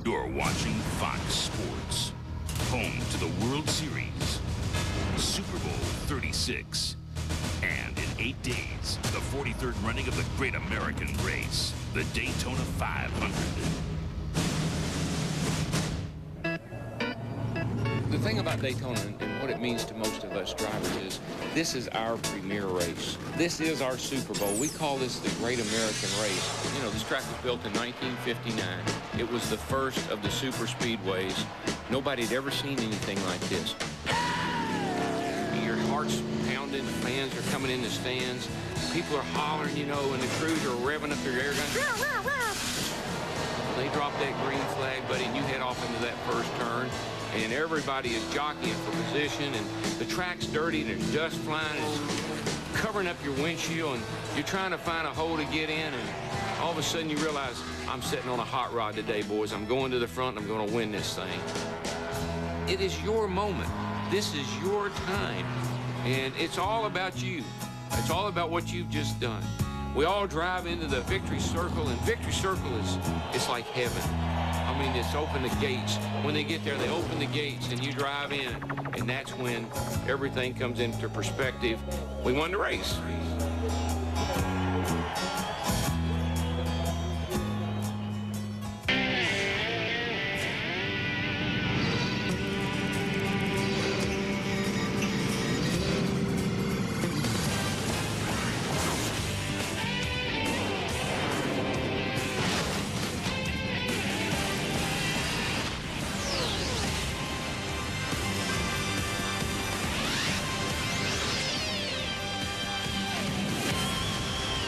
You're watching Fox Sports, home to the World Series, Super Bowl 36, and in 8 days, the 43rd running of the Great American Race, the Daytona 500. The thing about Daytona and what it means to most of us drivers is this is our premier race. This is our Super Bowl. We call this the Great American Race. You know, this track was built in 1959. It was the first of the super speedways. Nobody had ever seen anything like this. Your heart's pounding, the fans are coming in the stands. People are hollering, you know, and the crews are revving up their air guns. They drop that green flag, buddy, and you head off into that first turn. And everybody is jockeying for position, and the track's dirty, and there's dust flying, and it's covering up your windshield, and you're trying to find a hole to get in, and all of a sudden you realize, I'm sitting on a hot rod today, boys. I'm going to the front, and I'm going to win this thing. It is your moment. This is your time, and it's all about you. It's all about what you've just done. We all drive into the victory circle, and victory circle it's like heaven. I mean, it's open the gates. When they get there, they open the gates, and you drive in, and that's when everything comes into perspective. We won the race.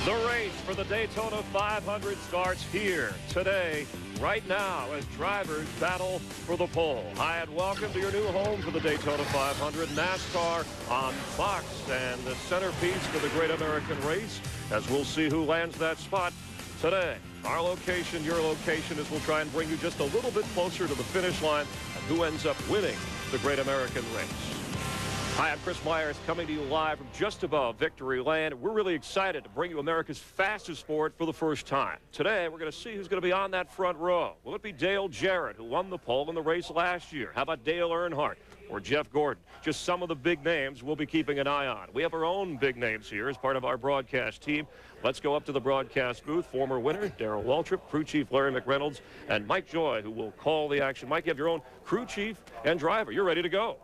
The race for the Daytona 500 starts here today, right now, as drivers battle for the pole. Hi, and welcome to your new home for the Daytona 500, NASCAR on Fox, and the centerpiece for the Great American Race, as we'll see who lands that spot today. Our location, your location, as we'll try and bring you just a little bit closer to the finish line and who ends up winning the Great American Race. Hi, I'm Chris Myers, coming to you live from just above Victory Lane. We're really excited to bring you America's fastest sport for the first time. Today, we're going to see who's going to be on that front row. Will it be Dale Jarrett, who won the pole in the race last year? How about Dale Earnhardt or Jeff Gordon? Just some of the big names we'll be keeping an eye on. We have our own big names here as part of our broadcast team. Let's go up to the broadcast booth. Former winner Darrell Waltrip, crew chief Larry McReynolds, and Mike Joy, who will call the action. Mike, you have your own crew chief and driver. You're ready to go.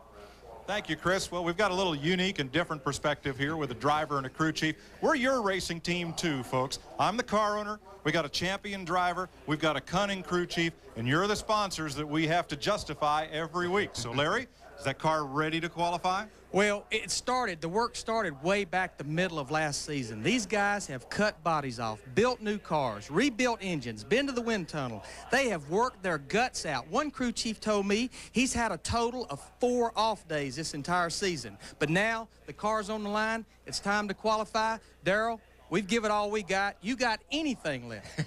Thank you, Chris. Well, we've got a little unique and different perspective here with a driver and a crew chief. We're your racing team too, folks. I'm the car owner. We got a champion driver. We've got a cunning crew chief, and you're the sponsors that we have to justify every week. So, Larry, is that car ready to qualify? Well, the work started way back the middle of last season. These guys have cut bodies off, built new cars, rebuilt engines, been to the wind tunnel. They have worked their guts out. One crew chief told me he's had a total of 4 off days this entire season. But now the car's on the line. It's time to qualify. Darrell, we've given all we got. You got anything left?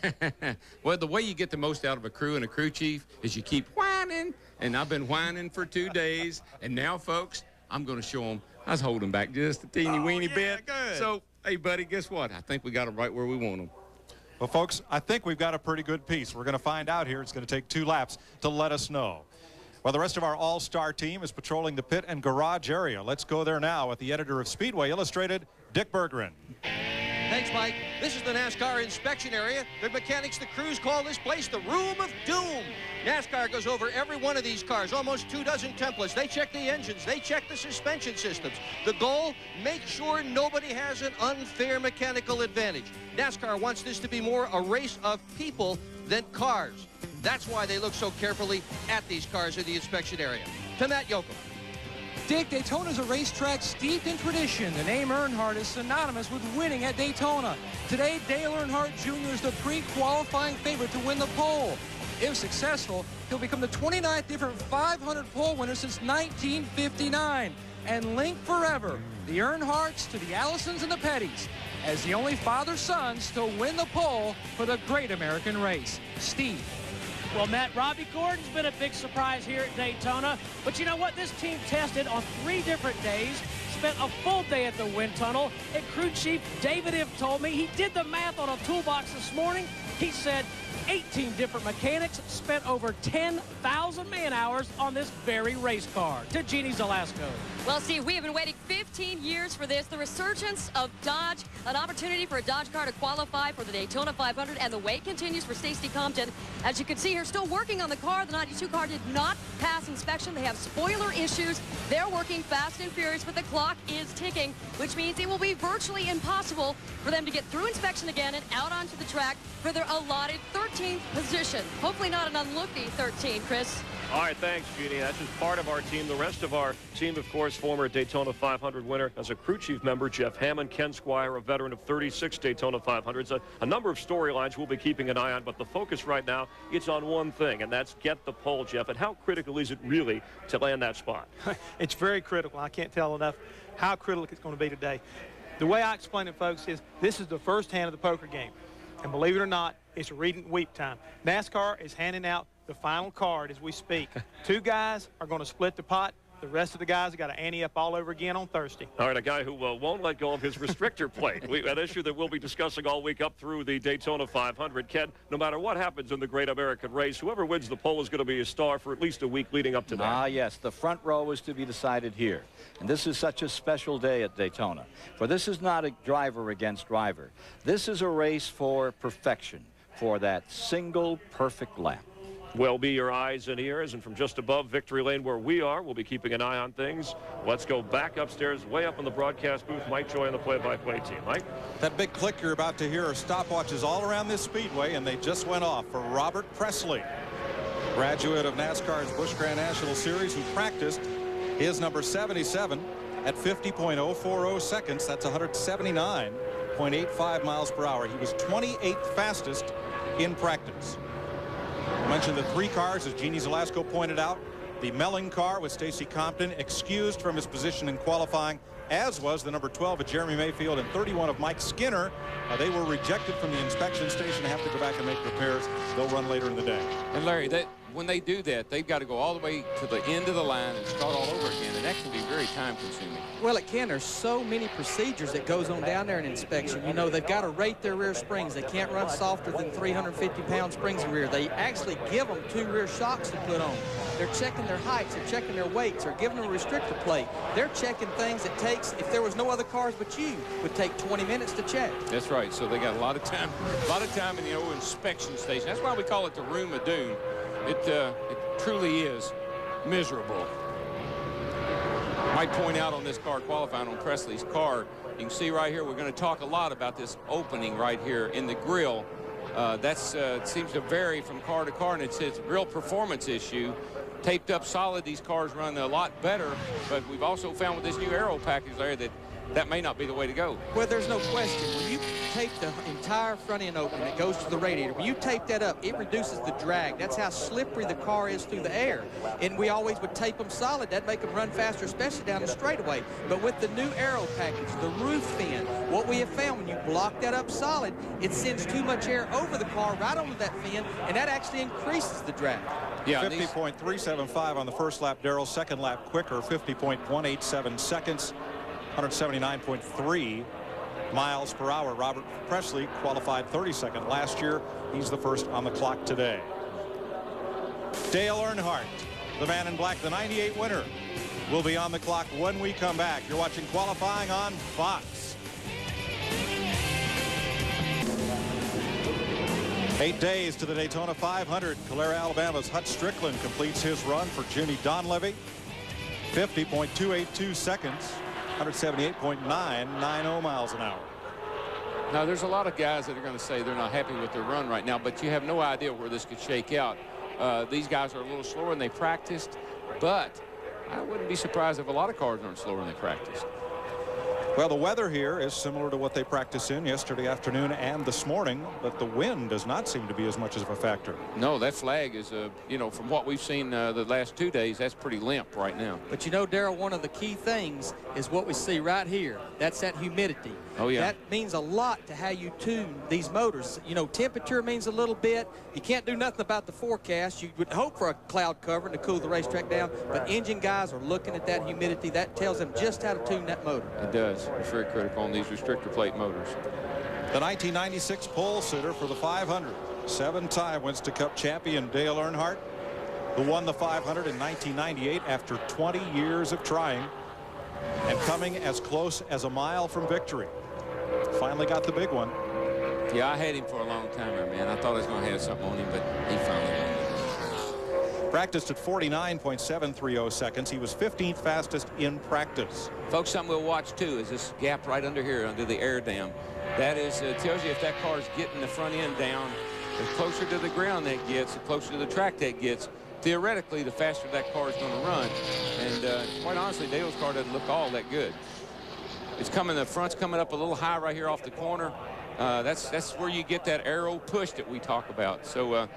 Well, the way you get the most out of a crew and a crew chief is you keep whining. And I've been whining for 2 days. And now, folks, I'm going to show them I was holding back just a teeny-weeny bit. Good. So, hey, buddy, guess what? I think we got them right where we want them. Well, folks, I think we've got a pretty good piece. We're going to find out here. It's going to take 2 laps to let us know. Well, the rest of our all-star team is patrolling the pit and garage area. Let's go there now with the editor of Speedway Illustrated, Dick Berggren. Thanks, Mike. This is the NASCAR inspection area. The mechanics, the crews call this place the Room of Doom. NASCAR goes over every one of these cars, almost 24 templates. They check the engines. They check the suspension systems. The goal, make sure nobody has an unfair mechanical advantage. NASCAR wants this to be more a race of people than cars. That's why they look so carefully at these cars in the inspection area. To Matt Yoakum. Dick, Daytona's a racetrack steeped in tradition. The name Earnhardt is synonymous with winning at Daytona. Today, Dale Earnhardt Jr. is the pre-qualifying favorite to win the pole. If successful, he'll become the 29th different 500 pole winner since 1959 and link forever the Earnhardts to the Allisons and the Pettys as the only father-sons to win the pole for the Great American Race. Steve. Well, Matt, Robbie Gordon's been a big surprise here at Daytona. But you know what? This team tested on 3 different days, spent a full day at the wind tunnel, and crew chief David Iff told me he did the math on a toolbox this morning. He said 18 different mechanics spent over 10,000 man-hours on this very race car. To Jeannie Zelasco. Well, Steve, we have been waiting 15 years for this. The resurgence of Dodge, an opportunity for a Dodge car to qualify for the Daytona 500, and the wait continues for Stacey Compton. As you can see here, still working on the car. The 92 car did not pass inspection. They have spoiler issues. They're working fast and furious, but the clock is ticking, which means it will be virtually impossible for them to get through inspection again and out onto the track for their allotted 13th position. Hopefully not an unlucky 13, Chris. All right, thanks, Jeannie. That's just part of our team. The rest of our team, of course, former Daytona 500 winner as a crew chief member, Jeff Hammond, Ken Squire, a veteran of 36 Daytona 500s. A number of storylines we'll be keeping an eye on, but the focus right now, it's on one thing, and that's get the pole, Jeff. And how critical is it really to land that spot? It's very critical. I can't tell enough how critical it's going to be today. The way I explain it, folks, is this is the first hand of the poker game. And believe it or not, it's read and weep time. NASCAR is handing out the final card as we speak. Two guys are going to split the pot. The rest of the guys have got to ante up all over again on Thursday. All right, a guy who won't let go of his restrictor plate. An issue that we'll be discussing all week up through the Daytona 500. Ken, no matter what happens in the Great American Race, whoever wins the pole is going to be a star for at least a week leading up to that. Ah, yes, the front row is to be decided here. And this is such a special day at Daytona. For this is not a driver against driver. This is a race for perfection, for that single perfect lap. Will be your eyes and ears, and from just above Victory Lane where we are, we'll be keeping an eye on things. Let's go back upstairs, way up in the broadcast booth. Mike Joy on the play-by-play team. Mike? That big click you're about to hear are stopwatches all around this speedway, and they just went off for Robert Presley, graduate of NASCAR's Busch Grand National Series, who practiced his number 77 at 50.040 seconds. That's 179.85 miles per hour. He was 28th fastest in practice. I mentioned the three cars, as Jeannie Zelasco pointed out. The Melling car with Stacey Compton excused from his position in qualifying, as was the number 12 of Jeremy Mayfield and 31 of Mike Skinner. They were rejected from the inspection station and have to go back and make repairs. They'll run later in the day. And Larry, when they do that, they've got to go all the way to the end of the line and start all over again, and that can be very time-consuming. Well, it can. There's so many procedures that goes on down there in inspection. You know, they've got to rate their rear springs. They can't run softer than 350-pound springs in rear. They actually give them 2 rear shocks to put on. They're checking their heights. They're checking their weights. They're giving them a restrictor plate. They're checking things that takes, if there was no other cars but you, would take 20 minutes to check. That's right. So they got a lot of time in the old inspection station. That's why we call it the Room of Doom. It truly is miserable. Might point out on this car qualifying on Presley's car, you can see right here, we're going to talk a lot about this opening right here in the grill. It seems to vary from car to car, and it's a real performance issue. Taped up solid, these cars run a lot better, but we've also found with this new aero package there that may not be the way to go. Well, there's no question. When you tape the entire front end open that goes to the radiator, when you tape that up, it reduces the drag. That's how slippery the car is through the air. And we always would tape them solid. That'd make them run faster, especially down the straightaway. But with the new aero package, the roof fin, what we have found, when you block that up solid, it sends too much air over the car right onto that fin, and that actually increases the drag. Yeah, 50.375 on the first lap, Darrell. Second lap quicker, 50.187 seconds. 179.3 miles per hour. Robert Presley qualified 32nd last year. He's the first on the clock today. Dale Earnhardt, the man in black, the 98 winner, will be on the clock when we come back. You're watching qualifying on Fox. 8 days to the Daytona 500. Calera, Alabama's Hut Strickland completes his run for Jimmy Donlevy. 50.282 seconds. 178.990 miles an hour. Now, there's a lot of guys that are going to say they're not happy with their run right now, but you have no idea where this could shake out. These guys are a little slower than they practiced, but I wouldn't be surprised if a lot of cars aren't slower than they practiced. Well, the weather here is similar to what they practiced in yesterday afternoon and this morning, but the wind does not seem to be as much of a factor. No, that flag is, you know, from what we've seen the last 2 days, that's pretty limp right now. But you know, Darrell, one of the key things is what we see right here. That's that humidity. Oh, yeah. That means a lot to how you tune these motors. You know, temperature means a little bit. You can't do nothing about the forecast. You would hope for a cloud cover to cool the racetrack down, but engine guys are looking at that humidity. That tells them just how to tune that motor. It does. It's very critical on these restrictor plate motors. The 1996 pole sitter for the 500, 7-time Winston Cup champion Dale Earnhardt, who won the 500 in 1998 after 20 years of trying and coming as close as a mile from victory. Finally got the big one. Yeah, I had him for a long time there, man. I thought I was going to have something on him, but he finally won. Practiced at 49.730 seconds. He was 15th fastest in practice. Folks, something we'll watch too is this gap right under here, under the air dam. That is tells you if that car is getting the front end down. The closer to the ground that gets, the closer to the track that gets. Theoretically, the faster that car is going to run. And quite honestly, Dale's car doesn't look all that good. It's coming, the front's coming up a little high right here off the corner. That's where you get that aero push that we talk about. So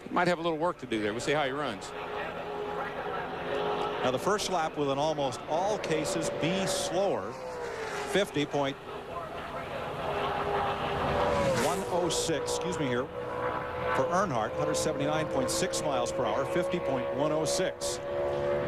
he might have a little work to do there. We'll see how he runs. Now the first lap will in almost all cases be slower. 50.106, excuse me here, for Earnhardt. 179.6 miles per hour, 50.106.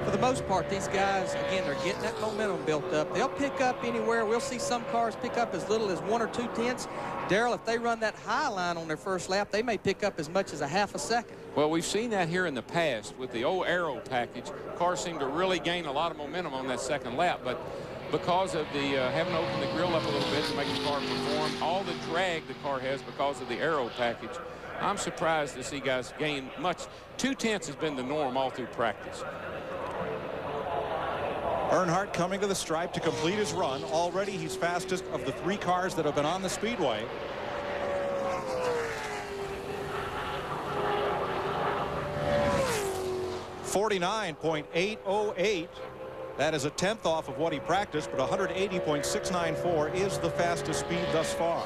For the most part, these guys, again, they're getting that momentum built up. They'll pick up anywhere. We'll see some cars pick up as little as 1 or 2 tenths. Darrell, if they run that high line on their first lap, they may pick up as much as a half a second. Well, we've seen that here in the past with the old aero package. Cars seem to really gain a lot of momentum on that second lap, but because of the having to open the grill up a little bit to make the car perform, all the drag the car has because of the aero package, I'm surprised to see guys gain much. 2 tenths has been the norm all through practice. Earnhardt coming to the stripe to complete his run. Already he's fastest of the 3 cars that have been on the speedway. .808. That is a tenth off of what he practiced, but 180.694 is the fastest speed thus far.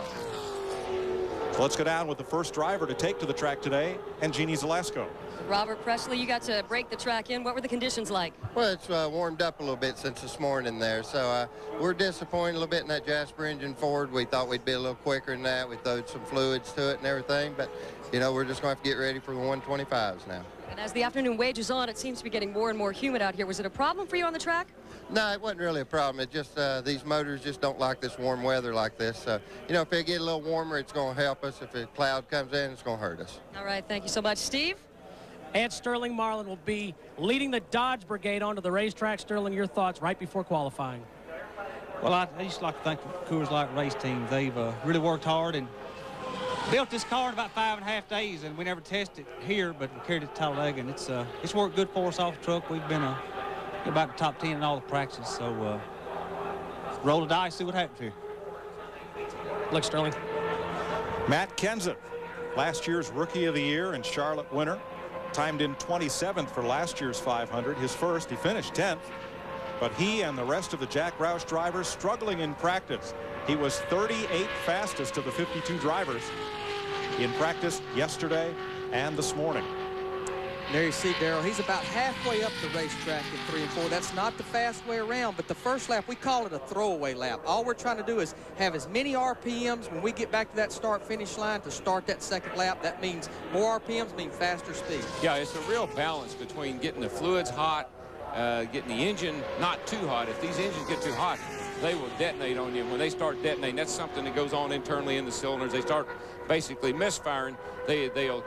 So let's go down with the first driver to take to the track today, and Jeannie Zalesko. Robert Presley, you got to break the track in. What were the conditions like? Well, it's warmed up a little bit since this morning there, so we're disappointed a little bit in that Jasper engine Ford. We thought we'd be a little quicker than that. We throwed some fluids to it and everything, but, you know, we're just going to have to get ready for the 125s now. And as the afternoon wages on, it seems to be getting more and more humid out here. Was it a problem for you on the track? No, it wasn't really a problem. It just these motors just don't like this warm weather like this. So, you know, if they get a little warmer, it's going to help us. If a cloud comes in, it's going to hurt us. All right, thank you so much. Steve? And Sterling Marlin will be leading the Dodge Brigade onto the racetrack. Sterling, your thoughts right before qualifying? Well, I just like to thank the Coors Light race team. They've really worked hard and built this car in about 5.5 days, and we never tested it here, but we carried it to Talladega, and it's worked good for us off the truck. We've been about the top 10 in all the practices, so roll the dice, see what happens here. Look, Sterling. Matt Kenseth, last year's Rookie of the Year and Charlotte winner, timed in 27th for last year's 500. His first, he finished 10th, but he and the rest of the Jack Roush drivers struggling in practice. He was 38th fastest of the 52 drivers in practice yesterday and this morning. There you see, Darrell, he's about halfway up the racetrack in 3 and 4. That's not the fast way around, but the first lap, we call it a throwaway lap. All we're trying to do is have as many RPMs when we get back to that start-finish line to start that second lap. That means more RPMs mean faster speed. Yeah, it's a real balance between getting the fluids hot, getting the engine not too hot. If these engines get too hot, they will detonate on you. When they start detonating, that's something that goes on internally in the cylinders. They start basically misfiring. It'll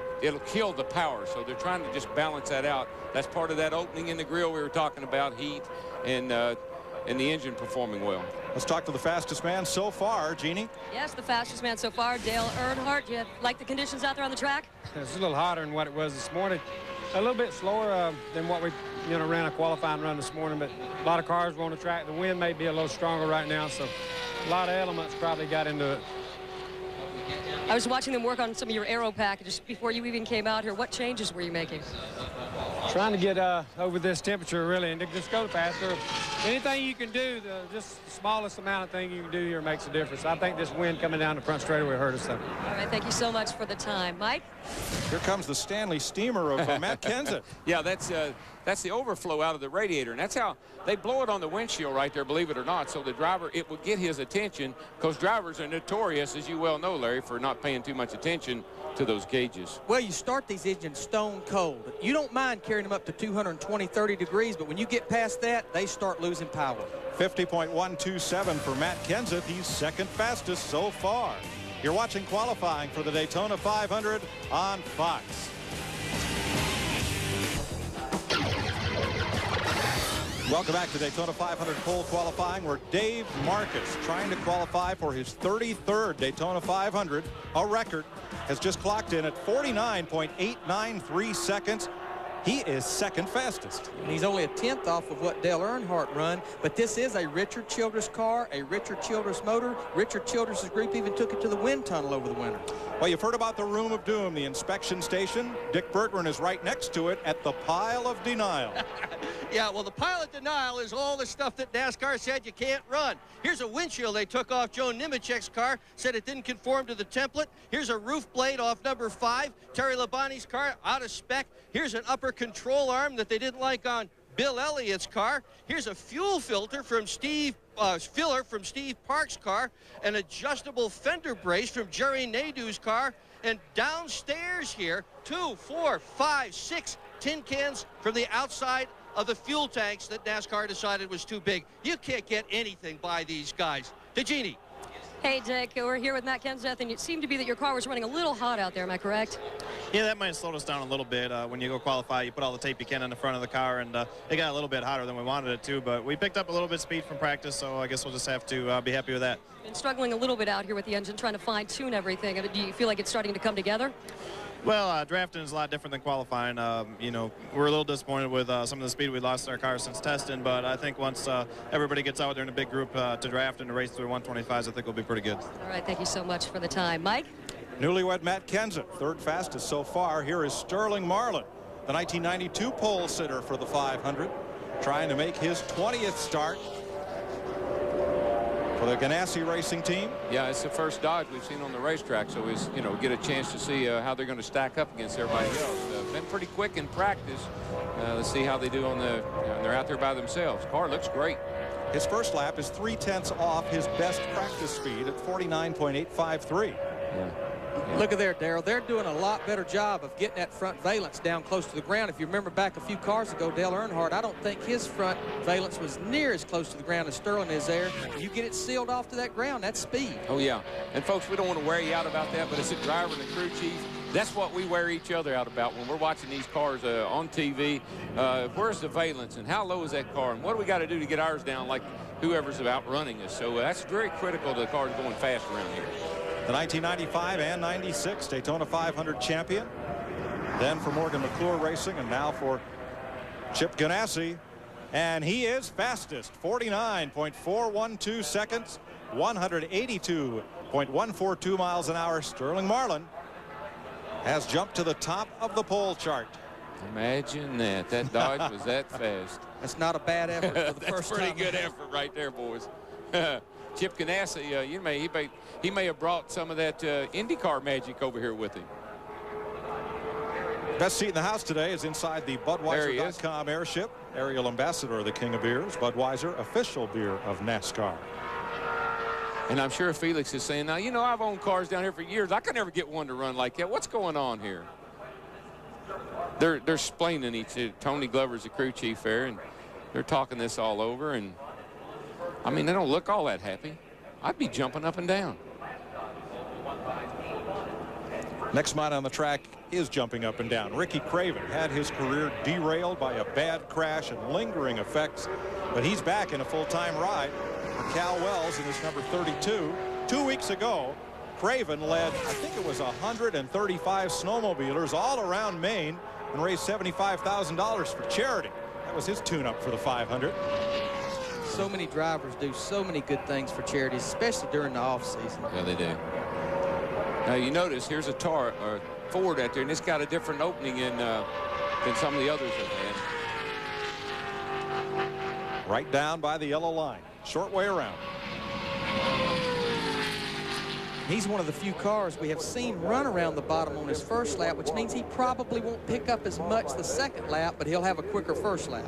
kill the power. So they're trying to just balance that out. That's part of that opening in the grill we were talking about, heat and the engine performing well. Let's talk to the fastest man so far, Jeannie. Yes, the fastest man so far, Dale Earnhardt. Do you like the conditions out there on the track? It's a little hotter than what it was this morning. A little bit slower than what we ran a qualifying run this morning, but a lot of cars were on the track. The wind may be a little stronger right now, so a lot of elements probably got into it. I was watching them work on some of your aero packages before you even came out here. What changes were you making? Trying to get over this temperature, really, and to just go faster. Anything you can do, just the smallest amount of thing you can do here makes a difference. I think this wind coming down the front straightaway hurt us. Though. All right, thank you so much for the time. Mike? Here comes the Stanley Steamer of Matt Kenseth. Yeah, that's the overflow out of the radiator, and that's how they blow it on the windshield right there, believe it or not, so the driver, it will get his attention, because drivers are notorious, as you well know, Larry, for not paying too much attention to those gauges. Well, you start these engines stone cold. You don't mind carrying them up to 220, 30 degrees, but when you get past that, they start losing power. 50.127 for Matt Kenseth. He's second fastest so far You're watching qualifying for the Daytona 500 on Fox. Welcome back to Daytona 500 pole qualifying, where Dave Marcus, trying to qualify for his 33rd Daytona 500, a record, has just clocked in at 49.893 seconds. He is second fastest. And he's only a 10th off of what Dale Earnhardt run, but this is a Richard Childress car, a Richard Childress motor. Richard Childress' group even took it to the wind tunnel over the winter. Well, you've heard about the Room of Doom, the inspection station. Dick Berggren is right next to it at the Pile of Denial. Yeah, well, the Pile of Denial is all the stuff that NASCAR said you can't run. Here's a windshield they took off Joe Nemechek's car, said it didn't conform to the template. Here's a roof blade off number 5, Terry Labonte's car, out of spec. Here's an upper control arm that they didn't like on Bill Elliott's car. Here's a fuel filter from Steve Park's car, an adjustable fender brace from Jerry Nadeau's car, and downstairs here, 2, 4, 5, 6 tin cans from the outside of the fuel tanks that NASCAR decided was too big. You can't get anything by these guys. DeGenie. Hey, Dick, we're here with Matt Kenseth, and it seemed to be that your car was running a little hot out there. Am I correct? Yeah, that might have slowed us down a little bit. When you go qualify, you put all the tape you can on the front of the car, and it got a little bit hotter than we wanted it to, but we picked up a little bit of speed from practice, so I guess we'll just have to be happy with that. Been struggling a little bit out here with the engine, trying to fine-tune everything. Do you feel like it's starting to come together? Well, drafting is a lot different than qualifying. You know, we're a little disappointed with some of the speed we lost in our car since testing, but I think once everybody gets out there in a big group to draft and to race through 125s, I think we'll be pretty good. All right, thank you so much for the time. Mike? Newlywed Matt Kenseth, third fastest so far. Here is Sterling Marlin, the 1992 pole sitter for the 500, trying to make his 20th start for the Ganassi Racing Team. Yeah, it's the first Dodge we've seen on the racetrack, so we get a chance to see how they're going to stack up against everybody else. Been pretty quick in practice. Let's see how they do on the. They're out there by themselves. Car looks great. His first lap is 0.3 off his best practice speed at 49.853. Yeah. Look at there, Darrell. They're doing a lot better job of getting that front valence down close to the ground. If you remember back a few cars ago, Dale Earnhardt, I don't think his front valence was near as close to the ground as Sterling is there. You get it sealed off to that ground, that's speed. Oh, yeah. And, folks, we don't want to wear you out about that, but as a driver and a crew chief, that's what we wear each other out about when we're watching these cars on TV. Where's the valence and how low is that car? And what do we got to do to get ours down like whoever's outrunning us? So that's very critical to the cars going fast around here. The 1995 and 96 Daytona 500 champion. Then for Morgan McClure Racing, and now for Chip Ganassi. And he is fastest, 49.412 seconds, 182.142 miles an hour. Sterling Marlin has jumped to the top of the pole chart. Imagine that. That Dodge was that fast. That's not a bad effort for the first time. That's pretty good effort right there, boys. Chip Ganassi, he may have brought some of that IndyCar magic over here with him. Best seat in the house today is inside the Budweiser.com airship. Aerial ambassador of the King of Beers, Budweiser, official beer of NASCAR. And I'm sure Felix is saying, now, you know, I've owned cars down here for years. I could never get one to run like that. What's going on here? They're explaining each other. Tony Glover's the crew chief there, and they're talking this all over. And I mean, they don't look all that happy. I'd be jumping up and down. Next man on the track is jumping up and down. Ricky Craven had his career derailed by a bad crash and lingering effects, but he's back in a full-time ride for Cal Wells in his number 32. 2 weeks ago, Craven led, I think it was 135 snowmobilers all around Maine and raised $75,000 for charity. That was his tune-up for the 500. So many drivers do so many good things for charities, especially during the off-season. Yeah, they do. Now, you notice here's a Ford out there, and it's got a different opening than some of the others have had. Right down by the yellow line. Short way around. He's one of the few cars we have seen run around the bottom on his first lap, which means he probably won't pick up as much the second lap, but he'll have a quicker first lap.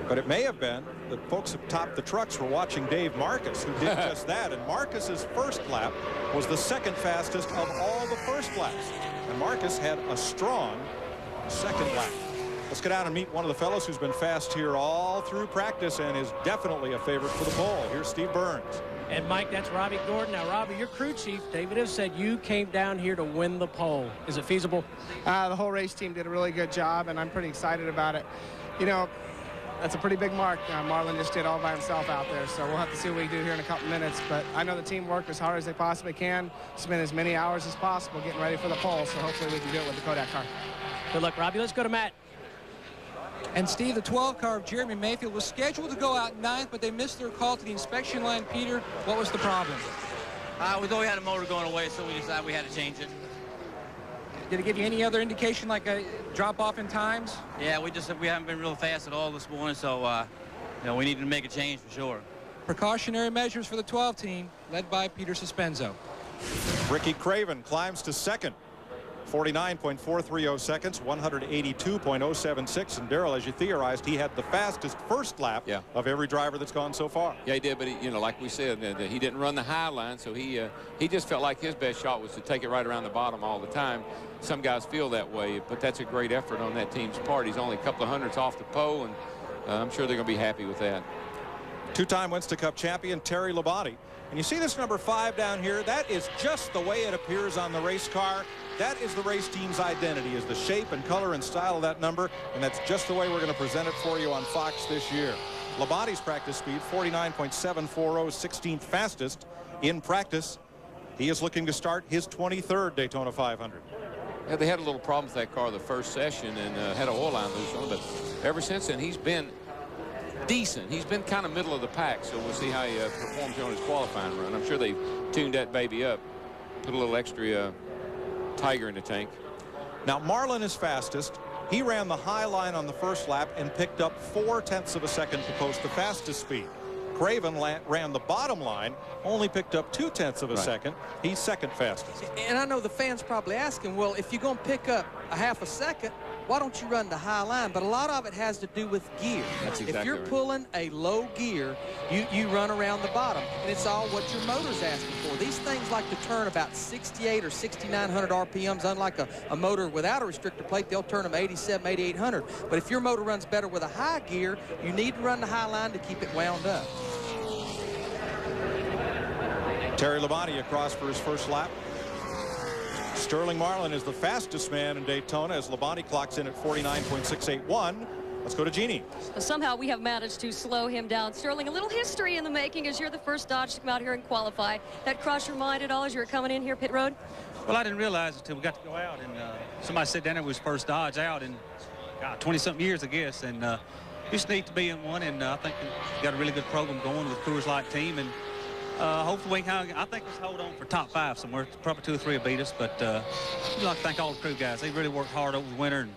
But it may have been that folks atop the trucks were watching Dave Marcus, who did just that. And Marcus's first lap was the second fastest of all the first laps. And Marcus had a strong second lap. Let's get out and meet one of the fellows who's been fast here all through practice and is definitely a favorite for the pole. Here's Steve Burns. And Mike, that's Robbie Gordon. Now, Robbie, your crew chief, David, has said you came down here to win the pole. Is it feasible? The whole race team did a really good job, and I'm pretty excited about it. You know, that's a pretty big mark. Marlon just did all by himself out there, so we'll have to see what we do here in a couple minutes. But I know the team worked as hard as they possibly can, spent as many hours as possible getting ready for the pole, so hopefully we can do it with the Kodak car. Good luck, Robbie. Let's go to Matt. And Steve, the 12 car of Jeremy Mayfield was scheduled to go out 9th, but they missed their call to the inspection line. Peter, what was the problem? We thought we had a motor going away, so we decided we had to change it. Did it give you any other indication, like a drop-off in times? Yeah, we haven't been real fast at all this morning, so you know, we needed to make a change for sure. Precautionary measures for the 12 team, led by Peter Suspenzo. Ricky Craven climbs to second. 49.430 seconds, 182.076. And Darrell, as you theorized, he had the fastest first lap of every driver that's gone so far. Yeah, he did, but you know, like we said, he didn't run the high line, so he just felt like his best shot was to take it right around the bottom all the time. Some guys feel that way, but that's a great effort on that team's part. He's only a couple of hundredths off the pole, and I'm sure they're going to be happy with that. Two-time Winston Cup champion Terry Labonte. And you see this number 5 down here? That is just the way it appears on the race car. That is the race team's identity, is the shape and color and style of that number, and that's just the way we're going to present it for you on Fox this year. Labonte's practice speed, 49.740, 16th fastest in practice. He is looking to start his 23rd Daytona 500. Yeah, they had a little problem with that car the first session and had an oil line loose on, but ever since then he's been decent. He's been kind of middle of the pack, so we'll see how he performs on his qualifying run. I'm sure they tuned that baby up, put a little extra Tiger in the tank. Now Marlon is fastest. He ran the high line on the first lap and picked up 0.4 of a second to post the fastest speed. Craven ran the bottom line, only picked up 0.2 of a second. He's second fastest. And I know the fans probably asking, well, if you're going to pick up a half a second, why don't you run the high line? But a lot of it has to do with gear. That's exactly if you're right. pulling a low gear, you run around the bottom, and it's all what your motor's asking for. These things like to turn about 68 or 6,900 RPMs, unlike a motor without a restrictor plate. They'll turn them 87, 8,800. But if your motor runs better with a high gear, you need to run the high line to keep it wound up. Terry Labonte across for his first lap. Sterling Marlin is the fastest man in Daytona as Labonte clocks in at 49.681. Let's go to Jeannie. Somehow we have managed to slow him down. Sterling, a little history in the making as you're the first Dodge to come out here and qualify. That crossed your mind at all as you were coming in here pit road? Well, I didn't realize until we got to go out, and somebody said down there was first Dodge out in 20-something years, I guess, and just neat to be in one, and I think we got a really good program going with the Coors Light team, and hopefully we can, I think let's hold on for top 5 somewhere. Probably 2 or 3 will beat us, but I'd like to thank all the crew guys. They really worked hard over the winter, and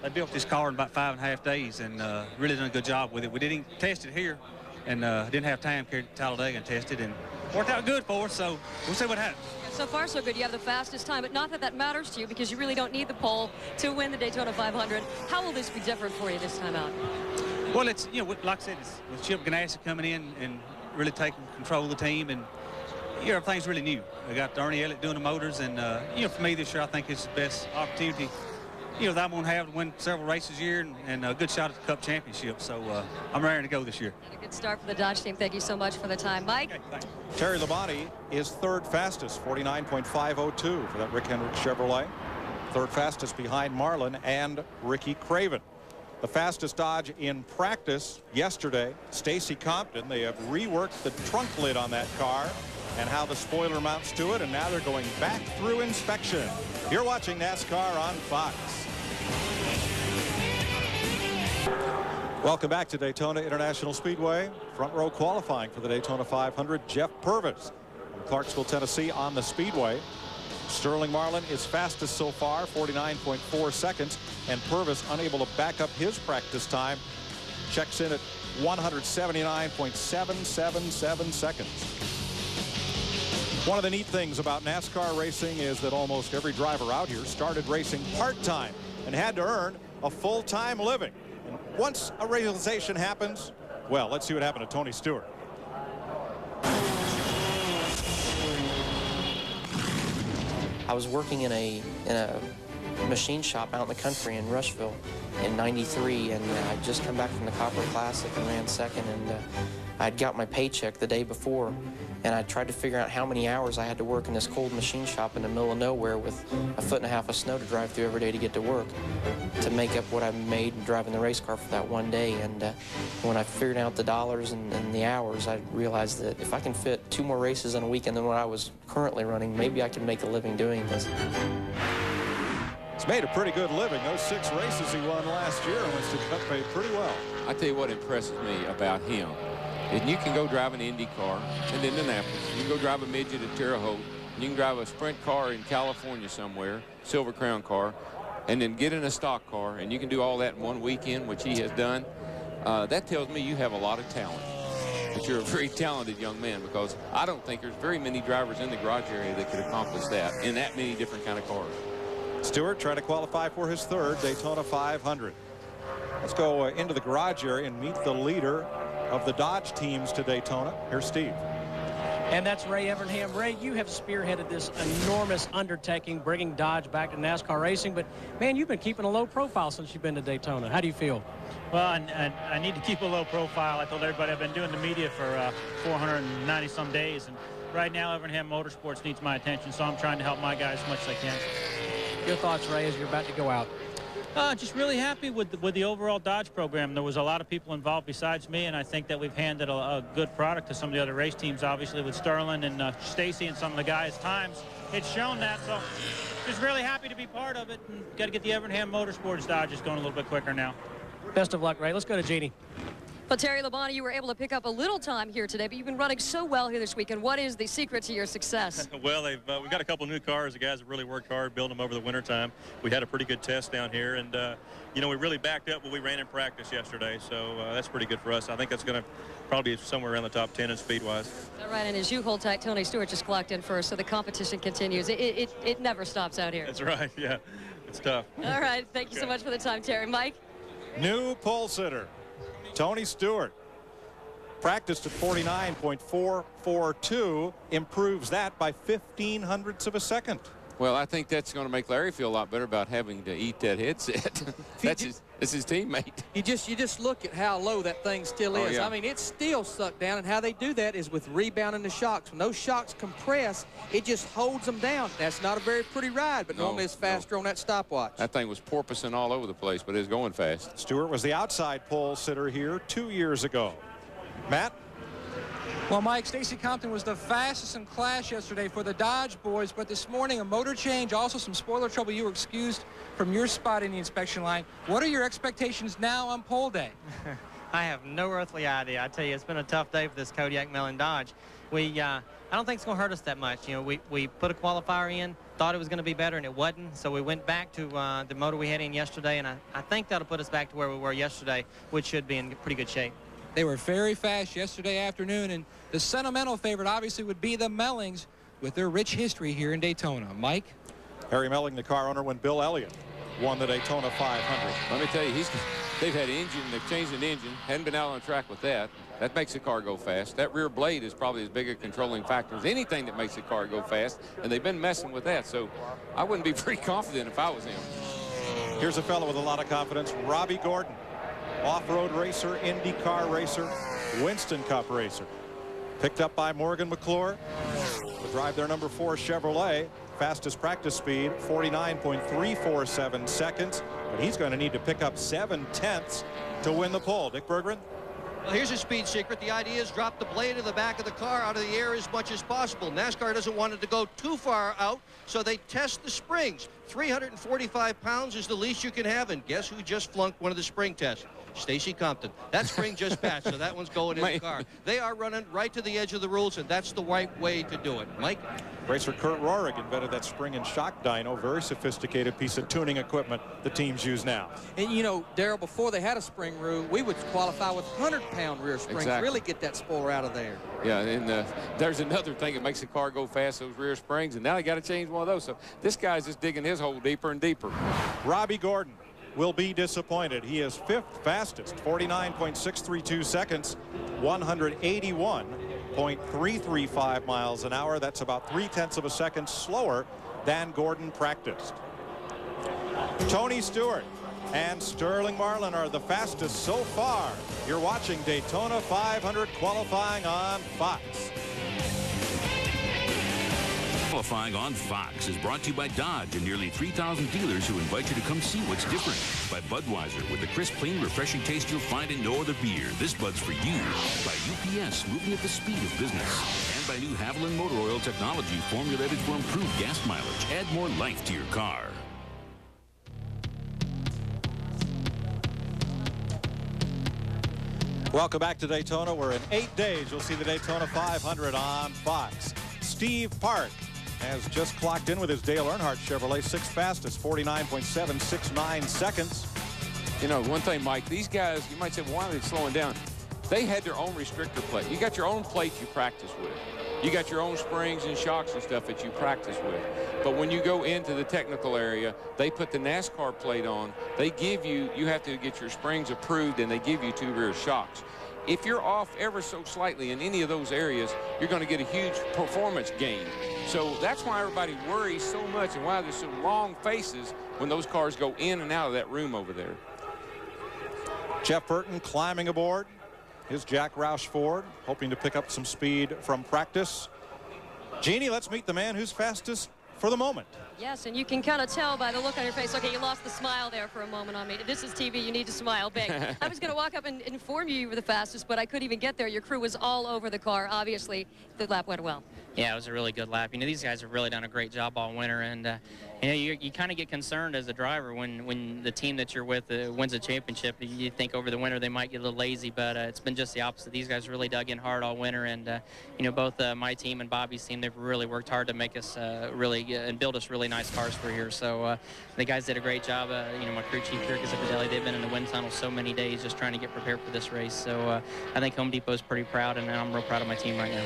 they built this car in about 5.5 days and really done a good job with it. We didn't test it here, and didn't have time to carry it to Talladega and test it, and worked out good for us, so we'll see what happens. So far, so good. You have the fastest time, but not that that matters to you because you really don't need the pole to win the Daytona 500. How will this be different for you this time out? Well, it's, you know, like I said, it's with Chip Ganassi coming in and really taking control of the team, and you know, everything's really new. We got Ernie Elliott doing the motors, and you know, for me this year, I think it's the best opportunity, you know, that I'm going to have to win several races a year and a good shot at the Cup Championship. So I'm raring to go this year. And a good start for the Dodge team. Thank you so much for the time, Mike. Okay, Terry Labonte is third fastest, 49.502 for that Rick Hendrick Chevrolet. Third fastest behind Marlin and Ricky Craven. The fastest Dodge in practice yesterday, Stacy Compton. They have reworked the trunk lid on that car and how the spoiler mounts to it, and now they're going back through inspection. You're watching NASCAR on Fox. Welcome back to Daytona International Speedway. Front row qualifying for the Daytona 500, Jeff Purvis from Clarksville, Tennessee on the Speedway. Sterling Marlin is fastest so far, 49.4 seconds, and Purvis unable to back up his practice time. Checks in at 179.777 seconds. One of the neat things about NASCAR racing is that almost every driver out here started racing part-time and had to earn a full-time living. And once a realization happens, well, let's see what happened to Tony Stewart. I was working in a machine shop out in the country in Rushville in '93, and I'd just come back from the Copper Classic and ran second, and I'd got my paycheck the day before, and I tried to figure out how many hours I had to work in this cold machine shop in the middle of nowhere with 1.5 feet of snow to drive through every day to get to work to make up what I made driving the race car for that one day. And when I figured out the dollars and the hours, I realized that if I can fit 2 more races in a weekend than what I was currently running, maybe I can make a living doing this. He's made a pretty good living. Those 6 races he won last year and was got paid pretty well. I tell you what impresses me about him. And you can go drive an Indy car in Indianapolis. You can go drive a midget at Terre Haute. You can drive a sprint car in California somewhere, Silver Crown car, and then get in a stock car, and you can do all that in one weekend, which he has done. That tells me you have a lot of talent. That you're a very talented young man, because I don't think there's very many drivers in the garage area that could accomplish that in that many different kind of cars. Stewart trying to qualify for his 3rd Daytona 500. Let's go into the garage area and meet the leader of the Dodge teams to Daytona. Here's Steve. And that's Ray Evernham. Ray, you have spearheaded this enormous undertaking, bringing Dodge back to NASCAR racing. But, man, you've been keeping a low profile since you've been to Daytona. How do you feel? Well, I need to keep a low profile. I told everybody I've been doing the media for 490-some days. And right now, Evernham Motorsports needs my attention, so I'm trying to help my guys as much as I can. Your thoughts, Ray, as you're about to go out? Just really happy with the overall Dodge program. There was a lot of people involved besides me, and I think that we've handed a good product to some of the other race teams, obviously with Sterling and Stacy and some of the guys' times. It's shown that, so just really happy to be part of it, and got to get the Evernham Motorsports Dodges going a little bit quicker now. Best of luck, Ray. Let's go to Jeannie. Well, Terry Labonte, you were able to pick up a little time here today, but you've been running so well here this weekend. What is the secret to your success? Well, we've got a couple new cars. The guys have really worked hard building them over the wintertime. We had a pretty good test down here, and, you know, we really backed up what we ran in practice yesterday, so that's pretty good for us. I think that's going to probably be somewhere around the top 10 in speed-wise. All right, and as you hold tight, Tony Stewart just clocked in first, so the competition continues. It never stops out here. That's right, yeah. It's tough. All right, thank you so much for the time, Terry. Mike? New pole sitter, Tony Stewart. Practiced at 49.442, improves that by 1/1500ths of a second. Well, I think that's going to make Larry feel a lot better about having to eat that headset. That's his teammate. You just look at how low that thing still is. Yeah. I mean, it's still sucked down, and how they do that is with rebounding the shocks. When those shocks compress, it just holds them down. That's not a very pretty ride, but normally it's faster on that stopwatch. That thing was porpoising all over the place, but it's going fast. Stewart was the outside pole sitter here 2 years ago. Matt? Well, Mike, Stacy Compton was the fastest in class yesterday for the Dodge boys, but this morning a motor change, also some spoiler trouble. You were excused from your spot in the inspection line. What are your expectations now on pole day? I have no earthly idea. I tell you, it's been a tough day for this Kodiak Mellon Dodge. I don't think it's going to hurt us that much. You know, we put a qualifier in, thought it was going to be better, and it wasn't. So we went back to the motor we had in yesterday, and I think that'll put us back to where we were yesterday, which should be in pretty good shape. They were very fast yesterday afternoon, and the sentimental favorite obviously would be the Mellings with their rich history here in Daytona. Mike? Harry Melling, the car owner, when Bill Elliott won the Daytona 500. Let me tell you, they've had engine, they've changed an engine, hadn't been out on the track with that. That makes the car go fast. That rear blade is probably as big a controlling factor as anything that makes the car go fast, and they've been messing with that, so I wouldn't be pretty confident if I was him. Here's a fellow with a lot of confidence, Robbie Gordon. Off-road racer, IndyCar racer, Winston Cup racer. Picked up by Morgan McClure to drive their number 4 Chevrolet. Fastest practice speed, 49.347 seconds. But he's going to need to pick up 7/10 to win the pole. Dick Berggren? Well, here's a speed secret. The idea is drop the blade of the back of the car out of the air as much as possible. NASCAR doesn't want it to go too far out, so they test the springs. 345 pounds is the least you can have, and guess who just flunked one of the spring tests? Stacy Compton. That spring just passed, so that one's going in the car. They are running right to the edge of the rules, and that's the right way to do it. Mike? Racer Kurt Rohrig invented that spring and shock dyno, very sophisticated piece of tuning equipment the teams use now. And, you know, Darrell, before they had a spring rule, we would qualify with 100-pound rear springs. Exactly. Really get that spoiler out of there. Yeah, and there's another thing that makes the car go fast, those rear springs, and now they got to change one of those. So this guy's just digging his hole deeper and deeper. Robbie Gordon will be disappointed. He is 5th fastest, 49.632 seconds, 181.335 miles an hour. That's about 0.3 of a second slower than Gordon practiced. Tony Stewart and Sterling Marlin are the fastest so far. You're watching Daytona 500 qualifying on Fox. Qualifying on Fox is brought to you by Dodge and nearly 3,000 dealers who invite you to come see what's different. By Budweiser, with the crisp, clean, refreshing taste you'll find in no other beer. This Bud's for you. By UPS, moving at the speed of business. And by new Haviland Motor Oil technology formulated for improved gas mileage. Add more life to your car. Welcome back to Daytona, where in 8 days you'll see the Daytona 500 on Fox. Steve Park has just clocked in with his Dale Earnhardt Chevrolet, 6th fastest, 49.769 seconds. You know, one thing, Mike, these guys, you might say, why are they slowing down? They had their own restrictor plate. You got your own plate you practice with. You got your own springs and shocks and stuff that you practice with. But when you go into the technical area, they put the NASCAR plate on. They give you, you have to get your springs approved, and they give you 2 rear shocks. If you're off ever so slightly in any of those areas, you're going to get a huge performance gain. So that's why everybody worries so much and why there's so long faces when those cars go in and out of that room over there. Jeff Burton climbing aboard his Jack Roush Ford, hoping to pick up some speed from practice. Jeannie, let's meet the man who's fastest for the moment. Yes, and you can kind of tell by the look on your face. Okay, you lost the smile there for a moment on me. This is TV. You need to smile big. I was going to walk up and inform you were the fastest, but I couldn't even get there. Your crew was all over the car. Obviously, the lap went well. Yeah, it was a really good lap. You know, these guys have really done a great job all winter, and you know, you kind of get concerned as a driver when the team that you're with wins a championship. You think over the winter they might get a little lazy, but it's been just the opposite. These guys really dug in hard all winter, and you know, both my team and Bobby's team, they've really worked hard to make us and build us really nice cars for here. So the guys did a great job. You know, my crew chief Kirk Zipadelli, they've been in the wind tunnel so many days just trying to get prepared for this race. So I think Home Depot's pretty proud, and I'm real proud of my team right now.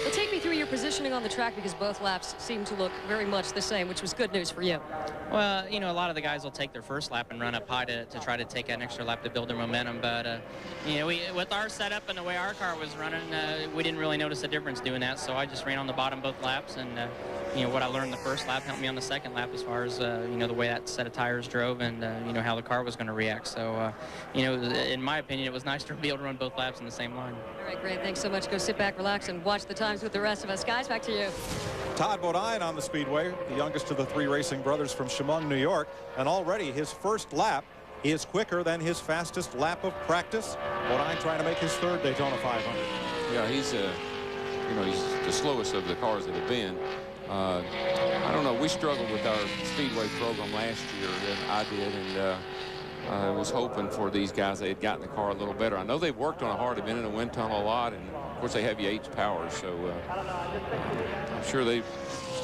Well, take me through your positioning on the track, because both laps seem to look very much the same, which was good news for you. Well, you know, a lot of the guys will take their first lap and run up high to try to take an extra lap to build their momentum. But, you know, with our setup and the way our car was running, we didn't really notice a difference doing that. So I just ran on the bottom both laps. And, you know, what I learned the first lap helped me on the second lap as far as, you know, the way that set of tires drove and, you know, how the car was going to react. So, you know, in my opinion, it was nice to be able to run both laps in the same line. All right, great. Thanks so much. Go sit back, relax, and watch the times with the rest of us. Guys, back to you. Todd Bodine on the speedway, the youngest of the 3 racing brothers from Chemung, New York, and already his first lap is quicker than his fastest lap of practice. Bodine trying to make his 3rd Daytona 500. Yeah, he's you know, he's the slowest of the cars that have been. I don't know, we struggled with our speedway program last year, and I did, and I was hoping for these guys, they had gotten the car a little better. I know they've worked on it hard, they've been in a wind tunnel a lot, and of course they have Yates power, so I'm sure they've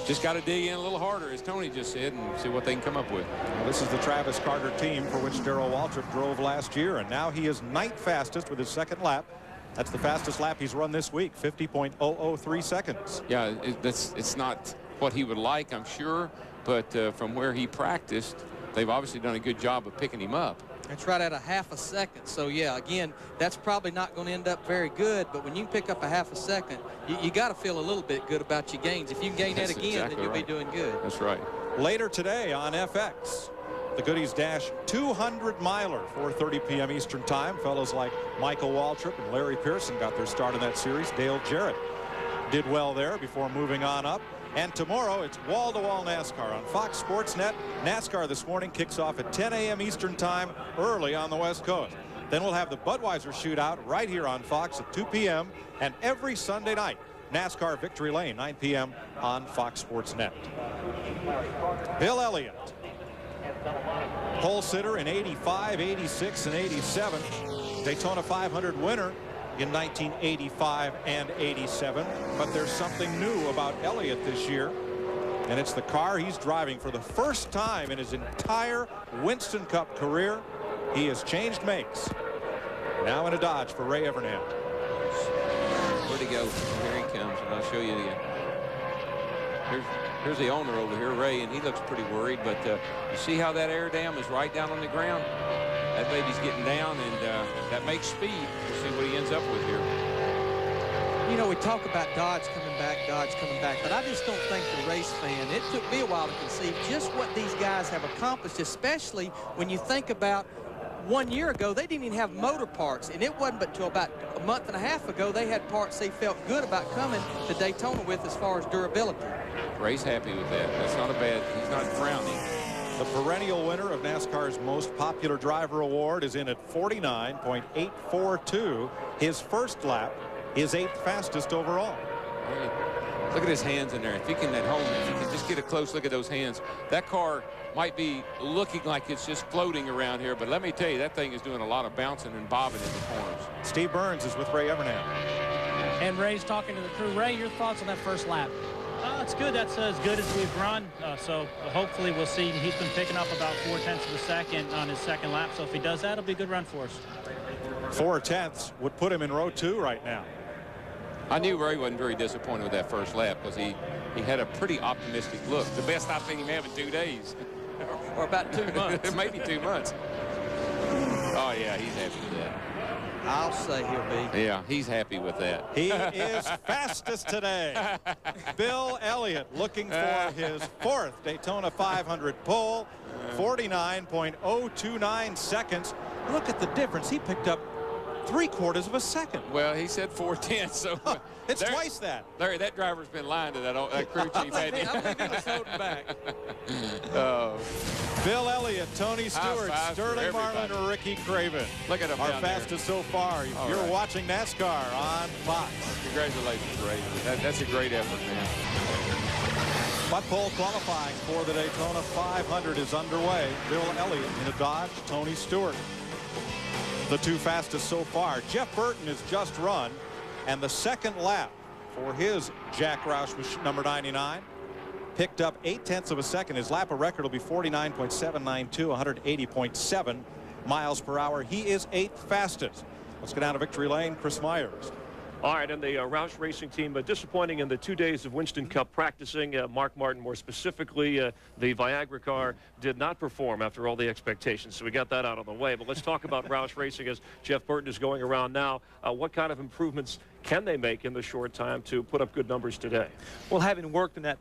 just got to dig in a little harder, as Tony just said, and see what they can come up with. Well, this is the Travis Carter team for which Darrell Waltrip drove last year, and now he is ninth fastest with his 2nd lap. That's the fastest lap he's run this week, 50.003 seconds. Yeah, it's not what he would like, I'm sure, but from where he practiced, they've obviously done a good job of picking him up. That's right at a half a second. So, yeah, again, that's probably not going to end up very good. But when you pick up a half a second, you got to feel a little bit good about your gains. If you can gain that again, exactly then you'll right. be doing good. That's right. Later today on FX, the Goodies Dash 200-miler, 4:30 p.m. Eastern Time. Fellows like Michael Waltrip and Larry Pearson got their start in that series. Dale Jarrett did well there before moving on up. And tomorrow, it's wall-to-wall NASCAR on Fox Sports Net. NASCAR this morning kicks off at 10 a.m. Eastern Time, early on the West Coast. Then we'll have the Budweiser shootout right here on Fox at 2 p.m. And every Sunday night, NASCAR Victory Lane, 9 p.m. on Fox Sports Net. Bill Elliott, pole sitter in 85, 86, and 87. Daytona 500 winner in 1985 and 87. But there's something new about Elliott this year, and it's the car he's driving for the first time in his entire Winston Cup career. He has changed makes. Now in a Dodge for Ray Evernham. Where'd he go? Here he comes, and I'll show you again. Here's the owner over here, Ray, and he looks pretty worried, but you see how that air dam is right down on the ground? That baby's getting down, and that makes speed. We'll see what he ends up with here. You know, we talk about Dodge coming back, but I just don't think the race fan, it took me a while to conceive just what these guys have accomplished, especially when you think about 1 year ago, they didn't even have motor parts, and it wasn't but until about a month and a half ago they had parts they felt good about coming to Daytona with as far as durability. Ray's happy with that. That's not a bad, he's not frowning. The perennial winner of NASCAR's most popular driver award is in at 49.842. His first lap, his 8th fastest overall. Look at his hands in there. If you can at home, if you can just get a close look at those hands, that car might be looking like it's just floating around here, but let me tell you, that thing is doing a lot of bouncing and bobbing in the corners. Steve Burns is with Ray Evernham. And Ray's talking to the crew. Ray, your thoughts on that first lap? It's good. That's as good as we've run. So hopefully we'll see. He's been picking up about 0.4 of a second on his second lap. So if he does that, it'll be a good run for us. 0.4 would put him in row 2 right now. I knew Ray wasn't very disappointed with that first lap because he had a pretty optimistic look. The best I've seen him have in 2 days. Or about 2 months. Maybe 2 months. Oh, yeah, he's happy with that. I'll say he'll be. Yeah, he's happy with that. He is fastest today. Bill Elliott looking for his 4th Daytona 500 pole. 49.029 seconds. Look at the difference. He picked up 3/4 of a second. Well, he said 4/10, so it's twice that. Larry, that driver's been lying to that crew chief. I believe he was holding back. Bill Elliott, Tony Stewart, Sterling Marlin, and Ricky Craven. Look at him our down fastest so far. You're watching NASCAR on Fox. Congratulations, Ray. That's a great effort, man. But pole qualifying for the Daytona 500 is underway. Bill Elliott in a Dodge, Tony Stewart. The 2 fastest so far. Jeff Burton has just run, and the second lap for his Jack Roush number 99 picked up 0.8 of a second. His lap of record will be 49.792, 180.7 miles per hour. He is 8th fastest. Let's go down to victory lane. Chris Myers. All right, and the Roush Racing team, disappointing in the 2 days of Winston Cup practicing. Mark Martin, more specifically, the Viagra car did not perform after all the expectations. So we got that out of the way. But let's talk about Roush Racing as Jeff Burton is going around now. What kind of improvements can they make in the short time to put up good numbers today? Well, having worked in that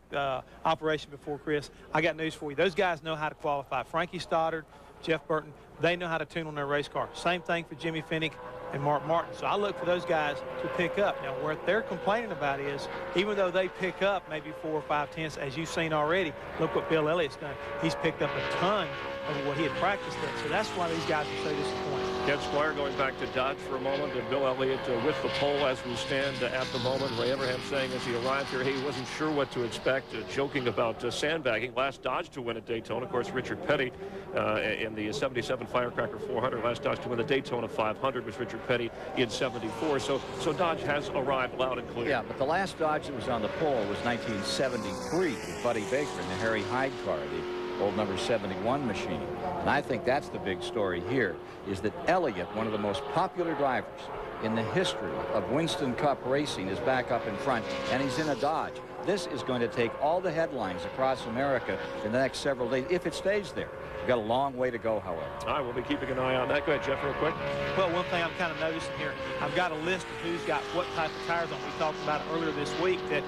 operation before, Chris, I got news for you. Those guys know how to qualify. Frankie Stoddard, Jeff Burton, they know how to tune on their race car. Same thing for Jimmy Finnick and Mark Martin. So I look for those guys to pick up. Now, what they're complaining about is, even though they pick up maybe 4 or 5 tenths, as you've seen already, look what Bill Elliott's done. He's picked up a ton of what he had practiced at. So that's why these guys are so disappointed. Ken Squire going back to Dodge for a moment, and Bill Elliott with the pole as we stand at the moment. Ray Evernham saying as he arrived here, he wasn't sure what to expect, joking about sandbagging. Last Dodge to win at Daytona, of course, Richard Petty in the 77 Firecracker 400. Last Dodge to win the Daytona 500 was Richard Petty in 74. So Dodge has arrived loud and clear. Yeah, but the last Dodge that was on the pole was 1973 with Buddy Baker in the Harry Hyde car, the old number 71 machine. And I think that's the big story here, is that Elliott, one of the most popular drivers in the history of Winston Cup racing, is back up in front, and he's in a Dodge. This is going to take all the headlines across America in the next several days, if it stays there. We've got a long way to go, however. All right, we'll be keeping an eye on that. Go ahead, Jeff, real quick. Well, one thing I'm kind of noticing here, I've got a list of who's got what type of tires on. We talked about it earlier this week, that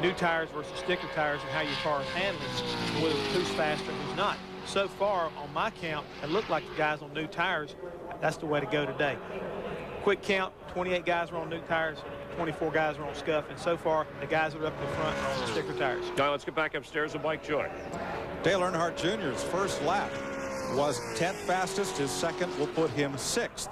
new tires versus sticker tires and how your car handles, whether who's faster and who's not. So far, on my count, it looked like the guys on new tires, that's the way to go today. Quick count, 28 guys were on new tires, 24 guys were on scuff, and so far, the guys that are up in the front are on the sticker tires. All right, let's get back upstairs to Mike Joy. Dale Earnhardt Jr.'s first lap was 10th fastest. His second will put him 6th.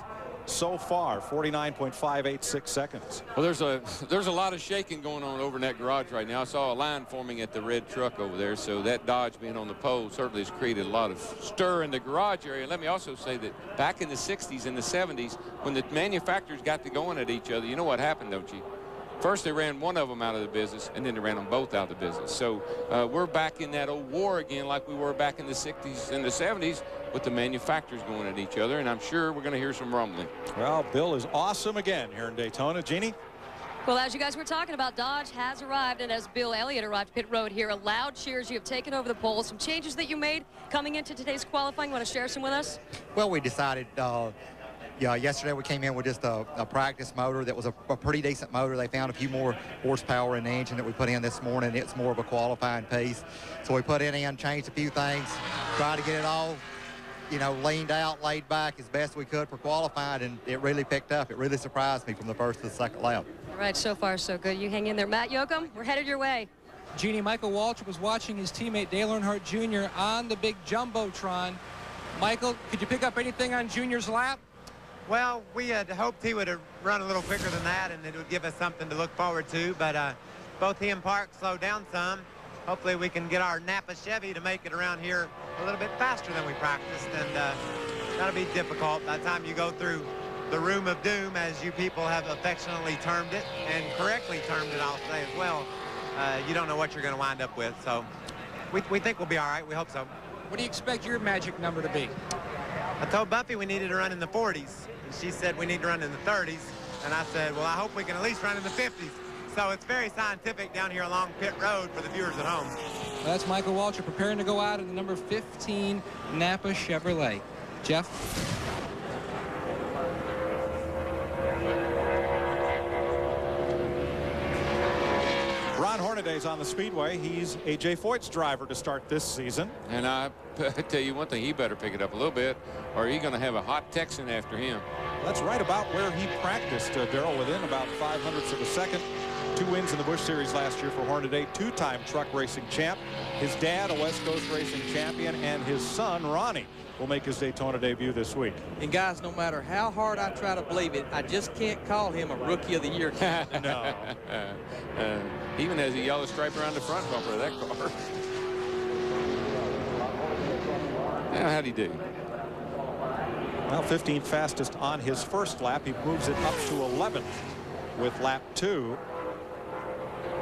So far, 49.586 seconds. Well, there's a lot of shaking going on over in that garage right now. I saw a line forming at the red truck over there, so that Dodge being on the pole certainly has created a lot of stir in the garage area. And let me also say that back in the 60s and the 70s, when the manufacturers got to going at each other, you know what happened, don't you? First, they ran one of them out of the business, and then they ran them both out of the business. So we're back in that old war again like we were back in the 60s and the 70s with the manufacturers going at each other, and I'm sure we're going to hear some rumbling. Well, Bill is awesome again here in Daytona. Jeannie? Well, as you guys were talking about, Dodge has arrived, and as Bill Elliott arrived pit road here, a loud cheers. You have taken over the pole. Some changes that you made coming into today's qualifying. Want to share some with us? Well, we decided Yeah, yesterday we came in with just a practice motor that was a pretty decent motor. They found a few more horsepower in the engine that we put in this morning. It's more of a qualifying piece. So we put it in, changed a few things, tried to get it all, you know, leaned out, laid back as best we could for qualifying, and it really picked up. It really surprised me from the first to the second lap. All right, so far so good. You hang in there. Matt Yoakum, we're headed your way. Jeannie, Michael Waltrip was watching his teammate Dale Earnhardt Jr. on the big Jumbotron. Michael, could you pick up anything on Junior's lap? Well, we had hoped he would have run a little quicker than that, and it would give us something to look forward to. But both he and Park slowed down some. Hopefully we can get our Napa Chevy to make it around here a little bit faster than we practiced, and that'll be difficult by the time you go through the room of doom, as you people have affectionately termed it, and correctly termed it, I'll say as well. You don't know what you're going to wind up with, so we think we'll be all right. We hope so. What do you expect your magic number to be? I told Buffy we needed to run in the 40s, and she said we need to run in the 30s, and I said, well, I hope we can at least run in the 50s. So it's very scientific down here along pit road for the viewers at home. Well, that's Michael Waltrip preparing to go out in the number 15 Napa Chevrolet. Jeff? Ron Hornaday's on the speedway. He's A.J. Foyt's driver to start this season. And I tell you one thing, he better pick it up a little bit, or he's going to have a hot Texan after him. That's right about where he practiced, Darrell, within about 0.05 of a second. 2 wins in the Busch Series last year for Hornaday, 2-time truck racing champ. His dad, a West Coast racing champion, and his son, Ronnie, will make his Daytona debut this week. And guys, no matter how hard I try to believe it, I just can't call him a Rookie of the Year candidate. No. He even has a yellow stripe around the front bumper of that car. Now, how'd he do? Well, 15th fastest on his first lap. He moves it up to 11th with lap 2.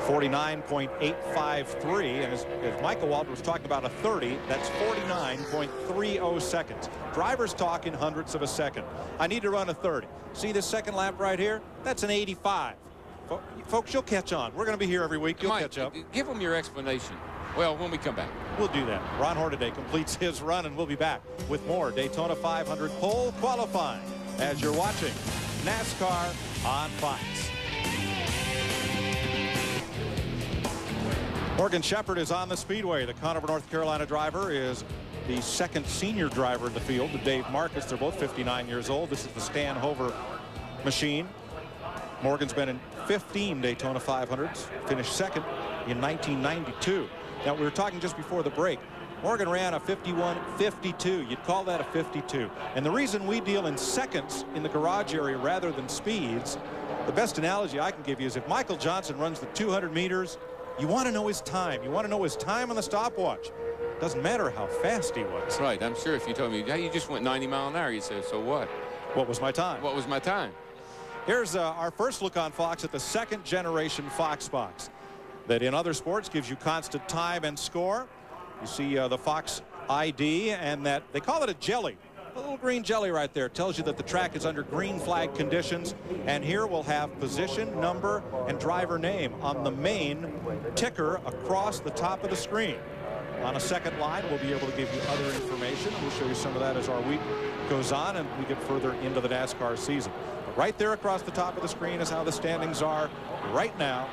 49.853, and as Michael Waltrip was talking about a 30, that's 49.30 seconds. Drivers talk in hundredths of a second. I need to run a 30. See this second lap right here? That's an 85. Folks, you'll catch on. We're going to be here every week. You'll catch up. Give them your explanation. Well, when we come back. We'll do that. Ron Hornaday completes his run, and we'll be back with more Daytona 500 pole qualifying as you're watching NASCAR on Fox. Morgan Shepherd is on the speedway. The Conover, North Carolina driver is the second senior driver in the field to Dave Marcus. They're both 59 years old. This is the Stan Hover machine. Morgan's been in 15 Daytona 500s, finished second in 1992. Now, we were talking just before the break. Morgan ran a 51.52. You'd call that a 52. And the reason we deal in seconds in the garage area rather than speeds, the best analogy I can give you is if Michael Johnson runs the 200 meters, you want to know his time. You want to know his time on the stopwatch. Doesn't matter how fast he was. Right. I'm sure if you told me, hey, you just went 90 miles an hour, you'd say, so what? What was my time? What was my time? Here's our first look on Fox at the second generation Fox box that in other sports gives you constant time and score. You see the Fox ID, and that they call it a jelly. A little green jelly right there tells you that the track is under green flag conditions. And here we'll have position, number, and driver name on the main ticker across the top of the screen. On a second line, we'll be able to give you other information. We'll show you some of that as our week goes on and we get further into the NASCAR season. But right there across the top of the screen is how the standings are right now,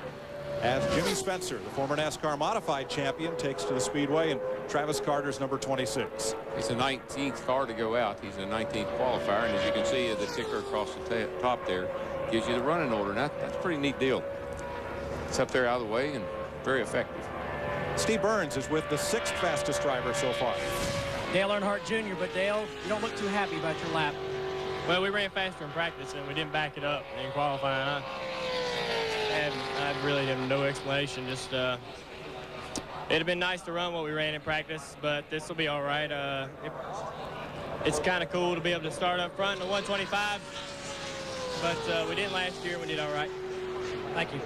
as Jimmy Spencer, the former NASCAR modified champion, takes to the speedway, and Travis Carter's number 26. He's the 19th car to go out. He's the 19th qualifier, and as you can see, the ticker across the top there gives you the running order. Now, that's a pretty neat deal. It's up there out of the way and very effective. Steve Burns is with the 6th fastest driver so far. Dale Earnhardt Jr., but Dale, you don't look too happy about your lap. Well, we ran faster in practice, and we didn't back it up in qualifying. I really have no explanation. Just it'd have been nice to run what we ran in practice, but this will be all right. It's kind of cool to be able to start up front in the 125, but we didn't last year. We did all right. Thank you.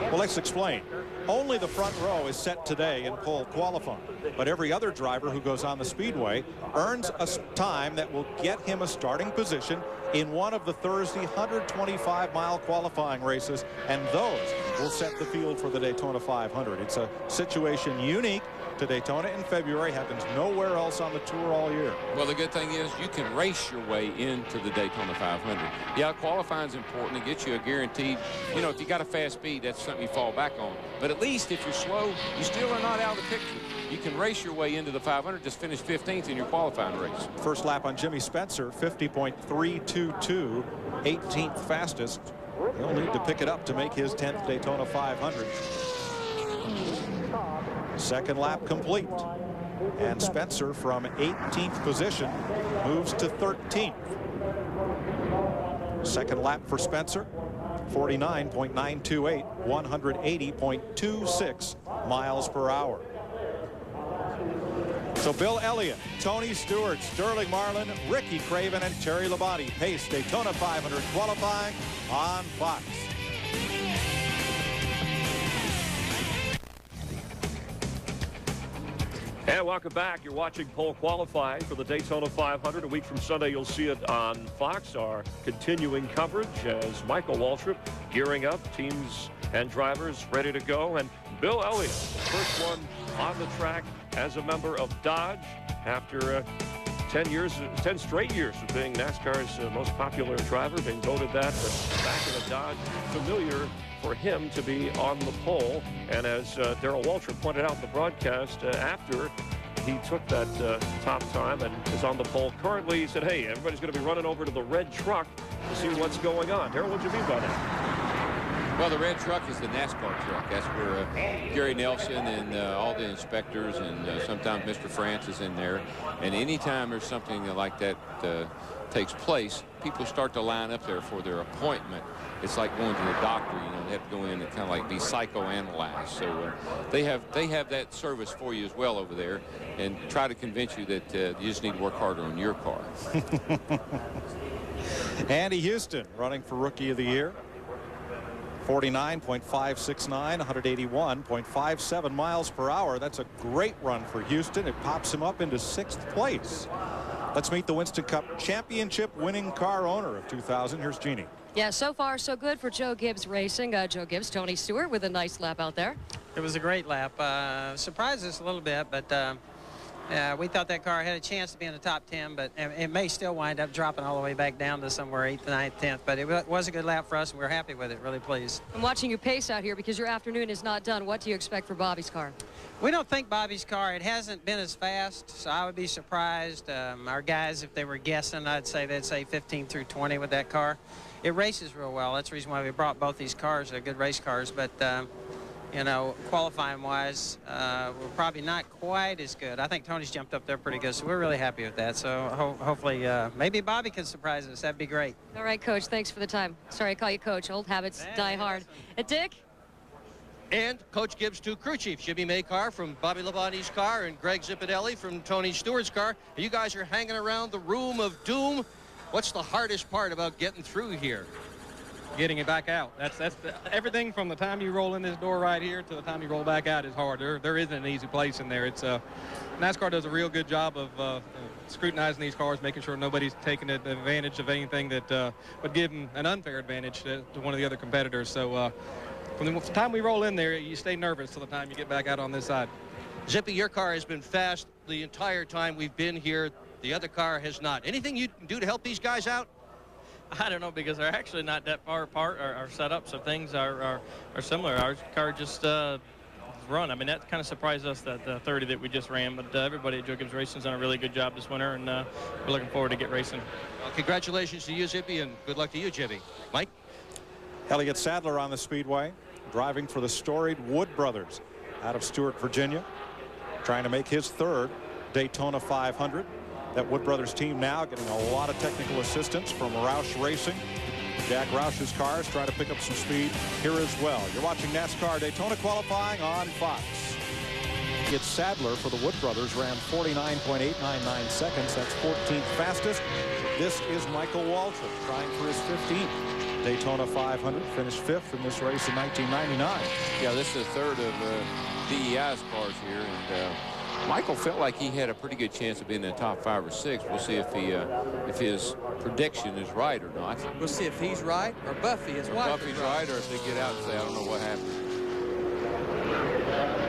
Well, let's explain. Only the front row is set today in pole qualifying, but every other driver who goes on the speedway earns a time that will get him a starting position in one of the Thursday 125-mile qualifying races, and those will set the field for the Daytona 500. It's a situation unique to Daytona in February. Happens nowhere else on the tour all year. Well, the good thing is you can race your way into the Daytona 500. Yeah, qualifying is important to get you a guaranteed, you know, if you got a fast speed, that's something you fall back on. But at least if you're slow, you still are not out of the picture. You can race your way into the 500, just finish 15th in your qualifying race. First lap on Jimmy Spencer, 50.322, 18th fastest. He'll need to pick it up to make his 10th Daytona 500. Second lap complete. And Spencer from 18th position moves to 13th. Second lap for Spencer, 49.928, 180.26 miles per hour. So Bill Elliott, Tony Stewart, Sterling Marlin, Ricky Craven, and Terry Labonte pace Daytona 500 qualifying on Fox. And welcome back. You're watching pole qualifying for the Daytona 500. A week from Sunday, you'll see it on Fox. Our continuing coverage as Michael Waltrip gearing up, teams and drivers ready to go. And Bill Elliott, first one on the track as a member of Dodge after 10 straight years of being NASCAR's most popular driver, being voted that. But back in a Dodge, familiar for him to be on the pole. And as Darrell Waltrip pointed out in the broadcast, after he took that top time and is on the pole currently, he said, hey, everybody's going to be running over to the red truck to see what's going on. Darrell, what do you mean by that? Well, the red truck is the NASCAR truck. That's where Gary Nelson and all the inspectors and sometimes Mr. France is in there. And anytime there's something like that takes place, people start to line up there for their appointment. It's like going to the doctor, you know, they have to go in and kind of like be psychoanalyzed. So they have that service for you as well over there, and try to convince you that you just need to work harder on your car. Andy Houston running for Rookie of the Year. 49.569, 181.57 miles per hour. That's a great run for Houston. It pops him up into 6th place. Let's meet the Winston Cup championship winning car owner of 2000. Here's Jeannie. Yeah, so far so good for Joe Gibbs Racing. Joe Gibbs, Tony Stewart with a nice lap out there. It was a great lap. Surprised us a little bit, but we thought that car had a chance to be in the top 10, but it may still wind up dropping all the way back down to somewhere 8th, 9th, 10th. But it was a good lap for us, and we're happy with it, really pleased. I'm watching you pace out here because your afternoon is not done. What do you expect for Bobby's car? We don't think Bobby's car, it hasn't been as fast, so I would be surprised. Our guys, if they were guessing, I'd say they'd say 15 through 20 with that car. It races real well. That's the reason why we brought both these cars. They're good race cars, but you know, qualifying-wise, we're probably not quite as good. I think Tony's jumped up there pretty good, so we're really happy with that. So hopefully, maybe Bobby can surprise us. That'd be great. All right, Coach, thanks for the time. Sorry, I call you Coach. Old habits die hard. Dick? And Coach Gibbs' two crew chiefs, Jimmy Maycar from Bobby Labonte's car and Greg Zipadelli from Tony Stewart's car. You guys are hanging around the room of doom. What's the hardest part about getting through here? Getting it back out. Everything from the time you roll in this door right here to the time you roll back out is hard. There isn't an easy place in there. It's NASCAR does a real good job of scrutinizing these cars, making sure nobody's taking advantage of anything that would give them an unfair advantage to one of the other competitors. So from the time we roll in there, you stay nervous till the time you get back out on this side. Zippy, your car has been fast the entire time we've been here. The other car has not. Anything you can do to help these guys out? I don't know, because they're actually not that far apart. Our setup, so things are similar. Our car just run. I mean, that kind of surprised us, that the 30 that we just ran. But everybody at Joe Gibbs Racing's done a really good job this winter, and we're looking forward to get racing. Well, congratulations to you, Zippy, and good luck to you, Jimmy. Mike? Elliott Sadler on the speedway, driving for the storied Wood brothers out of Stewart, Virginia, trying to make his 3rd Daytona 500. That Wood Brothers team now getting a lot of technical assistance from Roush Racing. Jack Roush's cars trying to pick up some speed here as well. You're watching NASCAR Daytona qualifying on Fox. It's Sadler for the Wood Brothers, ran 49.899 seconds. That's 14th fastest. This is Michael Waltrip trying for his 15th Daytona 500. Finished 5th in this race in 1999. Yeah, this is the 3rd of DEI's cars here, and Michael felt like he had a pretty good chance of being in the top 5 or 6. We'll see if his prediction is right or not. We'll see if he's right or Buffy is right. Buffy's right, or if they get out and say, I don't know what happened.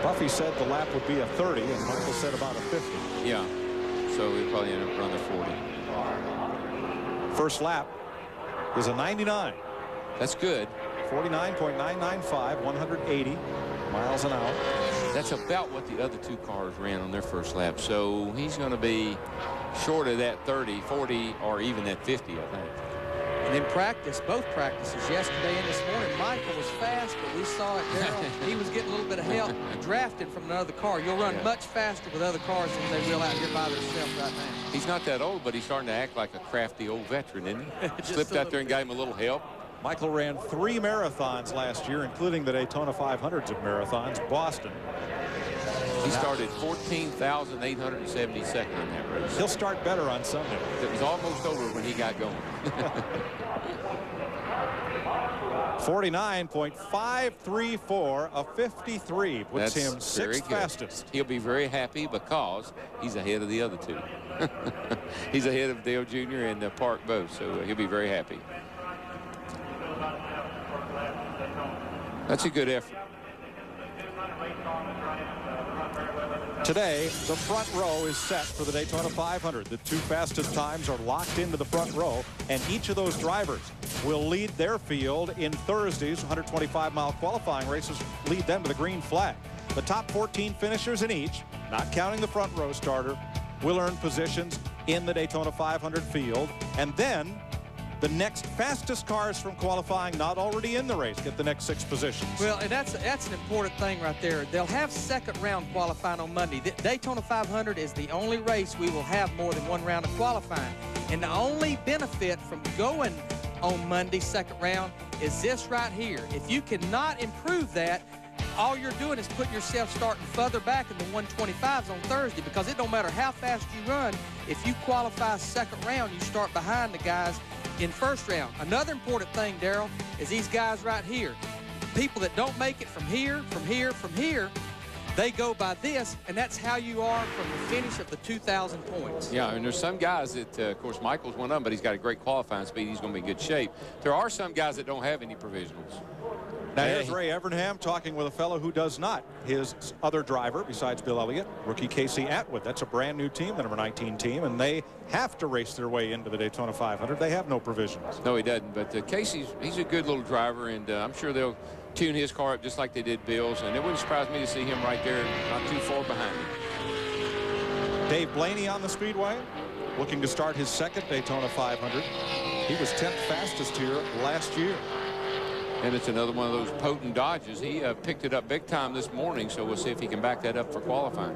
Buffy said the lap would be a 30, and Michael said about a 50. Yeah, so we probably ended up running the 40. First lap is a 99. That's good. 49.995, 180 miles an hour. That's about what the other two cars ran on their first lap. So he's going to be short of that 30, 40, or even that 50, I think. And in practice, both practices, yesterday and this morning, Michael was fast, but we saw it, Darrell. He was getting a little bit of help, drafted from another car. You'll run much faster with other cars than they will out here by themselves right now. He's not that old, but he's starting to act like a crafty old veteran, isn't he? Slipped out there and got him a little help. Michael ran 3 marathons last year, including the Daytona 500s of marathons, Boston. He started 14,872nd in that race. He'll start better on Sunday. It was almost over when he got going. 49.534, a 53, puts him 6th fastest. He'll be very happy because he's ahead of the other two. He's ahead of Dale Jr. and Park both, so he'll be very happy. That's a good effort. Today, the front row is set for the Daytona 500. The 2 fastest times are locked into the front row, and each of those drivers will lead their field in Thursday's 125-mile qualifying races, lead them to the green flag. The top 14 finishers in each, not counting the front row starter, will earn positions in the Daytona 500 field, and then the next fastest cars from qualifying not already in the race get the next 6 positions. Well, and that's an important thing right there. They'll have second round qualifying on Monday. The Daytona 500 is the only race we will have more than 1 round of qualifying. And the only benefit from going on Monday second round is this right here. If you cannot improve that, all you're doing is putting yourself starting further back in the 125s on Thursday, because it don't matter how fast you run. If you qualify second round, you start behind the guys in first round. Another important thing, Darrell, is these guys right here. People that don't make it from here, they go by this, and that's how you are from the finish of the 2,000 points. Yeah, and there's some guys that, of course, Michael's one of them, but he's got a great qualifying speed. He's going to be in good shape. There are some guys that don't have any provisionals. Now here's Ray Evernham talking with a fellow who does not. His other driver, besides Bill Elliott, rookie Casey Atwood. That's a brand new team, the number 19 team, and they have to race their way into the Daytona 500. They have no provisions. No, he doesn't. But he's a good little driver, and I'm sure they'll tune his car up just like they did Bill's, and it wouldn't surprise me to see him right there, not too far behind him. Dave Blaney on the speedway, looking to start his 2nd Daytona 500. He was 10th fastest here last year. And it's another one of those potent Dodges. He picked it up big time this morning, so we'll see if he can back that up for qualifying.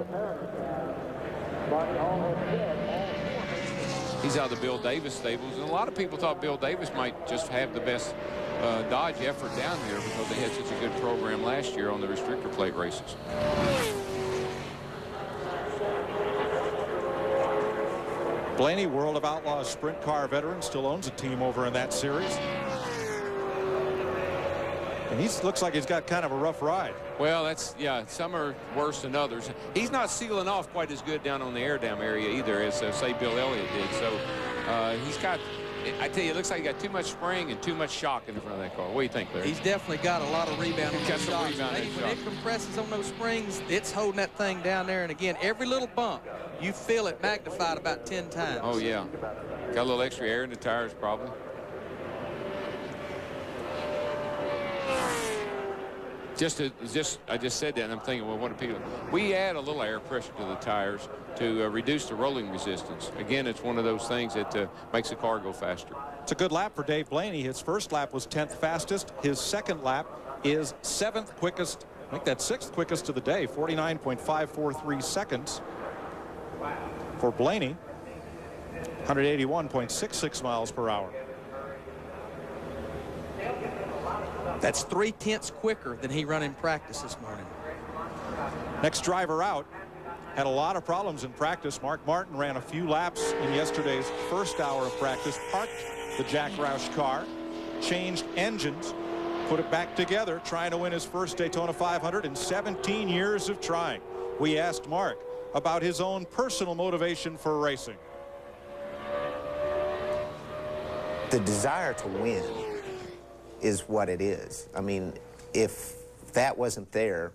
He's out of the Bill Davis stables, and a lot of people thought Bill Davis might just have the best Dodge effort down here because they had such a good program last year on the restrictor plate races. Blaney, World of Outlaws sprint car veteran, still owns a team over in that series. And he looks like he's got kind of a rough ride. Well, some are worse than others. He's not sealing off quite as good down on the air dam area either as, say, Bill Elliott did. So he's got, I tell you, it looks like he got too much spring and too much shock in the front of that car. What do you think, Larry? He's definitely got a lot of rebound. He's got some rebound. When it compresses on those springs, it's holding that thing down there. And again, every little bump, you feel it magnified about 10 times. Oh, yeah. Got a little extra air in the tires, probably. I just said that, and I'm thinking, well, what do people? We add a little air pressure to the tires to reduce the rolling resistance. Again, it's one of those things that makes the car go faster. It's a good lap for Dave Blaney. His first lap was 10th fastest. His second lap is 7th quickest. I think that's 6th quickest of the day, 49.543 seconds for Blaney. 181.66 miles per hour. That's 3/10 quicker than he run in practice this morning. Next driver out had a lot of problems in practice. Mark Martin ran a few laps in yesterday's first hour of practice, parked the Jack Roush car, changed engines, put it back together, trying to win his first Daytona 500 in 17 years of trying. We asked Mark about his own personal motivation for racing. The desire to win is what it is. I mean, if that wasn't there,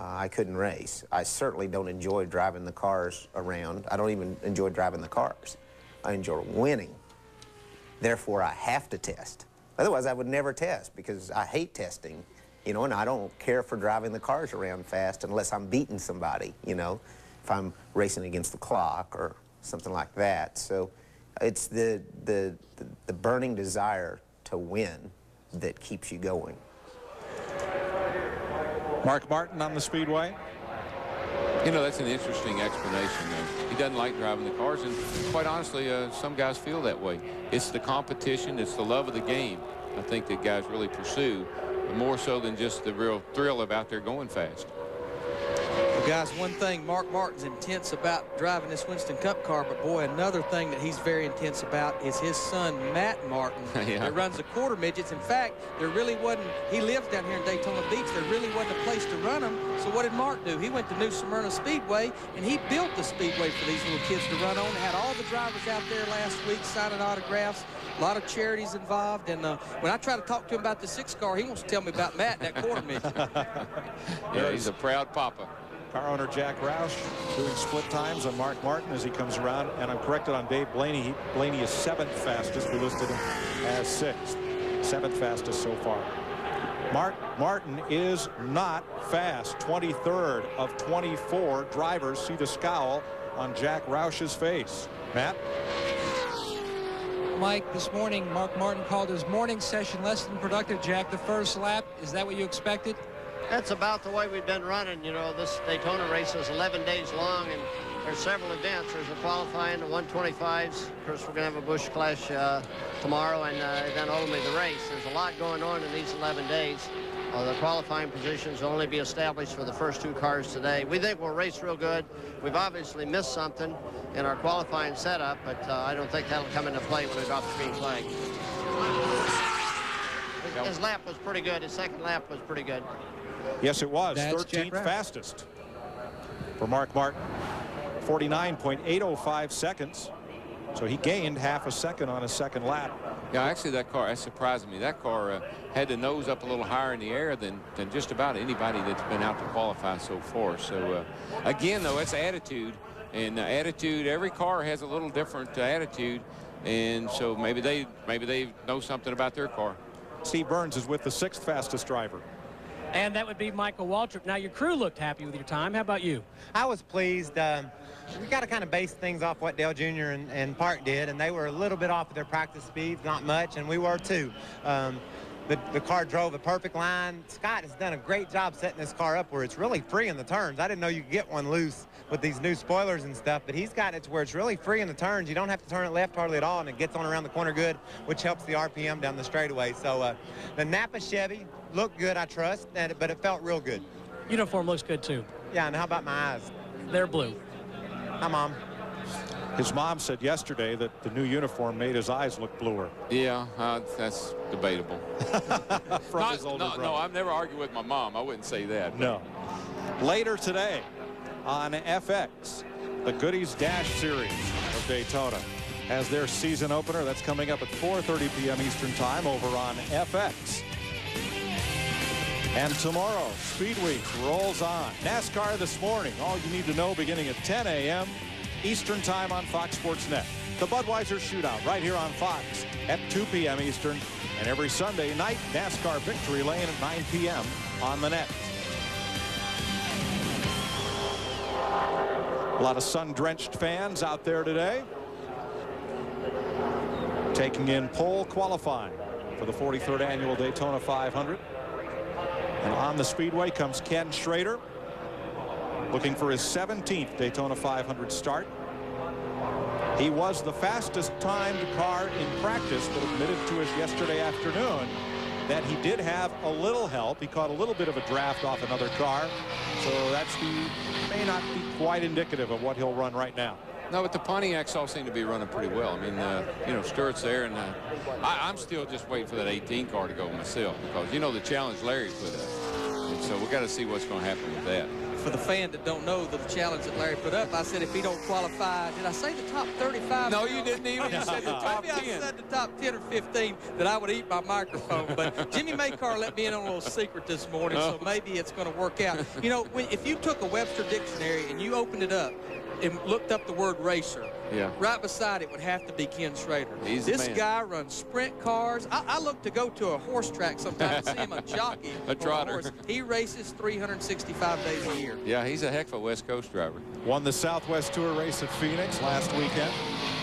I couldn't race. I certainly don't enjoy driving the cars around. I don't even enjoy driving the cars. I enjoy winning. Therefore, I have to test. Otherwise, I would never test because I hate testing, you know, and I don't care for driving the cars around fast unless I'm beating somebody, you know, if I'm racing against the clock or something like that. So it's the burning desire to win that keeps you going. Mark Martin on the Speedway. You know, that's an interesting explanation. He doesn't like driving the cars, and quite honestly, some guys feel that way. It's the competition, it's the love of the game, I think, that guys really pursue, more so than just the real thrill of out there going fast. Well, guys, one thing, Mark Martin's intense about driving this Winston Cup car, but boy, another thing that he's very intense about is his son, Matt Martin, that runs the quarter midgets. In fact, there really wasn't, he lives down here in Daytona Beach, there really wasn't a place to run them. So what did Mark do? He went to New Smyrna Speedway, and he built the speedway for these little kids to run on. Had all the drivers out there last week signing autographs, a lot of charities involved. And when I try to talk to him about the 6 car, he wants to tell me about Matt and that quarter midget. Yeah, he's a proud papa. Car owner Jack Roush doing split times on Mark Martin as he comes around, and I'm corrected on Dave Blaney. Blaney is 7th fastest. We listed him as 6th. 7th fastest so far. Mark Martin is not fast. 23rd of 24 drivers. See the scowl on Jack Roush's face. Matt? Mike, this morning, Mark Martin called his morning session less than productive. Jack, the first lap, is that what you expected? That's about the way we've been running. You know, this Daytona race is 11 days long, and there's several events. There's a qualifying, the 125s. Of course, we're going to have a Busch Clash tomorrow, and then ultimately the race. There's a lot going on in these 11 days. The qualifying positions will only be established for the first 2 cars today. We think we'll race real good. We've obviously missed something in our qualifying setup, but I don't think that'll come into play when we drop the green flag. His lap was pretty good. His second lap was pretty good. Yes, it was. That's 13th fastest for Mark Martin. 49.805 seconds. So he gained half a second on his second lap. Yeah, actually, that car, that surprised me. That car had the nose up a little higher in the air than just about anybody that's been out to qualify so far. So, again, though, it's attitude. And attitude, every car has a little different attitude. And so maybe they know something about their car. Steve Burns is with the 6th fastest driver. And that would be Michael Waltrip. Now, your crew looked happy with your time. How about you? I was pleased. We got to kind of base things off what Dale Jr. and Park did, and they were a little bit off of their practice speeds, not much, and we were too. The car drove a perfect line. Scott has done a great job setting this car up where it's really free in the turns. I didn't know you could get one loose with these new spoilers and stuff, but he's got it to where it's really free in the turns. You don't have to turn it left hardly at all, and it gets on around the corner good, which helps the RPM down the straightaway. So the Napa Chevy looked good, I trust, but it felt real good. Uniform looks good, too. Yeah, and how about my eyes? They're blue. Hi, Mom. His mom said yesterday that the new uniform made his eyes look bluer. Yeah, that's debatable. From his older brother. No, I've never argued with my mom. I wouldn't say that. No. Later today on FX, the Goodies Dash Series of Daytona has their season opener. That's coming up at 4:30 p.m. Eastern Time over on FX. And tomorrow, Speed Week rolls on. NASCAR this morning. All you need to know beginning at 10 a.m. Eastern Time on Fox Sports Net. The Budweiser Shootout right here on Fox at 2 p.m. Eastern. And every Sunday night, NASCAR Victory Lane at 9 p.m. on the net. A lot of sun-drenched fans out there today. Taking in pole qualifying for the 43rd annual Daytona 500. And on the speedway comes Ken Schrader, looking for his 17th Daytona 500 start. He was the fastest timed car in practice, but admitted to us yesterday afternoon that he did have a little help. He caught a little bit of a draft off another car, so may not be quite indicative of what he'll run right now. No, but the Pontiacs all seem to be running pretty well. I mean, you know, Stewart's there, and I'm still just waiting for that 18 car to go myself, because, you know, the challenge Larry put up. And so we got to see what's going to happen with that. for the fan that don't know the challenge that Larry put up, I said if he don't qualify, did I say the top 35? No, you didn't even. You said the top 10. Maybe I said the top 10 or 15 that I would eat my microphone. But Jimmy Maycar let me in on a little secret this morning, so maybe it's going to work out. You know, if you took a Webster dictionary and you opened it up and looked up the word racer, right beside it would have to be Ken Schrader. This guy runs sprint cars. I look to go to a horse track sometime and see him a jockey. A trotter. Horse. He races 365 days a year. Yeah, he's a heck of a West Coast driver. Won the Southwest Tour race at Phoenix last weekend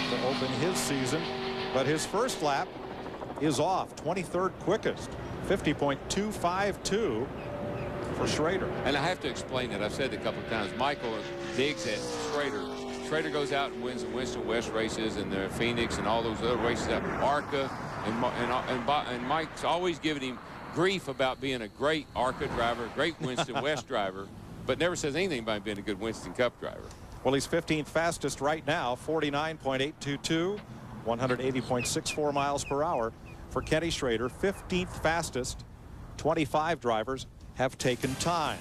to open his season, but his first lap is off, 23rd quickest, 50.252 for Schrader. And I have to explain that. I've said it a couple of times. Michael digs at Schrader. Schrader goes out and wins the Winston West races and the Phoenix and all those other races at ARCA. And Mike's always giving him grief about being a great ARCA driver, great Winston West driver, but never says anything about being a good Winston Cup driver. Well, he's 15th fastest right now, 49.822, 180.64 miles per hour for Kenny Schrader. 15th fastest. 25 drivers have taken time.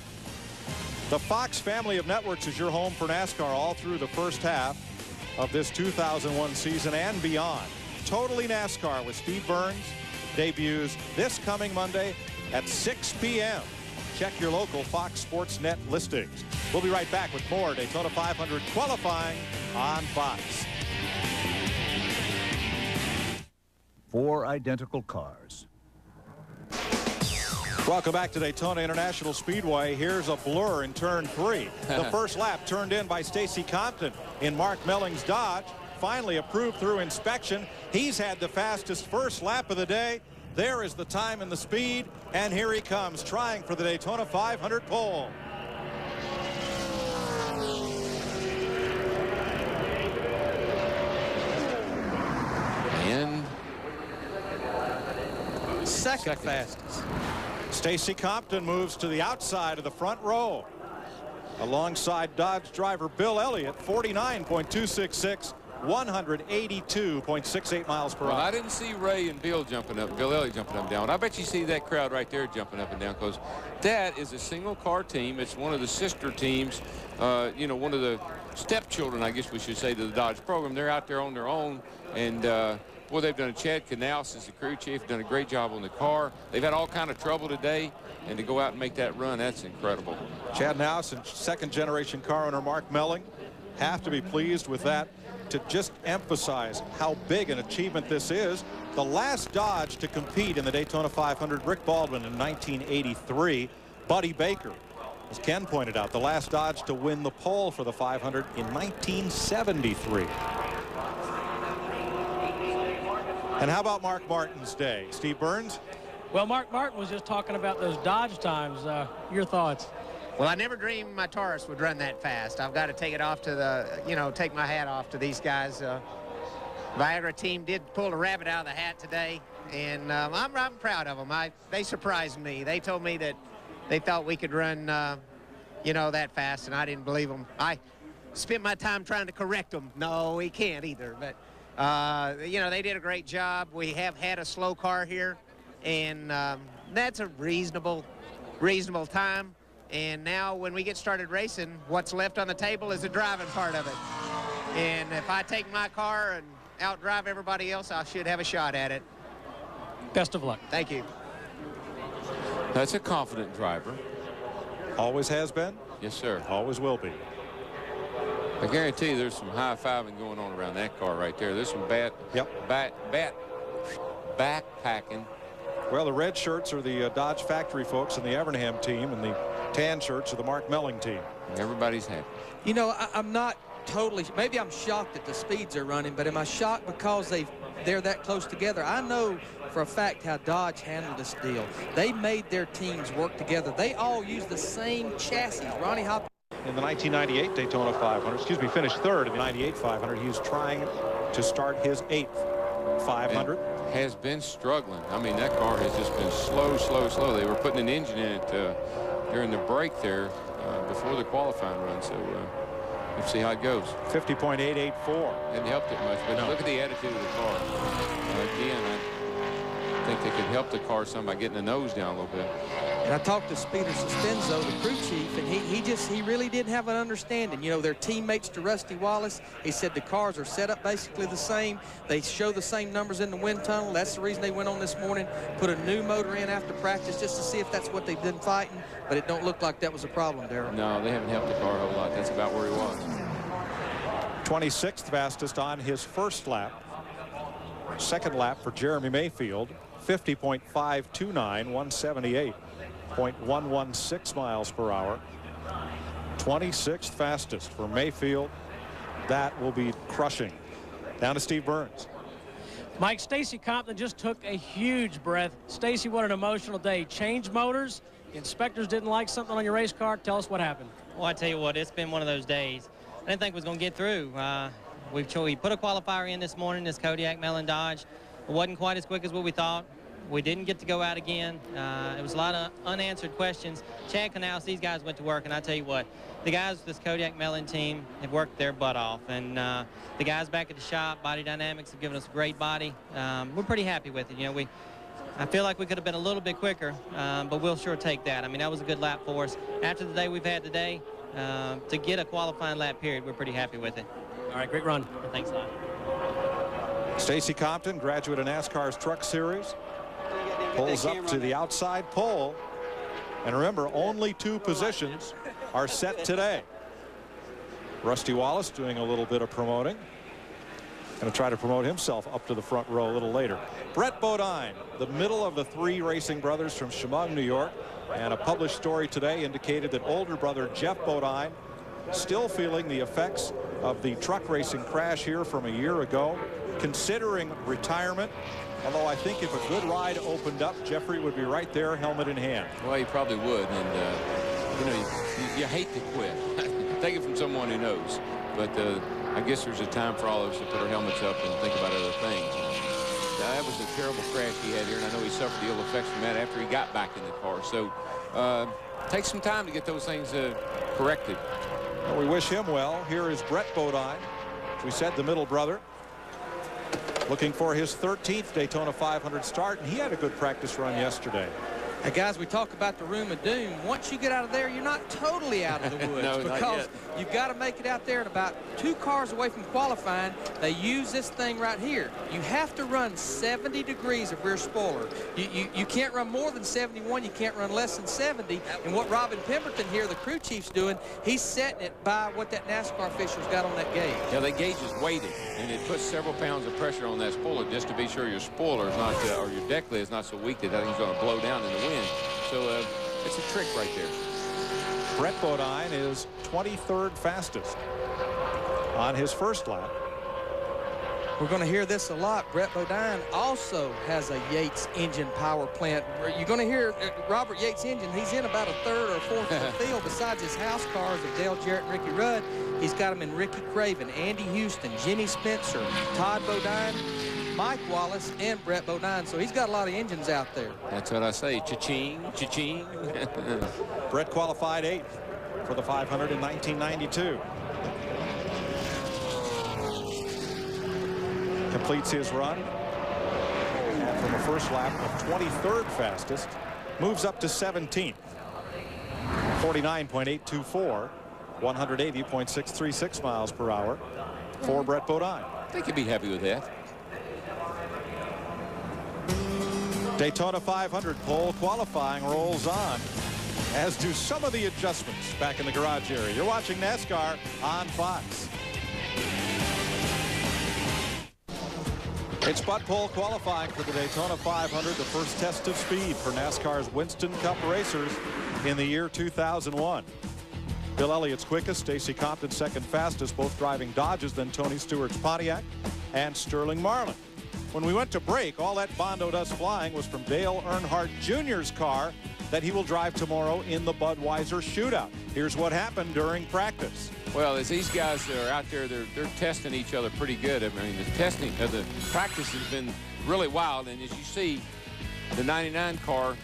The Fox family of networks is your home for NASCAR all through the first half of this 2001 season and beyond. Totally NASCAR with Steve Burns debuts this coming Monday at 6 p.m. Check your local Fox Sports Net listings. We'll be right back with more Daytona 500 qualifying on Fox. 4 identical cars. Welcome back to Daytona International Speedway. Here's a blur in turn 3. The first lap turned in by Stacy Compton in Mark Melling's Dodge. Finally approved through inspection. He's had the fastest first lap of the day. There is the time and the speed. And here he comes, trying for the Daytona 500 pole. And second fastest. Stacy Compton moves to the outside of the front row alongside Dodge driver Bill Elliott, 49.266, 182.68 miles per hour. Well, I didn't see Ray and Bill jumping up, Bill Elliott jumping up and down. I bet you see that crowd right there jumping up and down, because that is a single car team. It's one of the sister teams, you know, one of the stepchildren, I guess we should say, to the Dodge program. They're out there on their own, and well, they've done. Chad Canals as the crew chief, done a great job on the car. They've had all kind of trouble today, and to go out and make that run, that's incredible. Chad Canals and second-generation car owner Mark Melling have to be pleased with that. To just emphasize how big an achievement this is, the last Dodge to compete in the Daytona 500, Rick Baldwin in 1983. Buddy Baker, as Ken pointed out, the last Dodge to win the pole for the 500 in 1973. And how about Mark Martin's day? Steve Burns? Well, Mark Martin was just talking about those Dodge times. Your thoughts? Well, I never dreamed my Taurus would run that fast. I've got to take it off to the, you know, take my hat off to these guys. Viagra team did pull a rabbit out of the hat today, and I'm proud of them. They surprised me. They told me that they thought we could run, you know, that fast, and I didn't believe them. I spent my time trying to correct them. No, we can't either, but you know, they did a great job. We have had a slow car here, and that's a reasonable time. And now when we get started racing, what's left on the table is the driving part of it. And if I take my car and outdrive everybody else, I should have a shot at it. Best of luck. Thank you. That's a confident driver. Always has been? Yes, sir. Always will be. I guarantee you there's some high-fiving going on around that car right there. There's some backpacking. Well, the red shirts are the Dodge factory folks and the Evernham team, and the tan shirts are the Mark Melling team. Everybody's happy. You know, I'm not totally, maybe I'm shocked that the speeds are running, but am I shocked because they're that close together? I know for a fact how Dodge handled this deal. They made their teams work together. They all use the same chassis. Ronnie Hop. In the 1998 Daytona 500, finished third in the 98 500. He was trying to start his 8th 500. And has been struggling. I mean, that car has just been slow. They were putting an engine in it during the break there before the qualifying run. So let's see how it goes. 50.884. Hadn't helped it much, but look at the attitude of the car. Again, I think they could help the car some by getting the nose down a little bit. And I talked to Peter Suspenzo, the crew chief, and he really didn't have an understanding. You know, they're teammates to Rusty Wallace. He said the cars are set up basically the same. They show the same numbers in the wind tunnel. That's the reason they went on this morning, put a new motor in after practice just to see if that's what they've been fighting. But it don't look like that was a problem, Darrell. No, they haven't helped the car a whole lot. That's about where he was. 26th fastest on his first lap. Second lap for Jeremy Mayfield, 50.529, 178.116 miles per hour. 26th fastest for Mayfield. That will be crushing. Down to Steve Burns. Mike, Stacy Compton just took a huge breath. Stacy, what an emotional day. Changed motors. The inspectors didn't like something on your race car. Tell us what happened. Well, I tell you what, it's been one of those days. I didn't think we was going to get through. We put a qualifier in this morning, this Kodiak Mellon Dodge. It wasn't quite as quick as what we thought. We didn't get to go out again. It was a lot of unanswered questions. Chad Canals, these guys went to work, and I tell you what, the guys with this Kodiak Mellon team have worked their butt off. And the guys back at the shop, Body Dynamics, have given us a great body. We're pretty happy with it. You know, I feel like we could have been a little bit quicker, but we'll sure take that. I mean, that was a good lap for us. After the day we've had today, to get a qualifying lap period, we're pretty happy with it. All right, great run. Thanks a lot. Stacy Compton, graduate of NASCAR's Truck Series, pulls up to the outside pole. And remember, only 2 positions are set today. Rusty Wallace doing a little bit of promoting. Going to try to promote himself up to the front row a little later. Brett Bodine, the middle of the 3 racing brothers from Chemung, New York. And a published story today indicated that older brother Jeff Bodine still feeling the effects of the truck racing crash here from a year ago, considering retirement. Although I think if a good ride opened up, Jeffrey would be right there, helmet in hand. Well, he probably would. And, you know, you hate to quit. Take it from someone who knows. But I guess there's a time for all of us to put our helmets up and think about other things. Now, that was a terrible crash he had here, and I know he suffered the ill effects from that after he got back in the car. So take some time to get those things corrected. Well, we wish him well. Here is Brett Bodine, as we said, the middle brother, looking for his 13th Daytona 500 start, and he had a good practice run yesterday. Hey, guys, we talk about the room of doom. Once you get out of there, you're not totally out of the woods. No, because you've got to make it out there at about 2 cars away from qualifying. They use this thing right here. You have to run 70 degrees of rear spoiler. You can't run more than 71. You can't run less than 70. And what Robin Pemberton here, the crew chief's doing, he's setting it by what that NASCAR official's got on that gauge. Yeah, that gauge is weighted, and it puts several pounds of pressure on that spoiler just to be sure your spoiler is not, or your deck lid is not so weak that that thing's going to blow down in the wind. So it's a trick right there. Brett Bodine is 23rd fastest on his first lap. We're going to hear this a lot. Brett Bodine also has a Yates engine power plant. You're going to hear Robert Yates engine. He's in about a 3rd or 4th of the field besides his house cars of Dale Jarrett and Ricky Rudd. He's got them in Ricky Craven, Andy Houston, Jimmy Spencer, Todd Bodine, Mike Wallace, and Brett Bodine. So he's got a lot of engines out there. That's what I say. Cha-ching, cha-ching. Brett qualified 8th for the 500 in 1992. Completes his run. And from a first lap of 23rd fastest, moves up to 17th. 49.824, 180.636 miles per hour for Brett Bodine. I think he'd be happy with that. Daytona 500 pole qualifying rolls on, as do some of the adjustments back in the garage area. You're watching NASCAR on Fox. It's butt pole qualifying for the Daytona 500, the first test of speed for NASCAR's Winston Cup racers in the year 2001. Bill Elliott's quickest, Stacy Compton second fastest, both driving Dodges, then Tony Stewart's Pontiac and Sterling Marlin. When we went to break, all that Bondo Dust Flying was from Dale Earnhardt Jr.'s car that he will drive tomorrow in the Budweiser shootout. Here's what happened during practice. Well, as these guys are out there, they're testing each other pretty good. I mean, the practice has been really wild. And as you see, the 99 car,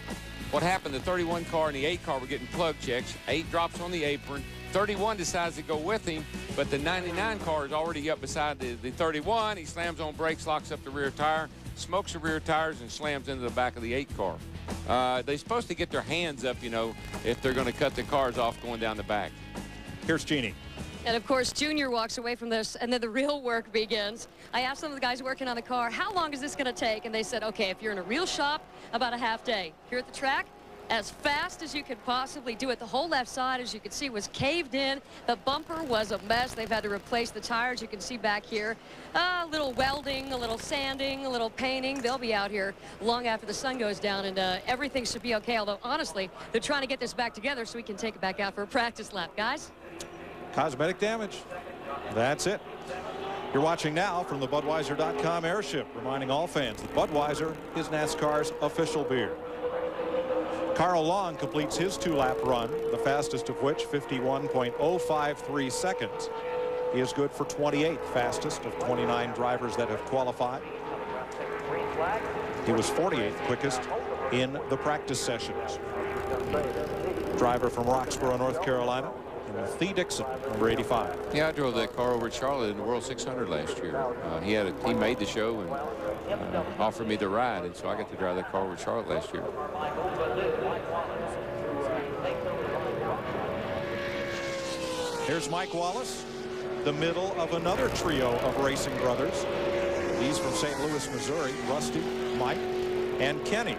what happened, the 31 car and the 8 car were getting plug checks. 8 drops on the apron. 31 decides to go with him, but the 99 car is already up beside the 31. He slams on brakes, locks up the rear tire. smokes the rear tires and slams into the back of the 8 car. They're supposed to get their hands up, you know, if they're going to cut the cars off going down the back. Here's Jeannie. And of course, Junior walks away from this, and then the real work begins. I asked some of the guys working on the car, how long is this going to take? And they said, okay, if you're in a real shop, about a half day. Here at the track, as fast as you could possibly do it. The whole left side, as you can see, was caved in. The bumper was a mess. They've had to replace the tires. You can see back here a little welding, a little sanding, a little painting. They'll be out here long after the sun goes down, and everything should be okay. Although, honestly, they're trying to get this back together so we can take it back out for a practice lap. Guys? Cosmetic damage. That's it. You're watching now from the Budweiser.com airship, reminding all fans that Budweiser is NASCAR's official beer. Carl Long completes his 2-lap run, the fastest of which 51.053 seconds. He is good for 28th fastest of 29 drivers that have qualified. He was 48th quickest in the practice sessions. Driver from Roxborough, North Carolina, Thea Dixon, number 85. Yeah, I drove that car over at Charlotte in the World 600 last year. He made the show and offered me the ride, and so I got to drive that car over at Charlotte last year. Here's Mike Wallace, the middle of another trio of racing brothers. He's from St. Louis, Missouri. Rusty, Mike, and Kenny.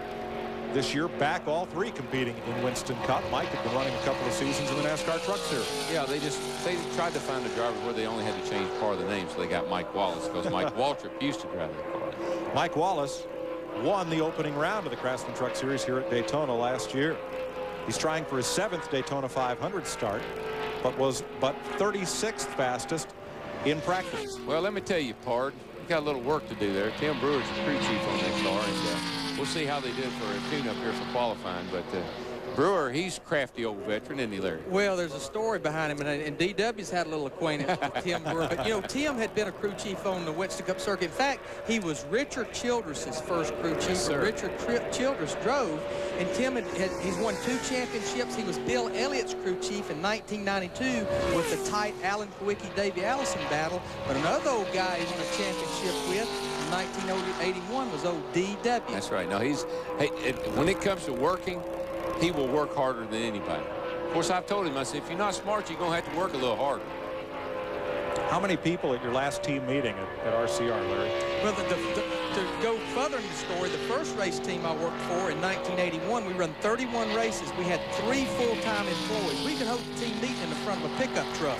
This year, back all three competing in Winston Cup. Mike had been running a couple of seasons in the NASCAR Truck Series. Yeah, they tried to find a driver where they only had to change part of the name, so they got Mike Wallace because Mike Waltrip used to drive that car. Mike Wallace won the opening round of the Craftsman Truck Series here at Daytona last year. He's trying for his 7th Daytona 500 start, but was 36th fastest in practice. Well, let me tell you, Pard, you got a little work to do there. Tim Brewer's the crew chief on that car, and we'll see how they did for a tune-up here for qualifying. But Brewer, he's crafty old veteran, isn't he, Larry? Well, there's a story behind him, and DW's had a little acquaintance with Tim Brewer. But, you know, Tim had been a crew chief on the Winston Cup circuit. In fact, he was Richard Childress' first crew chief. Yes, sir. Richard Childress drove, and Tim he's won 2 championships. He was Bill Elliott's crew chief in 1992 with the tight Alan Kwiecki-Davey Allison battle. But another old guy he won a championship with in 1981 was old DW. That's right. Now, when it comes to working, he will work harder than anybody. Of course, I've told him, I said, if you're not smart, you're going to have to work a little harder. How many people at your last team meeting at RCR, Larry? Well, to go further in the story, the first race team I worked for in 1981, we run 31 races. We had 3 full-time employees. We could hold the team meeting in the front of a pickup truck.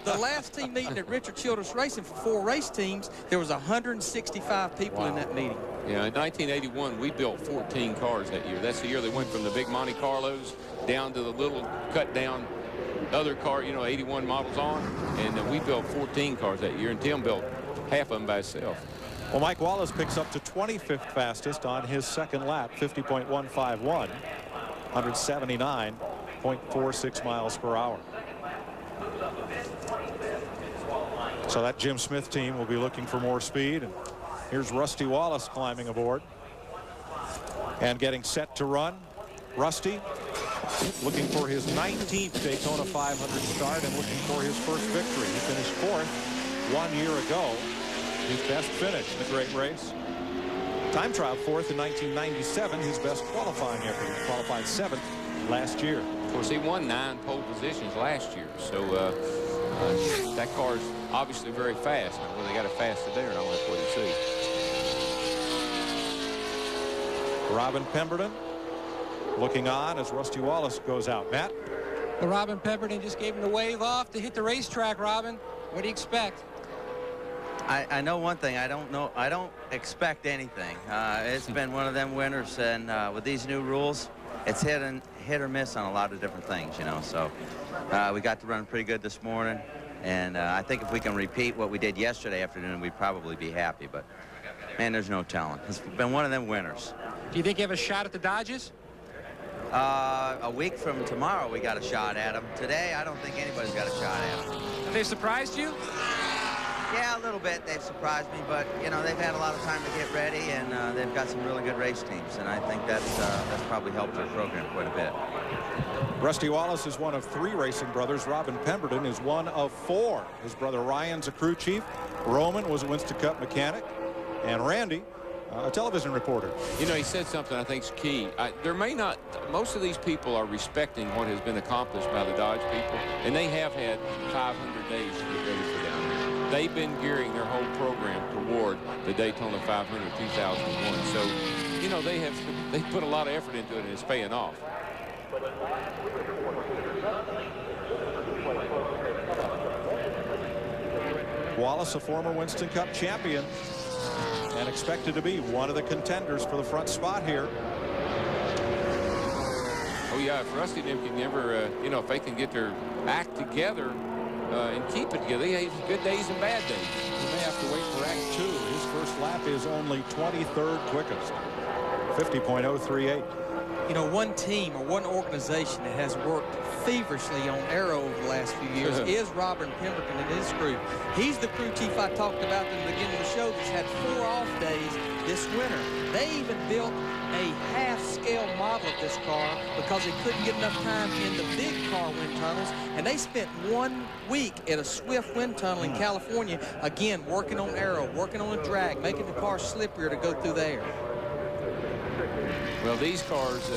the last team meeting at Richard Childress Racing for 4 race teams, there was 165 people in that meeting. Yeah, in 1981, we built 14 cars that year. That's the year they went from the big Monte Carlos down to the little cut-down other car, you know, 81 models on. And we built 14 cars that year, and Tim built half of them by himself. Well, Mike Wallace picks up to 25th fastest on his second lap, 50.151, 179.46 miles per hour. So that Jim Smith team will be looking for more speed. And here's Rusty Wallace climbing aboard and getting set to run. Rusty looking for his 19th Daytona 500 start and looking for his first victory. He finished 4th 1 year ago. His best finish in a great race. Time trial 4th in 1997. His best qualifying effort. He qualified 7th last year. Of course, he won 9 pole positions last year. So that car's obviously very fast. Now, whether they got it faster there, I don't have to wait and see. Robin Pemberton looking on as Rusty Wallace goes out. Matt? Well, Robin Pemberton just gave him the wave off to hit the racetrack, Robin. What do you expect? I know one thing. I don't expect anything. It's been one of them winters, and with these new rules, it's hit or miss on a lot of different things, you know. So we got to run pretty good this morning, and I think if we can repeat what we did yesterday afternoon, we'd probably be happy. But man, there's no telling. It's been one of them winters. Do you think you have a shot at the Dodges? A week from tomorrow, we got a shot at them. Today, I don't think anybody's got a shot at them. Have they surprised you? Yeah, a little bit. They've surprised me, but, you know, they've had a lot of time to get ready, and they've got some really good race teams, and I think that's probably helped their program quite a bit. Rusty Wallace is one of 3 racing brothers. Robin Pemberton is one of 4. His brother Ryan's a crew chief. Roman was a Winston Cup mechanic. And Randy a television reporter. You know, he said something I think is key. There may not, most of these people are respecting what has been accomplished by the Dodge people, and they have had 500 days to get ready for down there. They've been gearing their whole program toward the Daytona 500 2001. So, you know, they put a lot of effort into it, and it's paying off. Wallace, a former Winston Cup champion, and expected to be one of the contenders for the front spot here. Oh yeah, if Rusty and them can never, you know, if they can get their act together and keep it together, they have good days and bad days. You may have to wait for Act 2. His first lap is only 23rd quickest, 50.038. You know, one team or one organization that has worked feverishly on aero over the last few years is Robert Pemberton and his crew. He's the crew chief I talked about in the beginning of the show that's had 4 off days this winter. They even built a half-scale model of this car because they couldn't get enough time in the big car wind tunnels, and they spent 1 week at a Swift wind tunnel in California, again, working on aero, working on the drag, making the car slippier to go through the air. Well, these cars,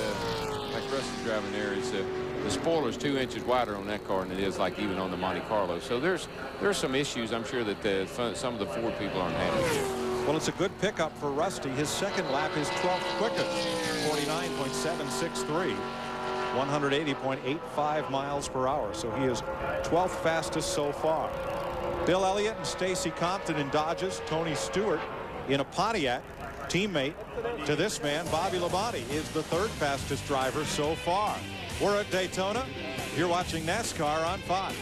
like Rusty's driving there, is the spoiler's 2 inches wider on that car than it is like even on the Monte Carlo. So there's some issues I'm sure that some of the Ford people aren't happy with. Well, it's a good pickup for Rusty. His second lap is 12th quickest, 49.763, 180.85 miles per hour. So he is 12th fastest so far. Bill Elliott and Stacy Compton in Dodges. Tony Stewart in a Pontiac. Teammate to this man, Bobby Labonte, is the 3rd fastest driver so far. We're at Daytona. You're watching NASCAR on Fox.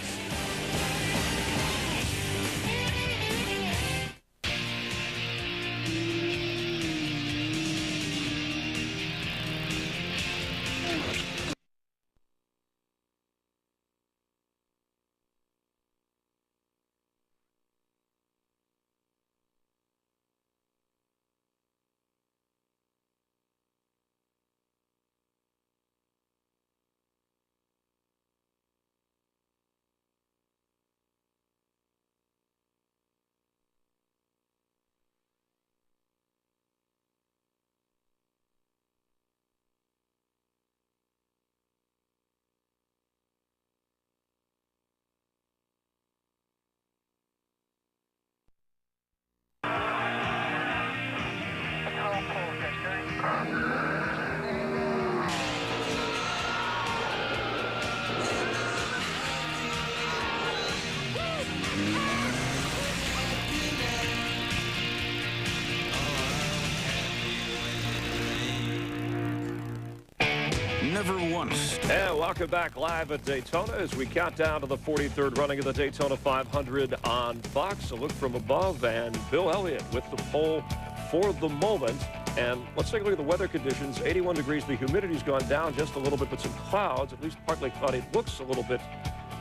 Never once. And welcome back live at Daytona as we count down to the 43rd running of the Daytona 500 on Fox. A look from above, and Bill Elliott with the pole for the moment. And let's take a look at the weather conditions. 81 degrees. The humidity's gone down just a little bit, but some clouds, at least partly cloudy. It looks a little bit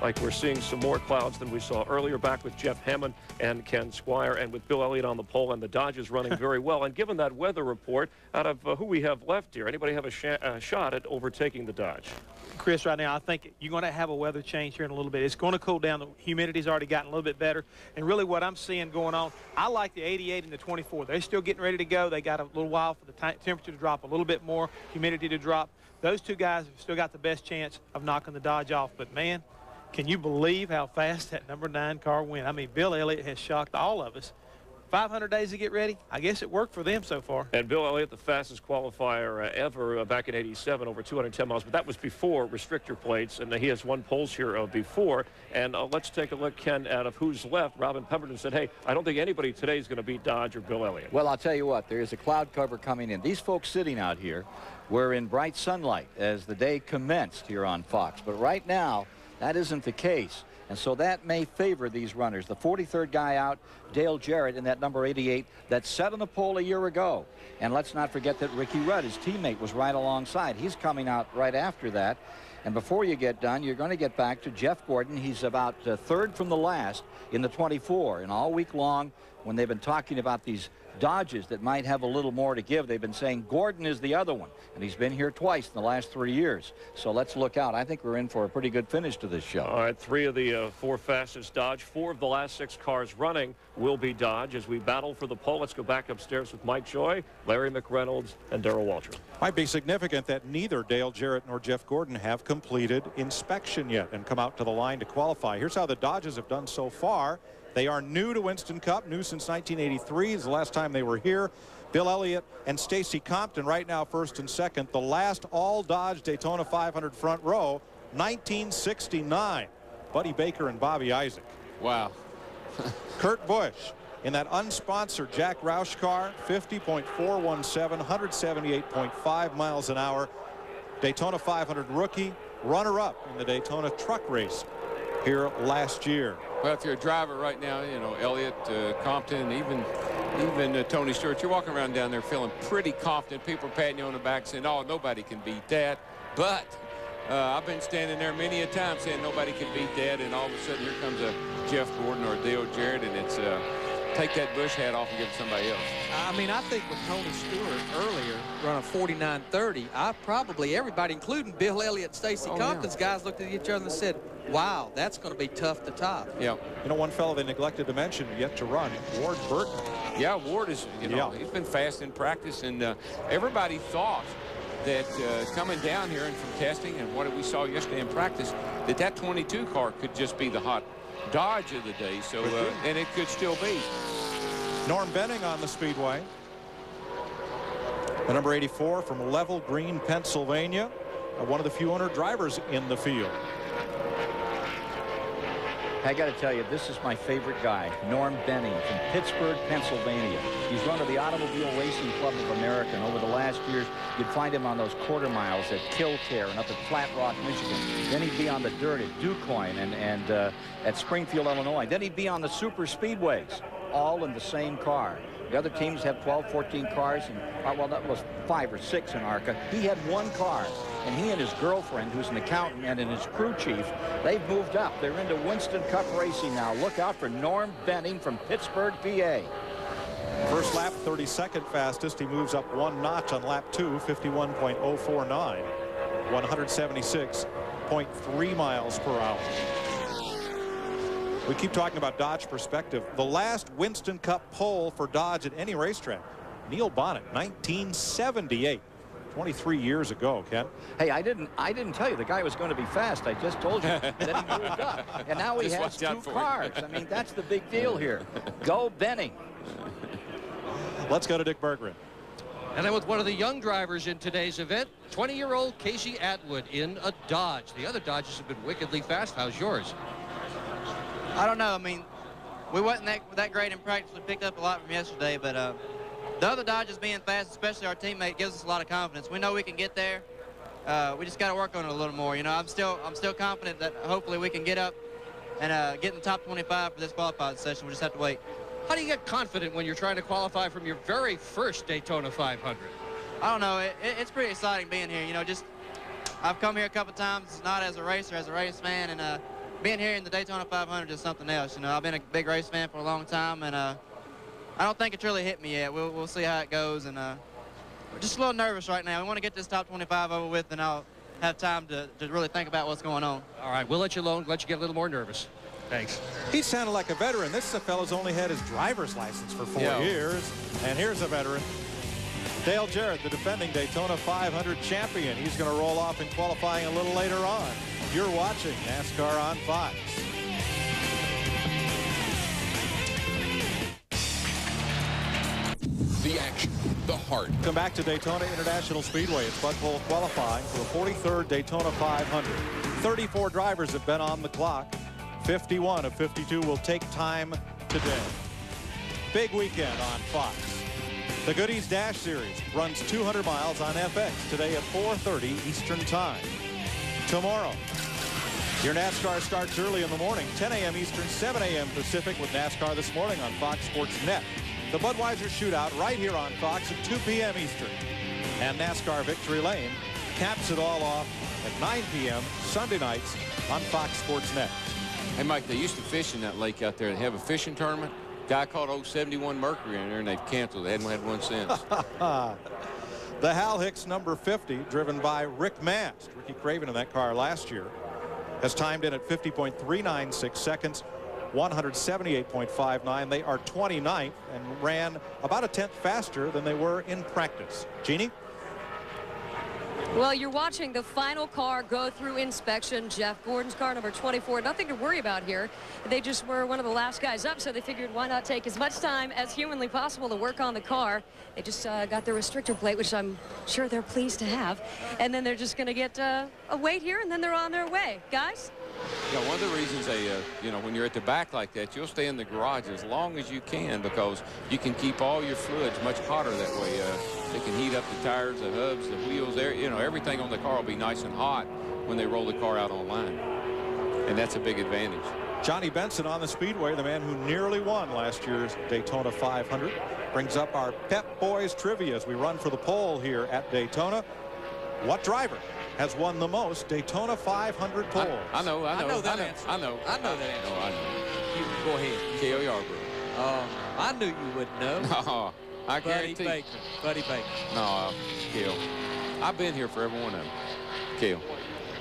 like we're seeing some more clouds than we saw earlier. Back with Jeff Hammond and Ken Squire, and with Bill Elliott on the pole, and the Dodgers running very well. And given that weather report, out of who we have left here, anybody have a shot at overtaking the Dodge? Chris, right now, I think you're going to have a weather change here in a little bit. It's going to cool down. The humidity's already gotten a little bit better. And really what I'm seeing going on, I like the 88 and the 24. They're still getting ready to go. They got a little while for the temperature to drop a little bit more, humidity to drop. Those two guys have still got the best chance of knocking the Dodge off. But, man, can you believe how fast that number 9 car went? I mean, Bill Elliott has shocked all of us. 500 days to get ready. I guess it worked for them so far. And Bill Elliott, the fastest qualifier ever back in '87, over 210 miles. But that was before restrictor plates, and he has won poles here before. And let's take a look, Ken, out of who's left. Robin Pemberton said, hey, I don't think anybody today is going to beat Dodge or Bill Elliott. Well, I'll tell you what, there is a cloud cover coming in. These folks sitting out here were in bright sunlight as the day commenced here on Fox. But right now, that isn't the case. And so that may favor these runners. The 43rd guy out, Dale Jarrett, in that number 88, that set on the pole a year ago. And let's not forget that Ricky Rudd, his teammate, was right alongside. He's coming out right after that. And before you get done, you're going to get back to Jeff Gordon. He's about 3rd from the last in the 24. And all week long, when they've been talking about these Dodges that might have a little more to give. They've been saying Gordon is the other one, and he's been here twice in the last 3 years. So let's look out. I think we're in for a pretty good finish to this show. All right, 3 of the 4 fastest Dodge. 4 of the last 6 cars running will be Dodge. As we battle for the pole, let's go back upstairs with Mike Joy, Larry McReynolds, and Darrell Waltrip. Might be significant that neither Dale Jarrett nor Jeff Gordon have completed inspection yet and come out to the line to qualify. Here's how the Dodges have done so far. They are new to Winston Cup, new since 1983 is the last time they were here. Bill Elliott and Stacy Compton right now first and second. The last all Dodge Daytona 500 front row, 1969. Buddy Baker and Bobby Isaac. Wow. Kurt Busch in that unsponsored Jack Roush car, 50.417, 178.5 miles an hour. Daytona 500 rookie, runner-up in the Daytona truck race here last year. Well, if you're a driver right now, you know, Elliott, Compton, even Tony Stewart, you're walking around down there feeling pretty confident. People are patting you on the back saying, oh, nobody can beat that. But I've been standing there many a time saying nobody can beat that, and all of a sudden here comes a Jeff Gordon or a Dale Jarrett, and it's take that Busch hat off and give it to somebody else. I mean, I think with Tony Stewart earlier running 49.30, everybody, including Bill Elliott, Stacy Compton's guys looked at each other and said, wow, that's going to be tough to top. Yeah. You know, one fellow they neglected to mention yet to run, Ward Burton. Yeah, Ward is, you know, he's been fast in practice, and everybody thought that coming down here and from testing and what we saw yesterday in practice, that 22 car could just be the hot Dodge of the day. So, and it could still be. Norm Benning on the speedway. The number 84 from Level Green, Pennsylvania. One of the few owner drivers in the field. I got to tell you, this is my favorite guy, Norm Benning from Pittsburgh, Pennsylvania. He's run to the Automobile Racing Club of America, and over the last years, you'd find him on those quarter miles at Killcare and up at Flat Rock, Michigan. Then he'd be on the dirt at DuQuoin and at Springfield, Illinois. Then he'd be on the super speedways, all in the same car. The other teams have 12, 14 cars, and well, that was 5 or 6 in ARCA. He had 1 car, and he and his girlfriend, who's an accountant, and his crew chief, they've moved up. They're into Winston Cup racing now. Look out for Norm Benning from Pittsburgh, PA. First lap, 32nd fastest. He moves up 1 notch on lap 2, 51.049, 176.3 miles per hour. We keep talking about Dodge perspective. The last Winston Cup pole for Dodge at any racetrack, Neil Bonnet, 1978, 23 years ago. Ken, hey, I didn't tell you the guy was going to be fast. I just told you that he moved up, and now he has 2 cars. I mean, that's the big deal here. Go Benning. Let's go to Dick Berggren. And then with one of the young drivers in today's event, 20-year-old Casey Atwood in a Dodge. The other Dodges have been wickedly fast. How's yours? I don't know. I mean, we wasn't that great in practice. We picked up a lot from yesterday, but the other Dodgers being fast, especially our teammate, gives us a lot of confidence. We know we can get there. We just got to work on it a little more. You know, I'm still confident that hopefully we can get up and get in the top 25 for this qualifying session. We just have to wait. How do you get confident when you're trying to qualify from your very first Daytona 500? I don't know. It's pretty exciting being here. You know, I've come here a couple times, not as a racer, as a race fan, and being here in the Daytona 500 is something else. You know, I've been a big race fan for a long time, and I don't think it's really hit me yet. We'll see how it goes, and we're just a little nervous right now. We want to get this top 25 over with, and I'll have time to really think about what's going on. All right, we'll let you alone, let you get a little more nervous. Thanks. He sounded like a veteran. This fellow's only had his driver's license for 4 years, and here's a veteran. Dale Jarrett, the defending Daytona 500 champion. He's going to roll off in qualifying a little later on. You're watching NASCAR on Fox. The action, the heart. Come back to Daytona International Speedway. It's Bud Pole qualifying for the 43rd Daytona 500. 34 drivers have been on the clock. 51 of 52 will take time today. Big weekend on Fox. The Goodies Dash Series runs 200 miles on FX today at 4:30 Eastern Time. Tomorrow, your NASCAR starts early in the morning, 10 a.m. Eastern, 7 a.m. Pacific with NASCAR This Morning on Fox Sports Net. The Budweiser Shootout right here on Fox at 2 p.m. Eastern. And NASCAR Victory Lane caps it all off at 9 p.m. Sunday nights on Fox Sports Net. Hey, Mike, they used to fish in that lake out there. They have a fishing tournament. Guy called 071 Mercury in there, and they've canceled. They hadn't had one since. The Hal Hicks number 50, driven by Rick Mast. Ricky Craven in that car last year, has timed in at 50.396 seconds, 178.59. They are 29th and ran about a tenth faster than they were in practice. Jeannie? Well, you're watching the final car go through inspection. Jeff Gordon's car, number 24. Nothing to worry about here. They just were one of the last guys up, so they figured why not take as much time as humanly possible to work on the car. They just got their restrictor plate, which I'm sure they're pleased to have. And then they're just going to get a wait here, and then they're on their way. Guys? Yeah, one of the reasons they, you know, when you're at the back like that, you'll stay in the garage as long as you can because you can keep all your fluids much hotter that way. They can heat up the tires, the hubs, the wheels, there, you know, everything on the car will be nice and hot when they roll the car out on line. And that's a big advantage. Johnny Benson on the speedway, the man who nearly won last year's Daytona 500, brings up our Pep Boys trivia as we run for the pole here at Daytona. What driver has won the most Daytona 500 poles? I know that answer. I know that answer. I know. You go ahead. Cale Yarborough. I knew you wouldn't know. No, I guarantee. Buddy Baker. No, Cale. I've been here for every one of them. Cale.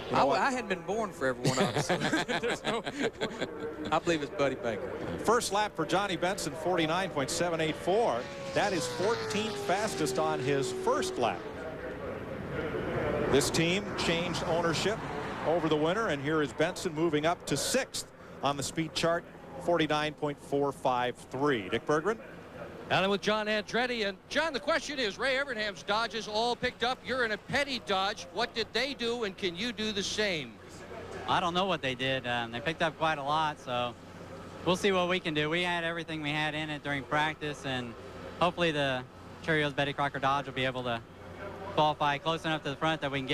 You know I hadn't been born for every one of them. I believe it's Buddy Baker. First lap for Johnny Benson, 49.784. That is 14th fastest on his first lap. This team changed ownership over the winter, and here is Benson moving up to 6th on the speed chart, 49.453. Dick Berggren. Alan with John Andretti. And John, the question is, Ray Evernham's Dodges all picked up. You're in a Petty Dodge. What did they do, and can you do the same? I don't know what they did. They picked up quite a lot, so we'll see what we can do. We had everything we had in it during practice, and hopefully the Cheerios Betty Crocker Dodge will be able to qualify close enough to the front that we can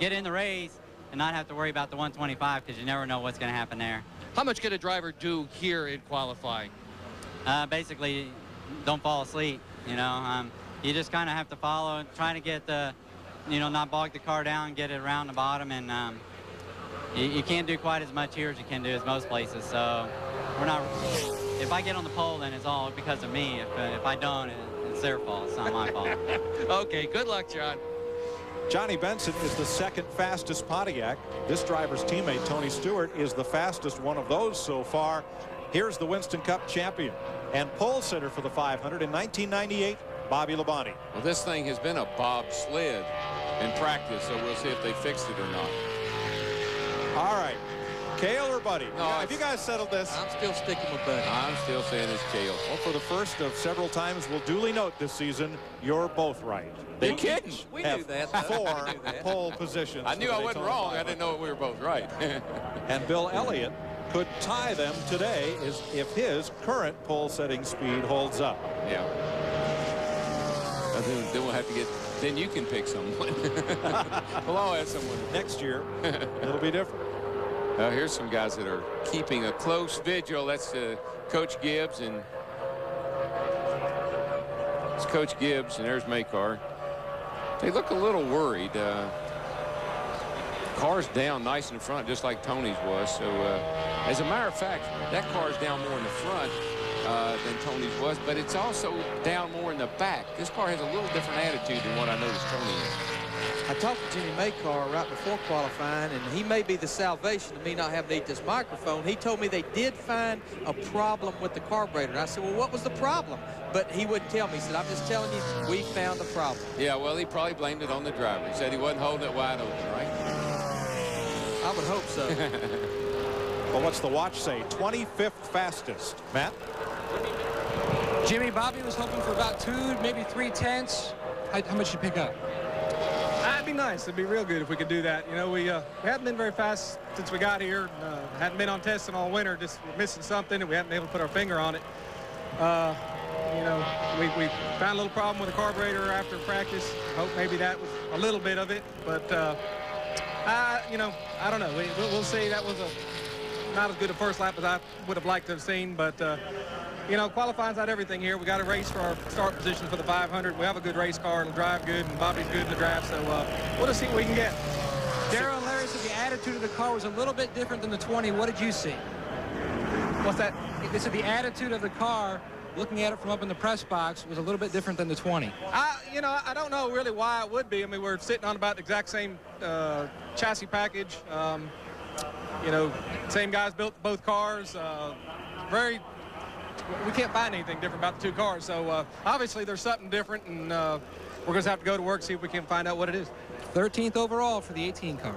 get in the race and not have to worry about the 125 because you never know what's going to happen there. How much can a driver do here in qualifying? Basically, don't fall asleep. You know, you just kind of have to follow and try to get the, you know, not bog the car down, get it around the bottom, and you can't do quite as much here as you can do as most places. So we're not. If I get on the pole, then it's all because of me. If I don't, it's their fault. It's not my fault. Okay, good luck, John. Johnny Benson is the second fastest Pontiac. This driver's teammate, Tony Stewart, is the fastest one of those so far. Here's the Winston Cup champion and pole sitter for the 500 in 1998, Bobby Labonte. Well, this thing has been a bobsled in practice, so we'll see if they fixed it or not. All right. Cale or Buddy? No, have you guys settled this? I'm still sticking with Buddy. I'm still saying it's Cale. Well, for the first of several times, we'll duly note this season, you're both right. They kidding? We have knew that. 4 pole positions. I knew I wasn't wrong. 500. I didn't know we were both right. And Bill Elliott could tie them today if his current pole setting speed holds up. Yeah. Then we'll have to get. Then you can pick someone. Well, I'll have someone. Next year, it'll be different. Here's some guys that are keeping a close vigil. That's Coach Gibbs, and it's Coach Gibbs, and there's Makar. They look a little worried. Car's down nice in front, just like Tony's was. So, as a matter of fact, that car's down more in the front than Tony's was, but it's also down more in the back. This car has a little different attitude than what I noticed Tony in. I talked to Jimmy Makar right before qualifying, and he may be the salvation of me not having to eat this microphone. He told me they did find a problem with the carburetor. I said, well, what was the problem? But he wouldn't tell me. He said, I'm just telling you, we found a problem. Yeah, well, he probably blamed it on the driver. He said he wasn't holding it wide open, right? I would hope so. Well, what's the watch say? 25th fastest. Matt? Jimmy, Bobby was hoping for about 2, maybe 3 tenths. How much did you pick up? That'd be nice. It'd be real good if we could do that. You know, we haven't been very fast since we got here. Hadn't been on testing all winter. Just missing something, and we haven't been able to put our finger on it. You know, we found a little problem with the carburetor after practice. Hope maybe that was a little bit of it, but you know, I don't know. We'll see. That was not as good a first lap as I would have liked to have seen, but you know, qualifying's not everything here. We got a race for our start position for the 500. We have a good race car. It'll drive good, and Bobby's good in the draft, so we'll just see what we can get. Darryl and Larry said the attitude of the car was a little bit different than the 20. What did you see? What's that? They said the attitude of the car, looking at it from up in the press box, was a little bit different than the 20. You know, I don't know really why it would be. I mean, we're sitting on about the exact same chassis package. You know, same guys built both cars. We can't find anything different about the two cars. So obviously there's something different, and we're going to have to go to work, see if we can find out what it is. 13th overall for the 18 car.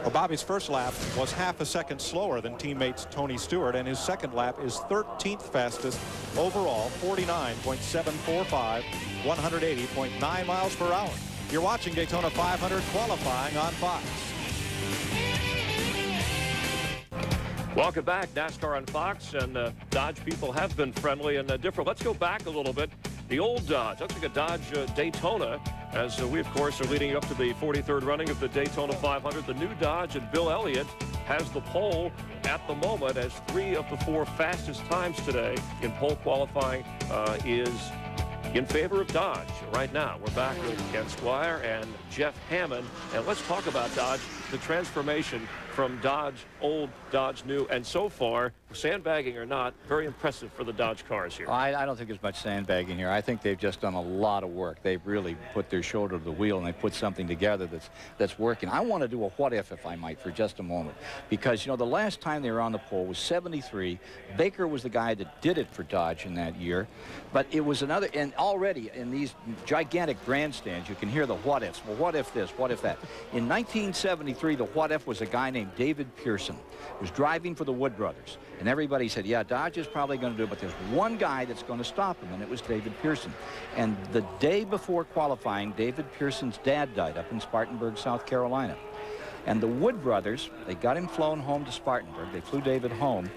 Well, Bobby's first lap was half a second slower than teammates Tony Stewart, and his second lap is 13th fastest overall, 49.745, 180.9 miles per hour. You're watching Daytona 500 qualifying on Fox. Welcome back, NASCAR on Fox, and Dodge people have been friendly and different. Let's go back a little bit. The old Dodge, looks like a Dodge Daytona, as we, of course, are leading up to the 43rd running of the Daytona 500. The new Dodge, and Bill Elliott has the pole at the moment, as 3 of the 4 fastest times today in pole qualifying is in favor of Dodge. Right now, we're back with Ken Squire and Jeff Hammond, and let's talk about Dodge, the transformation from Dodge old, Dodge new, and so far, sandbagging or not, very impressive for the Dodge cars here. I don't think there's much sandbagging here. I think they've just done a lot of work. They've really put their shoulder to the wheel, and they put something together that's working. I want to do a what if I might, for just a moment, because, you know, the last time they were on the pole was 73. Baker was the guy that did it for Dodge in that year, but it was another, and already in these gigantic grandstands, you can hear the what ifs. Well, what if this? What if that? In 1973, the what if was a guy named David Pearson, who was driving for the Wood Brothers. And everybody said, yeah, Dodge is probably going to do it, but there's one guy that's going to stop him, and it was David Pearson. And the day before qualifying, David Pearson's dad died up in Spartanburg, South Carolina. And the Wood Brothers, they got him flown home to Spartanburg. They flew David home,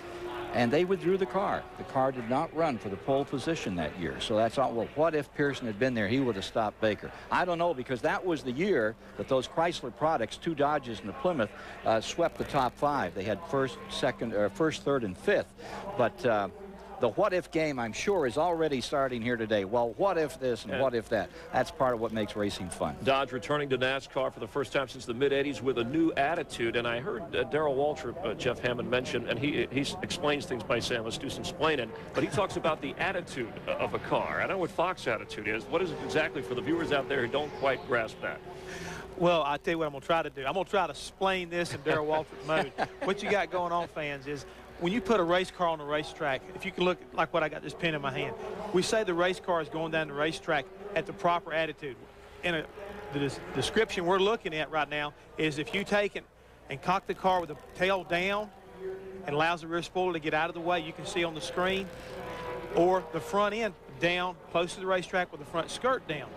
and they withdrew the car. The car did not run for the pole position that year. So that's all. Well, what if Pearson had been there? He would have stopped Baker. I don't know, because that was the year that those Chrysler products, 2 Dodges and a Plymouth, swept the top 5. They had first, third, and fifth. But the what-if game, I'm sure, is already starting here today. Well, what if this and what if that? That's part of what makes racing fun. Dodge returning to NASCAR for the first time since the mid-'80s with a new attitude. And I heard Darrell Waltrip, Jeff Hammond, mention, and he explains things by saying, let's do some explaining, but he talks about the attitude of a car. I don't know what Fox attitude is. What is it exactly for the viewers out there who don't quite grasp that? Well, I'll tell you what I'm going to try to do. I'm going to try to explain this in Darrell Waltrip mode. What you got going on, fans, is when you put a race car on a racetrack, if you can look like what I got this pen in my hand, we say the race car is going down the racetrack at the proper attitude. The description we're looking at right now is if you take it and cock the car with the tail down and allows the rear spoiler to get out of the way, you can see on the screen, or the front end down close to the racetrack with the front skirt down,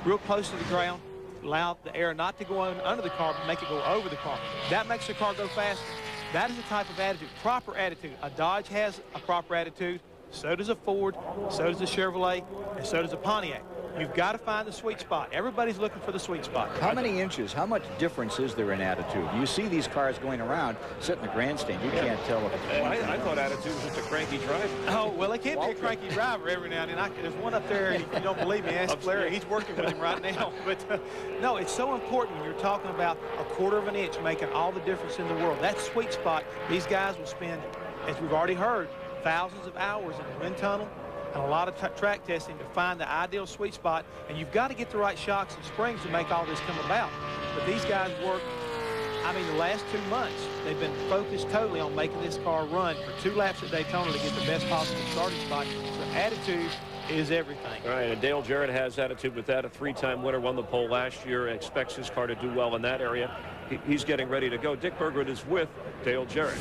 real close to the ground, allow the air not to go under the car, but make it go over the car. That makes the car go faster. That is the type of attitude, proper attitude. A Dodge has a proper attitude, so does a Ford, so does a Chevrolet, and so does a Pontiac. You've got to find the sweet spot. Everybody's looking for the sweet spot. How many inches, how much difference is there in attitude? You see these cars going around, sit in the grandstand. You can't tell if it's one. I thought attitude was just a cranky driver. Oh, well, it can be a cranky driver every now and then. There's one up there, if you don't believe me, ask Larry. He's working with him right now. But, no, it's so important when you're talking about a quarter of an inch making all the difference in the world. That sweet spot, these guys will spend, as we've already heard, thousands of hours in the wind tunnel and a lot of track testing to find the ideal sweet spot, and you've got to get the right shocks and springs to make all this come about. But these guys work, I mean, the last 2 months, they've been focused totally on making this car run for 2 laps at Daytona to get the best possible starting spot. So attitude is everything. All right, and Dale Jarrett has attitude with that. A 3-time winner, won the pole last year, expects his car to do well in that area. He's getting ready to go. Dick Berggren is with Dale Jarrett.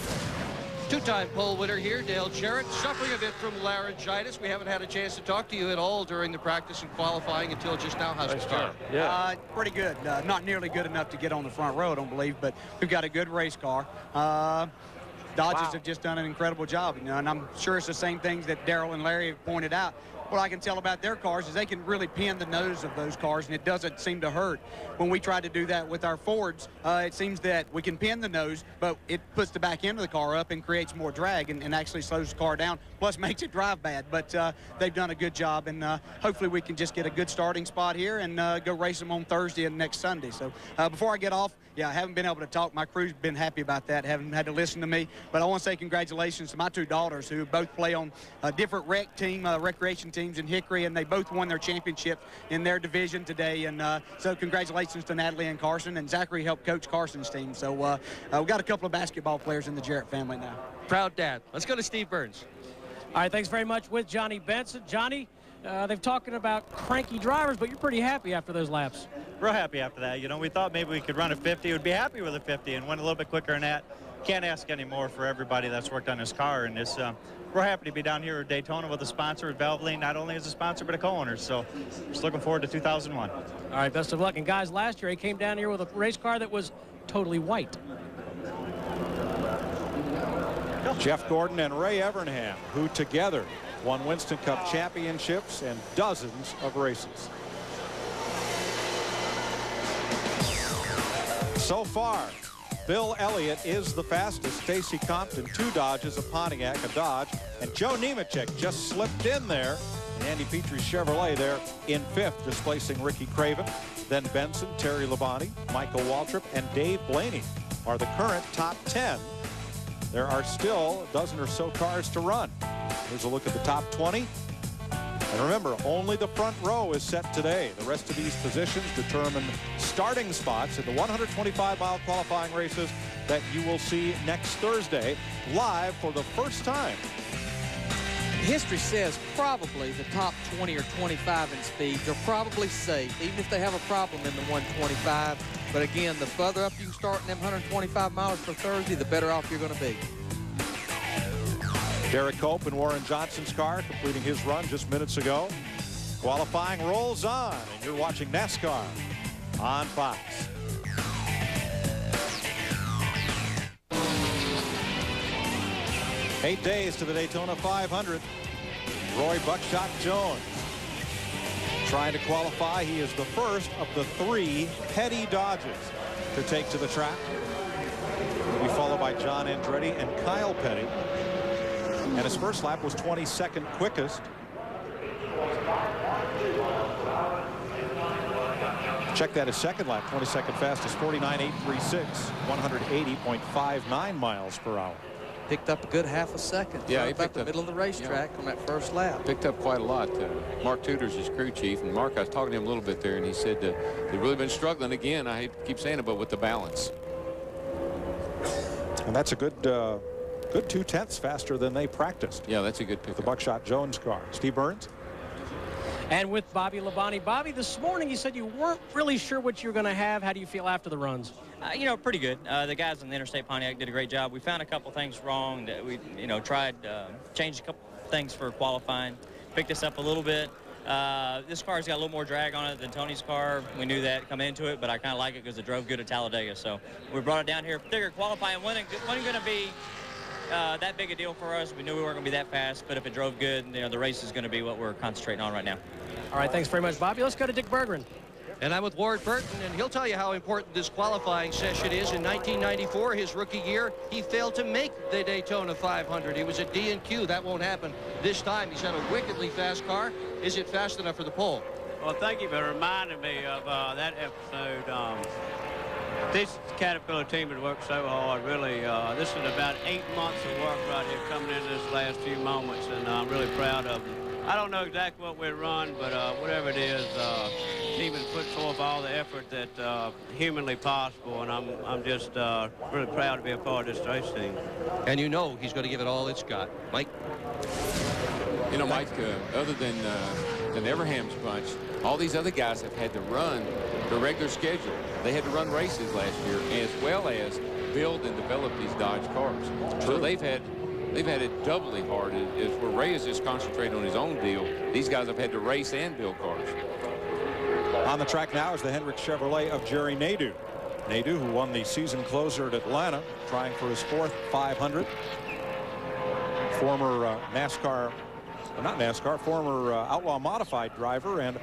2-time pole winner here, Dale Jarrett, suffering a bit from laryngitis. We haven't had a chance to talk to you at all during the practice and qualifying until just now. How's your car? Yeah. Pretty good. Not nearly good enough to get on the front row, I don't believe, but we've got a good race car. Dodges have just done an incredible job, you know, and I'm sure it's the same things that Darrell and Larry have pointed out. what I can tell about their cars is they can really pin the nose of those cars, and it doesn't seem to hurt. When we try to do that with our Fords, it seems that we can pin the nose, but it puts the back end of the car up and creates more drag and actually slows the car down, plus makes it drive bad. But they've done a good job, and hopefully we can just get a good starting spot here and go race them on Thursday and next Sunday. So before I get off, yeah, I haven't been able to talk. My crew's been happy about that, haven't had to listen to me. But I want to say congratulations to my two daughters who both play on different recreation teams in Hickory, and they both won their championship in their division today. And so congratulations to Natalie and Carson, and Zachary helped coach Carson's team. So we've got a couple of basketball players in the Jarrett family now. Proud dad. Let's go to Steve Burns. All right, thanks very much with Johnny Benson. Johnny, they've talking about cranky drivers, but you're pretty happy after those laps. Real happy after that. You know, we thought maybe we could run a 50. We'd be happy with a 50 and went a little bit quicker than that. Can't ask any more for everybody that's worked on this car. And it's, we're happy to be down here at Daytona with a sponsor, Valvoline, not only as a sponsor, but a co-owner. So just looking forward to 2001. All right, best of luck. And guys, last year he came down here with a race car that was totally white. Jeff Gordon and Ray Evernham, who together won Winston Cup championships and dozens of races. So far, Bill Elliott is the fastest. Stacy Compton, 2 Dodges, a Pontiac, a Dodge, and Joe Nemechek just slipped in there. And Andy Petrie's Chevrolet there in 5th, displacing Ricky Craven. Then Benson, Terry Labonte, Michael Waltrip, and Dave Blaney are the current top 10. There are still a dozen or so cars to run. Here's a look at the top 20. And remember, only the front row is set today. The rest of these positions determine starting spots in the 125-mile qualifying races that you will see next Thursday live for the first time. History says probably the top 20 or 25 in speed, they're probably safe, even if they have a problem in the 125. But again, the further up you can start in them 125 miles for Thursday, the better off you're going to be. Derek Cope and Warren Johnson's car completing his run just minutes ago. Qualifying rolls on, and you're watching NASCAR on Fox. Eight days to the Daytona 500. Roy Buckshot Jones trying to qualify. He is the first of the 3 Petty Dodges to take to the track. He'll be followed by John Andretti and Kyle Petty. And his first lap was 22nd quickest. Check that, his second lap, 22nd fastest, 49.836, 180.59 miles per hour. Picked up a good half a second. Yeah, he about picked the up, middle of the racetrack on that first lap. Picked up quite a lot. Mark Tudor's his crew chief, and Mark, I was talking to him a little bit there, and he said they've really been struggling again. I hate to keep saying it, but with the balance. And that's a good 2/10 faster than they practiced. Yeah, that's a good pick. The Buckshot Jones car. Steve Burns. And with Bobby Labonte. Bobby, this morning you said you weren't really sure what you were going to have. How do you feel after the runs? You know, pretty good. The guys in the Interstate Pontiac did a great job. We found a couple things wrong that we, tried, changed a couple things for qualifying, picked us up a little bit. This car's got a little more drag on it than Tony's car. We knew that coming into it, but I kind of like it because it drove good at Talladega. So we brought it down here. Figured qualifying wasn't going to be that big a deal for us. We knew we weren't going to be that fast, but if it drove good, the race is going to be what we're concentrating on right now. All right, thanks very much, Bobby. Let's go to Dick Berggren. And I'm with Ward Burton, and he'll tell you how important this qualifying session is. In 1994, his rookie year, he failed to make the Daytona 500. He was a D&Q. That won't happen this time. He's had a wickedly fast car. Is it fast enough for the pole? Well, thank you for reminding me of that episode. This Caterpillar team has worked so hard. Really, this is about 8 months of work right here coming into this last few moments, and I'm really proud of them. I don't know exactly what we run, but whatever it is, the team has put forth all the effort that humanly possible, and I'm just really proud to be a part of this race team. And you know he's going to give it all it's got. Mike? You know, Mike, other than Everham's bunch, all these other guys have had to run the regular schedule. They had to run races last year, as well as build and develop these Dodge cars. So they've had it doubly hard. As where Ray is just concentrating on his own deal, these guys have had to race and build cars. On the track now is the Hendrick Chevrolet of Jerry Nadeau. Nadeau, who won the season closer at Atlanta, trying for his 4th 500. Former NASCAR not NASCAR, former Outlaw Modified driver and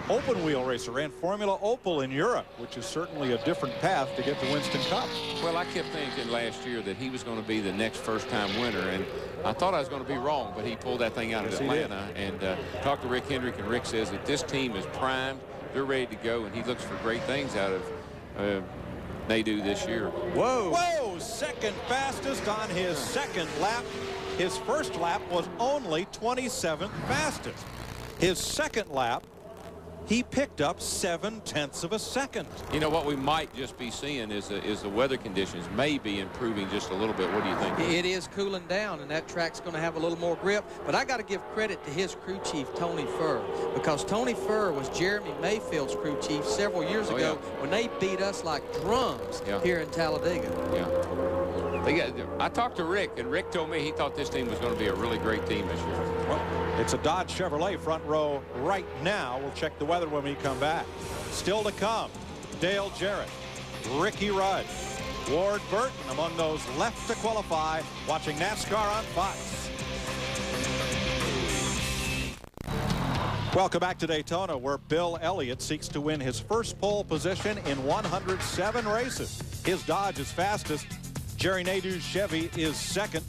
open wheel racer. Ran Formula Opel in Europe, which is certainly a different path to get to Winston Cup. Well, I kept thinking last year that he was going to be the next first-time winner, and I thought I was going to be wrong, but he pulled that thing out of Atlanta. And talked to Rick Hendrick, and Rick says that this team is primed. They're ready to go, and he looks for great things out of Nadu this year. Whoa! Whoa! Second fastest on his second lap. His first lap was only 27th fastest. His second lap, he picked up 0.7 of a second. You know, what we might just be seeing is the weather conditions may be improving just a little bit. What do you think? It is cooling down, and that track's going to have a little more grip. But I got to give credit to his crew chief, Tony Furr, because Tony Furr was Jeremy Mayfield's crew chief several years ago when they beat us like drums here in Talladega. I talked to Rick, and Rick told me he thought this team was going to be a really great team this year. Well, it's a Dodge Chevrolet front row right now. We'll check the weather when we come back. Still to come, Dale Jarrett, Ricky Rudd, Ward Burton among those left to qualify, watching NASCAR on Fox. Welcome back to Daytona, where Bill Elliott seeks to win his first pole position in 107 races. His Dodge is fastest. Jerry Nadeau's Chevy is second.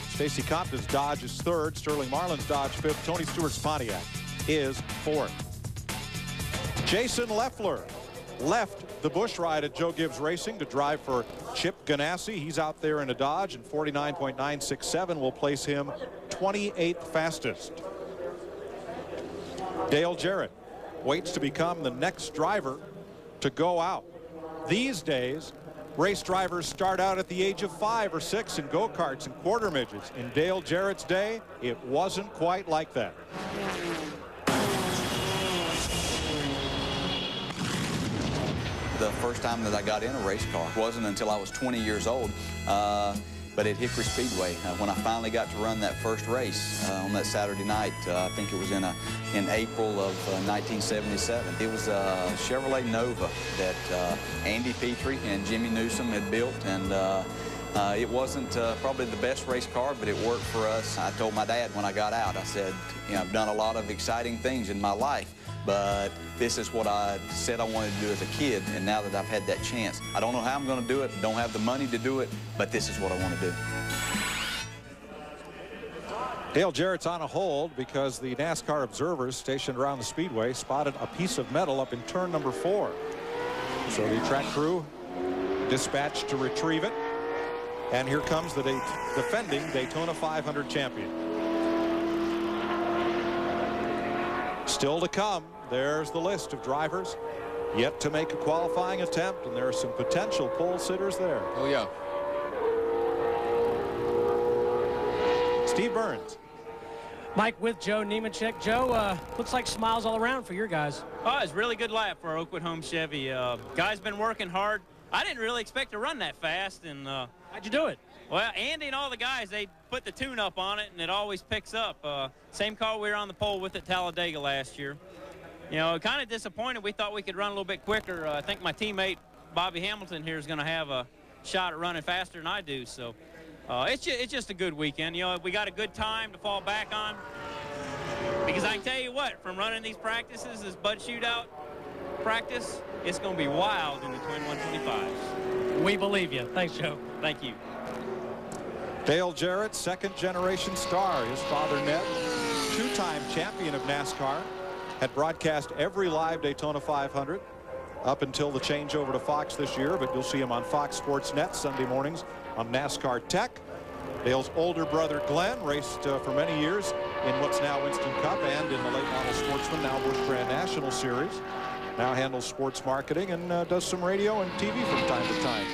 Stacy Compton's Dodge is third. Sterling Marlin's Dodge fifth. Tony Stewart's Pontiac is fourth. Jason Leffler left the Busch ride at Joe Gibbs Racing to drive for Chip Ganassi. He's out there in a Dodge, and 49.967 will place him 28th fastest. Dale Jarrett waits to become the next driver to go out. These days, race drivers start out at the age of 5 or 6 in go-karts and quarter midgets. In Dale Jarrett's day, it wasn't quite like that. The first time that I got in a race car wasn't until I was 20 years old, but at Hickory Speedway, when I finally got to run that first race on that Saturday night. I think it was in April of 1977. It was a Chevrolet Nova that Andy Petrie and Jimmy Newsom had built, and it wasn't probably the best race car, but it worked for us. I told my dad when I got out, I said, you know, I've done a lot of exciting things in my life, but this is what I said I wanted to do as a kid, and now that I've had that chance, I don't know how I'm going to do it, don't have the money to do it, but this is what I want to do. Dale Jarrett's on a hold because the NASCAR observers stationed around the speedway spotted a piece of metal up in turn number 4. So the track crew dispatched to retrieve it. And here comes the defending Daytona 500 champion. Still to come, there's the list of drivers yet to make a qualifying attempt, and there are some potential pole sitters there. Oh, yeah. Steve Burns. Mike with Joe Nemechek. Joe, looks like smiles all around for your guys. Oh, it's a really good lap for our Oakwood Home Chevy. Guys been working hard. I didn't really expect to run that fast. And how'd you do it? Well, Andy and all the guys, they put the tune-up on it, and it always picks up. Same car we were on the pole with at Talladega last year. You know, kind of disappointed. We thought we could run a little bit quicker. I think my teammate, Bobby Hamilton, here is going to have a shot at running faster than I do. So it's just a good weekend. You know, we got a good time to fall back on. Because I can tell you what, from running these practices, this Bud Shootout practice, it's going to be wild in the Twin 125s. We believe you. Thanks, Joe. Thank you. Dale Jarrett, second-generation star. His father, Ned, two-time champion of NASCAR, had broadcast every live Daytona 500 up until the changeover to Fox this year, but you'll see him on Fox Sports Net Sunday mornings on NASCAR Tech. Dale's older brother, Glenn, raced for many years in what's now Winston Cup and in the late model Sportsman, now Busch Grand National Series. Now handles sports marketing and does some radio and TV from time to time.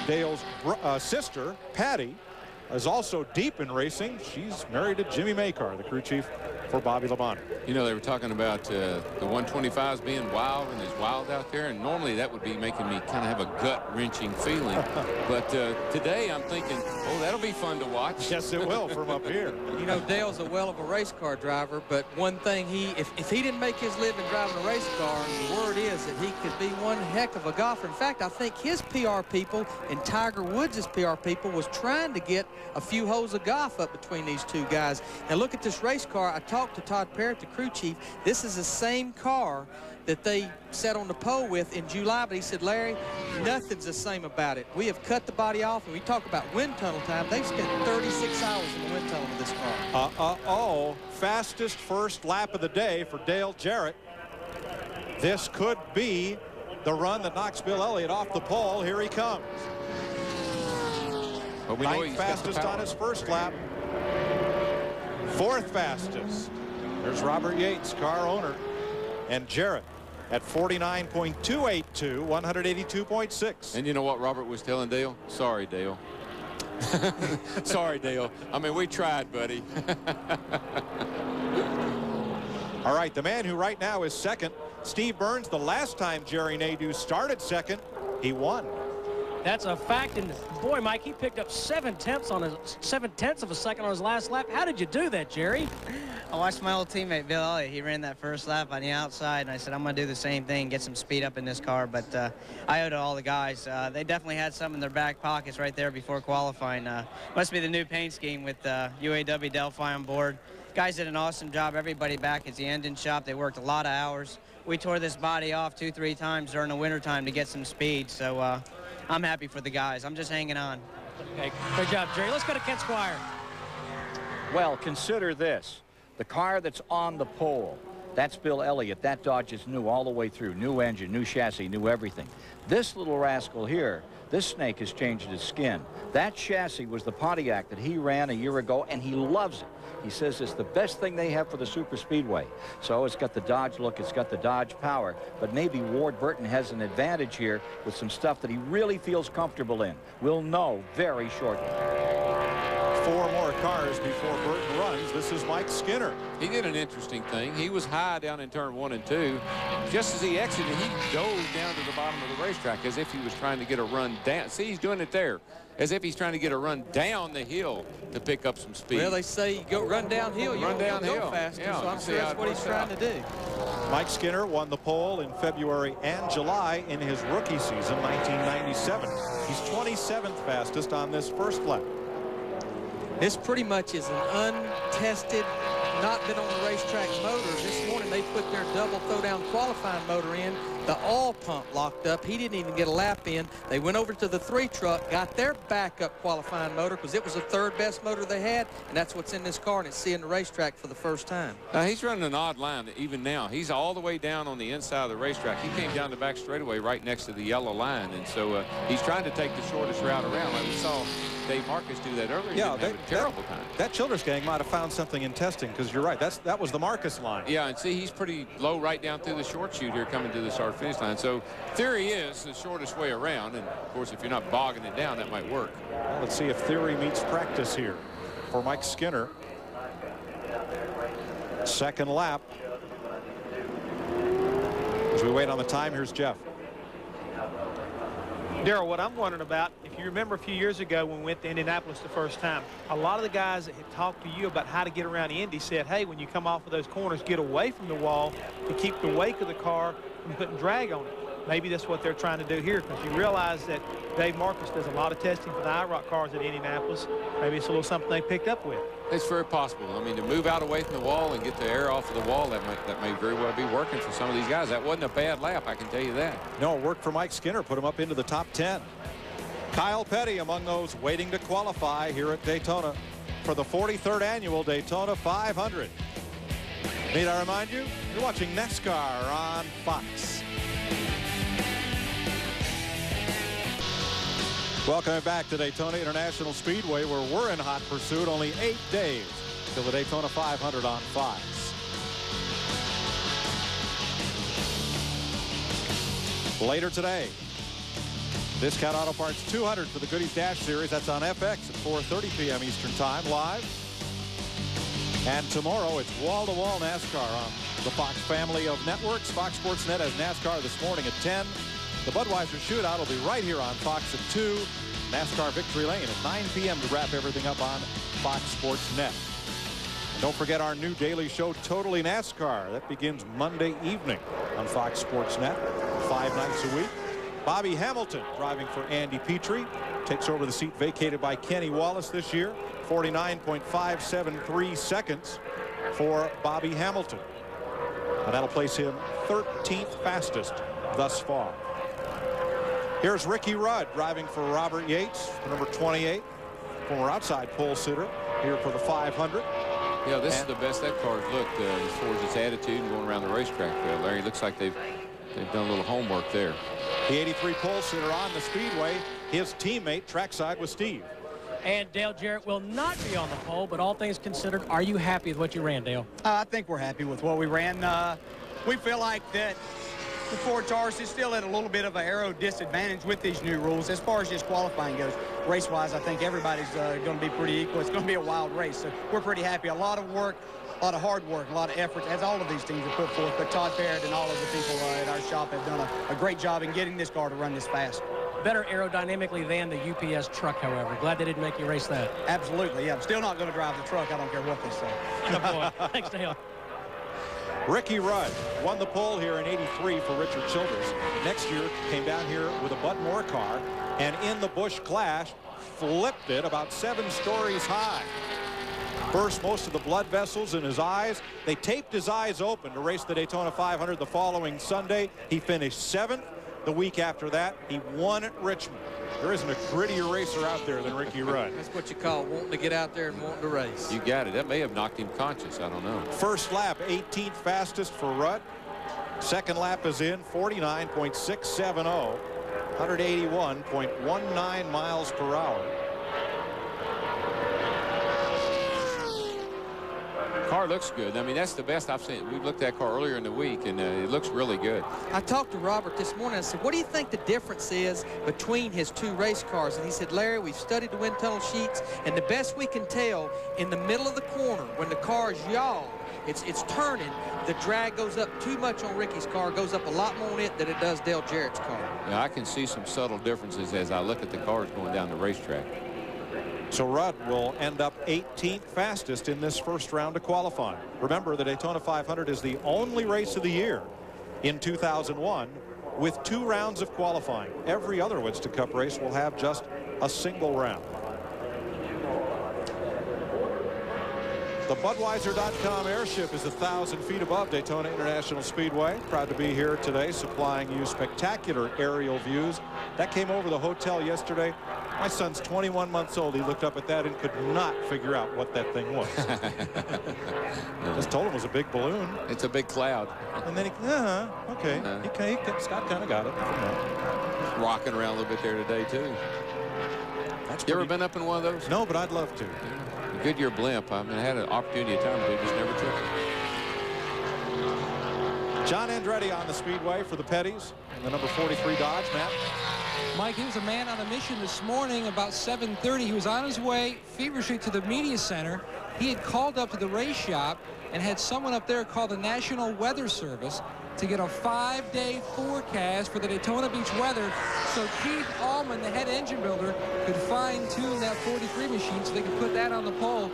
Dale's sister, Patty, is also deep in racing. She's married to Jimmy Makar, the crew chief for Bobby Labonte. You know, they were talking about the 125s being wild, and it's wild out there, and normally that would be making me kind of have a gut-wrenching feeling. But today I'm thinking, oh, that'll be fun to watch. Yes, it will from up here. You know, Dale's a well of a race car driver, but one thing if he didn't make his living driving a race car, the word is that he could be one heck of a golfer. In fact, I think his PR people and Tiger Woods' PR people was trying to get a few holes of golf up between these two guys. And look at this race car. I talked to Todd Parrott, the crew chief. This is the same car that they sat on the pole with in July, but he said, Larry, nothing's the same about it. We have cut the body off, and we talk about wind tunnel time. They've spent 36 hours in the wind tunnel with this car. Fastest first lap of the day for Dale Jarrett. This could be the run that knocks Bill Elliott off the pole. Here he comes. But we know Ninth fastest on his first lap. Fourth fastest. There's Robert Yates, car owner, and Jarrett at 49.282, 182.6. And you know what Robert was telling Dale? Sorry, Dale. Sorry, Dale. I mean, we tried, buddy. All right, the man who right now is second, Steve Burns. The last time Jerry Nadeau started second, he won. That's a fact, and boy, Mike, he picked up 7/10 of a second on his last lap. How did you do that, Jerry? I watched my old teammate Bill Elliott. He ran that first lap on the outside, and I said, I'm going to do the same thing, get some speed up in this car. But I owe it to all the guys. They definitely had some in their back pockets right there before qualifying. Must be the new paint scheme with UAW Delphi on board. Guys did an awesome job. Everybody back at the engine shop. They worked a lot of hours. We tore this body off 2-3 times during the wintertime to get some speed. So I'm happy for the guys. I'm just hanging on. Okay, good job, Jerry. Let's go to Kent Squire. Well, consider this. The car that's on the pole, that's Bill Elliott. That Dodge is new all the way through. New engine, new chassis, new everything. This little rascal here, this snake has changed his skin. That chassis was the Pontiac that he ran a year ago, and he loves it. He says it's the best thing they have for the super speedway. So it's got the Dodge look, it's got the Dodge power, but maybe Ward Burton has an advantage here with some stuff that he really feels comfortable in. We'll know very shortly. 4 more cars before Burton runs. This is Mike Skinner. He did an interesting thing. He was high down in turn 1 and 2. Just as he exited, he dove down to the bottom of the racetrack as if he was trying to get a run down. See, he's doing it there. As if he's trying to get a run down the hill to pick up some speed. Well, they say you go run downhill, you don't go faster, yeah, so I'm sure that's what he's trying to do. Mike Skinner won the pole in February and July in his rookie season, 1997. He's 27th fastest on this first lap. This pretty much is an untested, not been on the racetrack motor. This morning they put their double throwdown qualifying motor in. The oil pump locked up. He didn't even get a lap in. They went over to the 3 truck, got their backup qualifying motor because it was the 3rd best motor they had, and that's what's in this car, and it's seeing the racetrack for the first time. He's running an odd line even now. He's all the way down on the inside of the racetrack. He came down the back straightaway right next to the yellow line, and so he's trying to take the shortest route around. Like we saw Dave Marcus do that earlier. Yeah, he had a terrible time. That Childress gang might have found something in testing, because you're right. That was the Marcus line. Yeah, and see, he's pretty low right down through the short chute here coming to the start-finish line. So theory is the shortest way around, and of course, if you're not bogging it down, that might work. Well, let's see if theory meets practice here for Mike Skinner. Second lap. As we wait on the time, here's Jeff. Darrell, what I'm wondering about, if you remember a few years ago when we went to Indianapolis the first time, a lot of the guys that had talked to you about how to get around the Indy said, hey, when you come off of those corners, get away from the wall to keep the wake of the car from putting drag on it. Maybe that's what they're trying to do here, because you realize that Dave Marcus does a lot of testing for the IROC cars at Indianapolis. Maybe it's a little something they picked up with. It's very possible. I mean, to move out away from the wall and get the air off of the wall, that may very well be working for some of these guys. That wasn't a bad lap, I can tell you that. No, it worked for Mike Skinner, put him up into the top 10. Kyle Petty among those waiting to qualify here at Daytona for the 43rd annual Daytona 500. Need I remind you, you're watching NASCAR on Fox. Welcome back to Daytona International Speedway, where we're in hot pursuit. Only 8 days till the Daytona 500 on Fox. Later today, Discount Auto Parts 200 for the Goodies Dash Series. That's on FX at 4:30 p.m. Eastern Time, live. And tomorrow, it's wall-to-wall NASCAR on the Fox family of networks. Fox Sports Net has NASCAR this morning at 10. The Budweiser Shootout will be right here on Fox at 2. NASCAR Victory Lane at 9 p.m. to wrap everything up on Fox Sports Net. And don't forget our new daily show, Totally NASCAR. That begins Monday evening on Fox Sports Net, 5 nights a week. Bobby Hamilton driving for Andy Petrie. Takes over the seat vacated by Kenny Wallace this year. 49.573 seconds for Bobby Hamilton. And that'll place him 13th fastest thus far. Here's Ricky Rudd driving for Robert Yates, number 28, former outside pole sitter here for the 500. Yeah, this is the best that car's looked as far as its attitude and going around the racetrack. Larry, looks like they've done a little homework there. The 83 pole sitter on the speedway, his teammate trackside with Steve. And Dale Jarrett will not be on the pole, but all things considered, are you happy with what you ran, Dale? I think we're happy with what we ran. We feel like that the Ford Taurus is still at a little bit of an aero disadvantage with these new rules as far as just qualifying goes. Race-wise, I think everybody's going to be pretty equal. It's going to be a wild race, so we're pretty happy. A lot of work, a lot of hard work, a lot of effort, as all of these teams have put forth. But Todd Parrott and all of the people at our shop have done a great job in getting this car to run this fast. Better aerodynamically than the UPS truck, however. Glad they didn't make you race that. Absolutely, yeah. I'm still not going to drive the truck. I don't care what they say. Oh, boy. Thanks, Dale. Ricky Rudd won the pole here in '83 for Richard Childers. Next year came down here with a Bud Moore car, and in the Busch Clash flipped it about 7 stories high. Burst most of the blood vessels in his eyes. They taped his eyes open to race the Daytona 500 the following Sunday. He finished 7th. The week after that, he won at Richmond. There isn't a grittier racer out there than Ricky Rudd. That's what you call wanting to get out there and wanting to race. You got it. That may have knocked him conscious. I don't know. First lap, 18th fastest for Rudd. Second lap is in, 49.670, 181.19 miles per hour. Car looks good. I mean, that's the best I've seen. We looked at that car earlier in the week, and it looks really good. I talked to Robert this morning. I said, what do you think the difference is between his 2 race cars? And he said, Larry, we've studied the wind tunnel sheets, and the best we can tell, in the middle of the corner, when the car is yawed, it's turning, the drag goes up too much on Ricky's car, goes up a lot more on it than it does Dale Jarrett's car. Yeah, I can see some subtle differences as I look at the cars going down the racetrack. So Rudd will end up 18th fastest in this first round of qualifying. Remember, the Daytona 500 is the only race of the year in 2001 with 2 rounds of qualifying. Every other Winston Cup race will have just a single round. The Budweiser.com airship is 1,000 feet above Daytona International Speedway. Proud to be here today supplying you spectacular aerial views. That came over the hotel yesterday. My son's 21 months old. He looked up at that and could not figure out what that thing was. Just told him it was a big balloon. It's a big cloud. And then he, okay. Scott kind of got it. It's rocking around a little bit there today, too. You ever been up in one of those? No, but I'd love to. Goodyear blimp. I mean, I had an opportunity at times, but just never took it. John Andretti on the speedway for the Petties and the number 43 Dodge. Matt? Mike, he was a man on a mission this morning about 7:30. He was on his way feverishly to the media center. He had called up to the race shop and had someone up there call the National Weather Service to get a 5-day forecast for the Daytona Beach weather so Keith Allman, the head engine builder, could fine-tune that 43 machine so they could put that on the pole.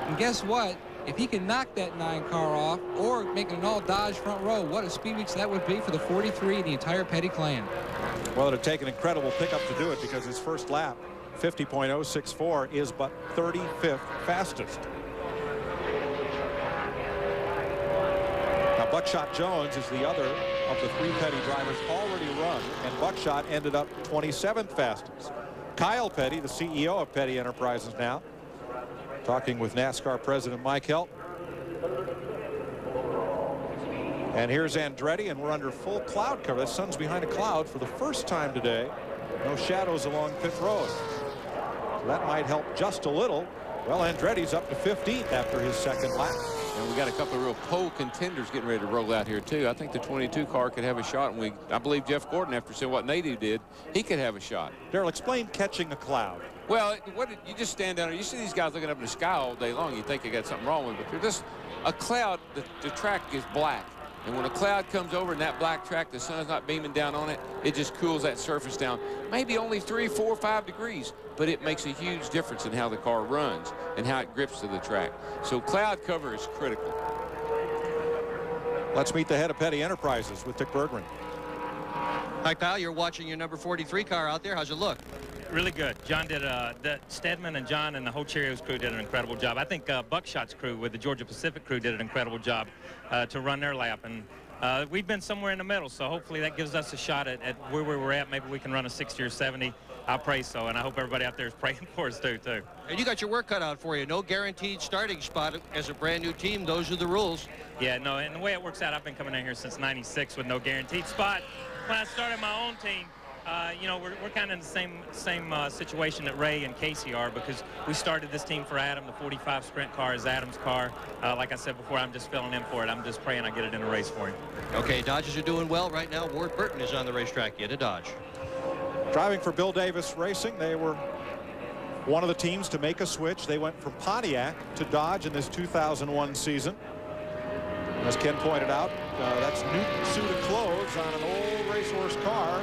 And guess what? If he can knock that 9 car off or make it an all-Dodge front row, what a speed weeks that would be for the 43 and the entire Petty clan. Well, it would take an incredible pickup to do it because his first lap, 50.064, is but 35th fastest. Now, Buckshot Jones is the other of the 3 Petty drivers already run, and Buckshot ended up 27th fastest. Kyle Petty, the CEO of Petty Enterprises now, talking with NASCAR President Mike Helt. And here's Andretti, and we're under full cloud cover. The sun's behind a cloud for the first time today. No shadows along pit road. So that might help just a little. Well, Andretti's up to 15th after his second lap. And we got a couple of real pole contenders getting ready to roll out here, too. I think the 22 car could have a shot. And I believe Jeff Gordon, after seeing what Nadeau did, he could have a shot. Darrell, explain catching a cloud. Well, you just stand down there. You see these guys looking up in the sky all day long. You think they got something wrong with them. But they're just a cloud. The track is black. And when a cloud comes over in that black track, the sun's not beaming down on it, it just cools that surface down. Maybe only 3, 4, 5 degrees, but it makes a huge difference in how the car runs and how it grips to the track. So cloud cover is critical. Let's meet the head of Petty Enterprises with Dick Berggren. Hi, pal. You're watching your number 43 car out there. How's it look? Really good. John did, Stedman and John and the whole Cheerios crew did an incredible job. I think Buckshot's crew with the Georgia Pacific crew did an incredible job to run their lap. And we've been somewhere in the middle, so hopefully that gives us a shot at where we were at. Maybe we can run a 60 or 70. I'll pray so, and I hope everybody out there is praying for us too. And you got your work cut out for you. No guaranteed starting spot as a brand new team. Those are the rules. Yeah, no, and the way it works out, I've been coming in here since '96 with no guaranteed spot. When I started my own team, you know, we're kind of in the same situation that Ray and Casey are, because we started this team for Adam. The 45 Sprint car is Adam's car. Like I said before, I'm just filling in for it. I'm just praying I get it in a race for him. Okay, Dodgers are doing well right now. Ward Burton is on the racetrack yet, a Dodge. Driving for Bill Davis Racing, they were one of the teams to make a switch. They went from Pontiac to Dodge in this 2001 season. As Ken pointed out, that's new suit of clothes on an old racehorse car.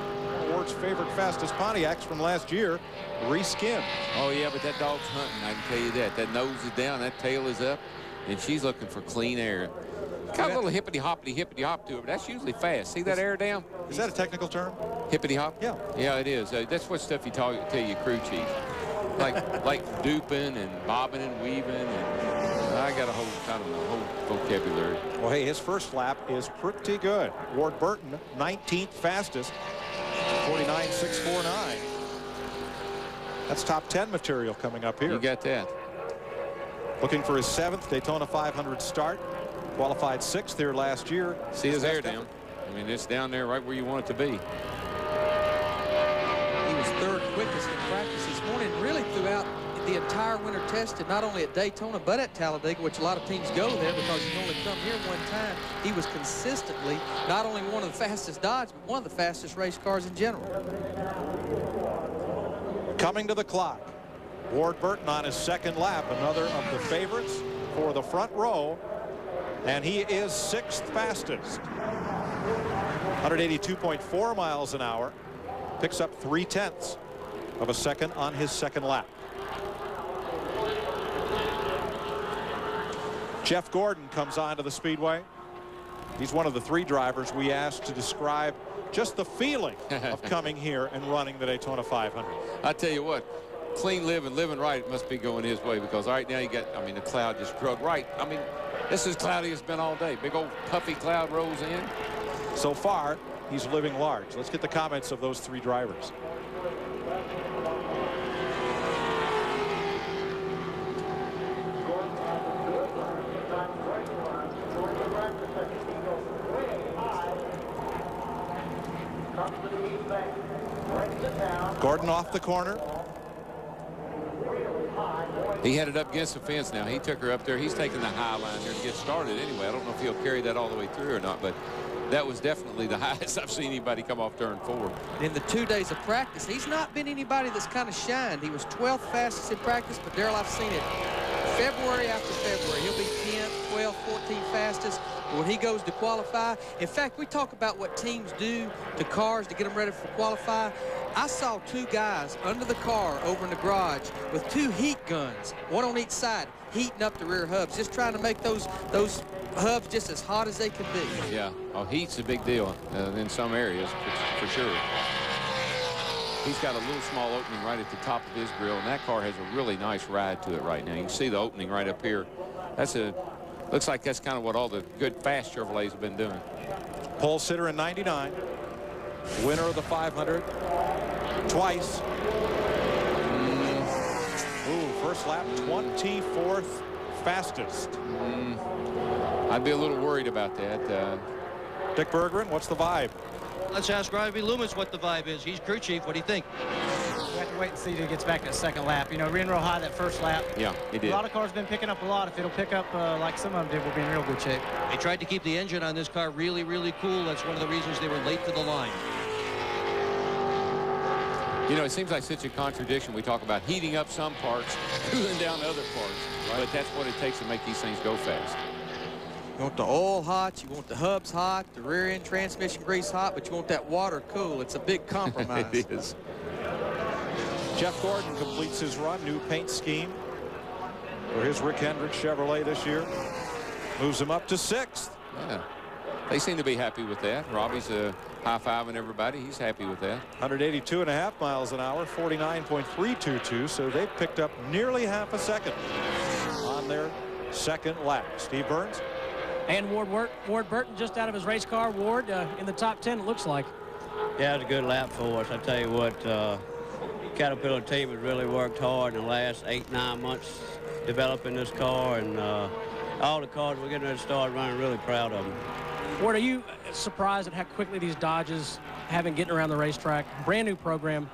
Ward's favorite fastest Pontiacs from last year, reskinned. Oh, yeah, but that dog's hunting, I can tell you that. That nose is down, that tail is up, and she's looking for clean air. Got a little hippity-hop to it, but that's usually fast. See that air down? Is that a technical term? Hippity-hop? Yeah. Yeah, it is. That's what stuff you tell your crew chief. Like duping and bobbing and weaving. And I got a whole, I don't know, whole vocabulary. Well, hey, his first lap is pretty good. Ward Burton, 19th fastest, 49.649. That's top 10 material coming up here. You got that. Looking for his 7th Daytona 500 start. Qualified 6th here last year. See his air down. I mean, it's down there right where you want it to be. He was 3rd quickest in practice this morning, really throughout the entire winter tested, not only at Daytona, but at Talladega, which a lot of teams go there because you only come here one time. He was consistently not only one of the fastest Dodge, but one of the fastest race cars in general. Coming to the clock, Ward Burton on his 2nd lap, another of the favorites for the front row. And he is 6th fastest. 182.4 miles an hour. Picks up 3/10 of a second on his 2nd lap. Jeff Gordon comes onto the speedway. He's one of the 3 drivers we asked to describe just the feeling of coming here and running the Daytona 500. I tell you what, clean living right must be going his way, because right now you got, I mean, the cloud just drug right. I mean, this is cloudy as it's been all day. Big old puffy cloud rolls in. So far, he's living large. Let's get the comments of those 3 drivers. Gordon off the corner. He had it up against the fence now. He took her up there. He's taking the high line there to get started anyway. I don't know if he'll carry that all the way through or not, but that was definitely the highest I've seen anybody come off turn 4. In the 2 days of practice, he's not been anybody that's kind of shined. He was 12th fastest in practice, but Darrell, I've seen it February after February. He'll be 10th, 12th, 14th fastest. When he goes to qualify, in fact, we talk about what teams do to cars to get them ready for qualify. I saw 2 guys under the car over in the garage with 2 heat guns, one on each side, heating up the rear hubs, just trying to make those hubs just as hot as they can be. Yeah, heat's a big deal in some areas, for sure. He's got a little small opening right at the top of his grill, and that car has a really nice ride to it right now. You can see the opening right up here. Looks like that's kind of what all the good fast Chevrolets have been doing. Pole sitter in '99, winner of the 500 twice. Ooh, first lap, 24th fastest. I'd be a little worried about that. Dick Berggren, what's the vibe? Let's ask Robbie Loomis what the vibe is. He's crew chief. What do you think? We have to wait and see till he gets back to the second lap. You know, ran real high that first lap. Yeah, he did. A lot of cars been picking up a lot. If it'll pick up like some of them did, we'll be in real good shape. They tried to keep the engine on this car really, really cool. That's one of the reasons they were late to the line. You know, it seems like such a contradiction. We talk about heating up some parts, cooling down other parts. Right. But that's what it takes to make these things go fast. You want the oil hot, you want the hubs hot, the rear end transmission grease hot, but you want that water cool. It's a big compromise. It is. Jeff Gordon completes his run. New paint scheme for his Rick Hendrick Chevrolet this year. Moves him up to 6th. Yeah. They seem to be happy with that. Robbie's high-fiving everybody. He's happy with that. 182.5 miles an hour, 49.322. So they picked up nearly half a second on their second lap. Steve Burns. And Ward Burton just out of his race car. Ward in the top 10, it looks like. Yeah, it was a good lap for us. I tell you what, Caterpillar team has really worked hard in the last 8-9 months developing this car, and all the cars we're getting ready to start running, really proud of them. Ward, are you surprised at how quickly these Dodges have been getting around the racetrack? Brand new program.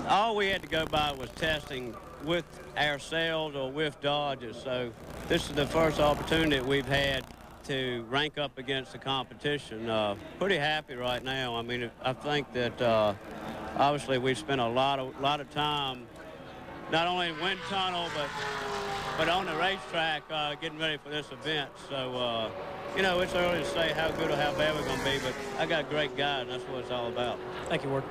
All we had to go by was testing with ourselves or with Dodges. So this is the first opportunity we've had to rank up against the competition. Pretty happy right now. I mean, I think that obviously we've spent a lot of time, not only in wind tunnel, but on the racetrack getting ready for this event. So, you know, it's early to say how good or how bad we're going to be, but I got great guys, and that's what it's all about. Thank you, Ward.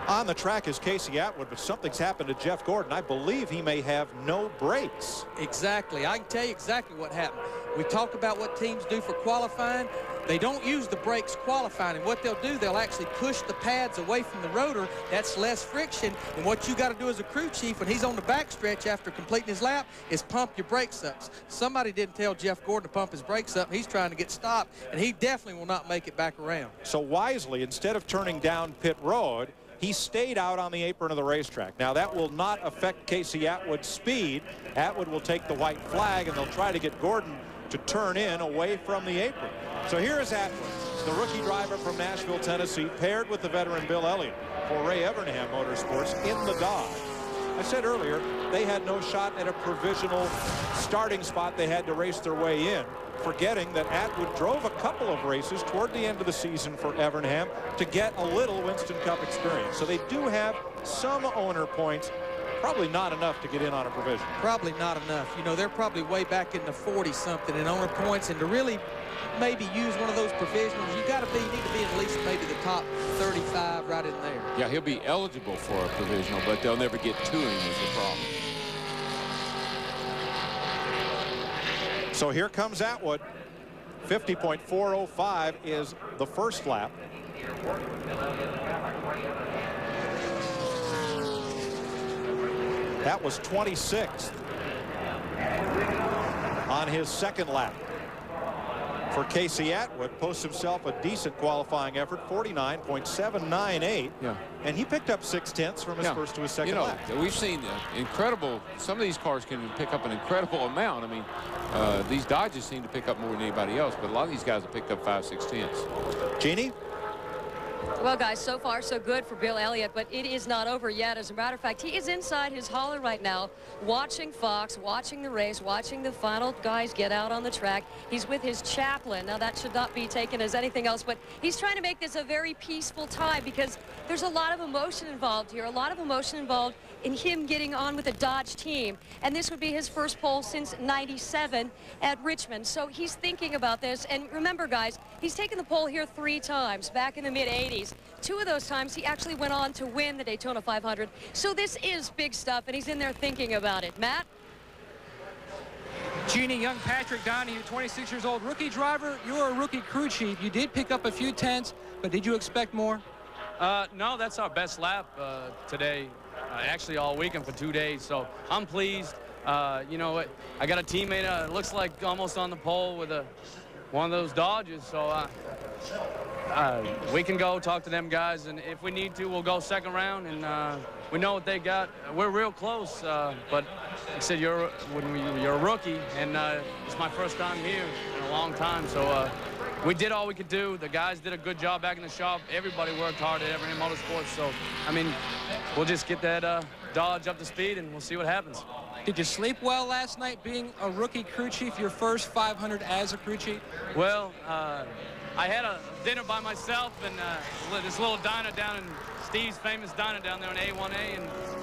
On the track is Casey Atwood, but something's happened to Jeff Gordon. I believe he may have no brakes. Exactly. I can tell you exactly what happened. We talk about what teams do for qualifying. They don't use the brakes qualifying, and what they'll do, they'll actually push the pads away from the rotor. That's less friction, and what you got to do as a crew chief when he's on the backstretch after completing his lap is pump your brakes up. Somebody didn't tell Jeff Gordon to pump his brakes up. He's trying to get stopped, and he definitely will not make it back around. So wisely, instead of turning down pit road, he stayed out on the apron of the racetrack. Now, that will not affect Casey Atwood's speed. Atwood will take the white flag, and they'll try to get Gordon to turn in away from the apron. So here is Atwood, the rookie driver from Nashville, Tennessee, paired with the veteran Bill Elliott for Ray Evernham Motorsports in the Dodge. I said earlier, they had no shot at a provisional starting spot. They had to race their way in, forgetting that Atwood drove a couple of races toward the end of the season for Evernham to get a little Winston Cup experience. So they do have some owner points, probably not enough to get in on a provision. Probably not enough. You know, they're probably way back in the 40-something in owner points, and to really maybe use one of those provisionals, you need to be at least maybe the top 35 right in there. Yeah, he'll be eligible for a provisional, but they'll never get to him is the problem. So here comes Atwood. 50.405 is the first lap. That was 26th on his second lap. For Casey Atwood, posts himself a decent qualifying effort, 49.798. Yeah. And he picked up 0.6 from his first to his second lap. We've seen incredible, some of these cars can pick up an incredible amount. I mean, these Dodges seem to pick up more than anybody else, but a lot of these guys have picked up 5/16. Jeannie? Well, guys, so far so good for Bill Elliott, but it is not over yet. As a matter of fact, he is inside his hauler right now, watching Fox, watching the race, watching the final guys get out on the track. He's with his chaplain. Now, that should not be taken as anything else, but he's trying to make this a very peaceful time because there's a lot of emotion involved here, a lot of emotion involved in him getting on with the Dodge team. And this would be his first pole since '97 at Richmond. So he's thinking about this. And remember, guys, he's taken the pole here 3 times back in the mid-'80s. 2 of those times he actually went on to win the Daytona 500. So this is big stuff, and he's in there thinking about it. Matt? Jeannie, young Patrick Donahue, 26 years old, rookie driver. You're a rookie crew chief. You did pick up a few tenths, but did you expect more? No, that's our best lap today. Actually all weekend for 2 days, so I'm pleased. You know, I got a teammate looks like almost on the pole with one of those Dodges, so we can go talk to them guys, and if we need to, we'll go second round, and we know what they got. We're real close, but like I said, you're a rookie, and it's my first time here in a long time, so we did all we could do. The guys did a good job back in the shop. Everybody worked hard at Evernham Motorsports. So, I mean, we'll just get that Dodge up to speed, and we'll see what happens. Did you sleep well last night being a rookie crew chief, your first 500 as a crew chief? Well, I had a dinner by myself and this little diner down in Steve's famous diner down there on A1A,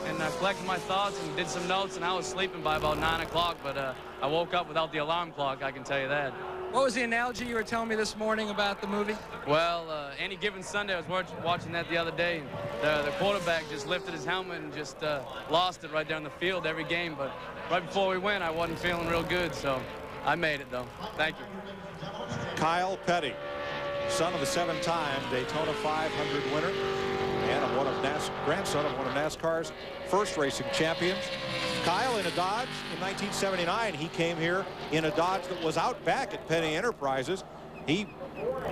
and I collected my thoughts and did some notes, and I was sleeping by about 9 o'clock, but I woke up without the alarm clock, I can tell you that. What was the analogy you were telling me this morning about the movie? Well, any given Sunday, I was watching that the other day. The quarterback just lifted his helmet and just lost it right down the field every game. But right before we went, I wasn't feeling real good, so I made it, though. Thank you. Kyle Petty, son of the 7-time Daytona 500 winner and grandson of one of NASCAR's first racing champions. Kyle in a Dodge in 1979. He came here in a Dodge that was out back at Penny Enterprises. He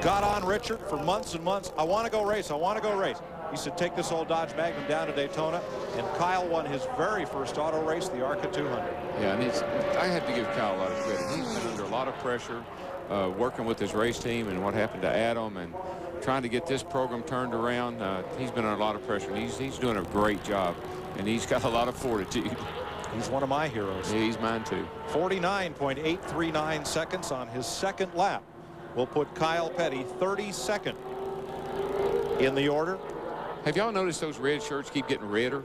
got on Richard for months and months. I want to go race. I want to go race. He said, take this old Dodge Magnum down to Daytona. And Kyle won his very first auto race, the ARCA 200. Yeah, and I have to give Kyle a lot of credit. He's been under a lot of pressure working with his race team and what happened to Adam and trying to get this program turned around. He's been under a lot of pressure, and he's doing a great job, and he's got a lot of fortitude. He's one of my heroes. Yeah, he's mine too. 49.839 seconds on his second lap will put Kyle Petty 32nd in the order. Have y'all noticed those red shirts keep getting redder?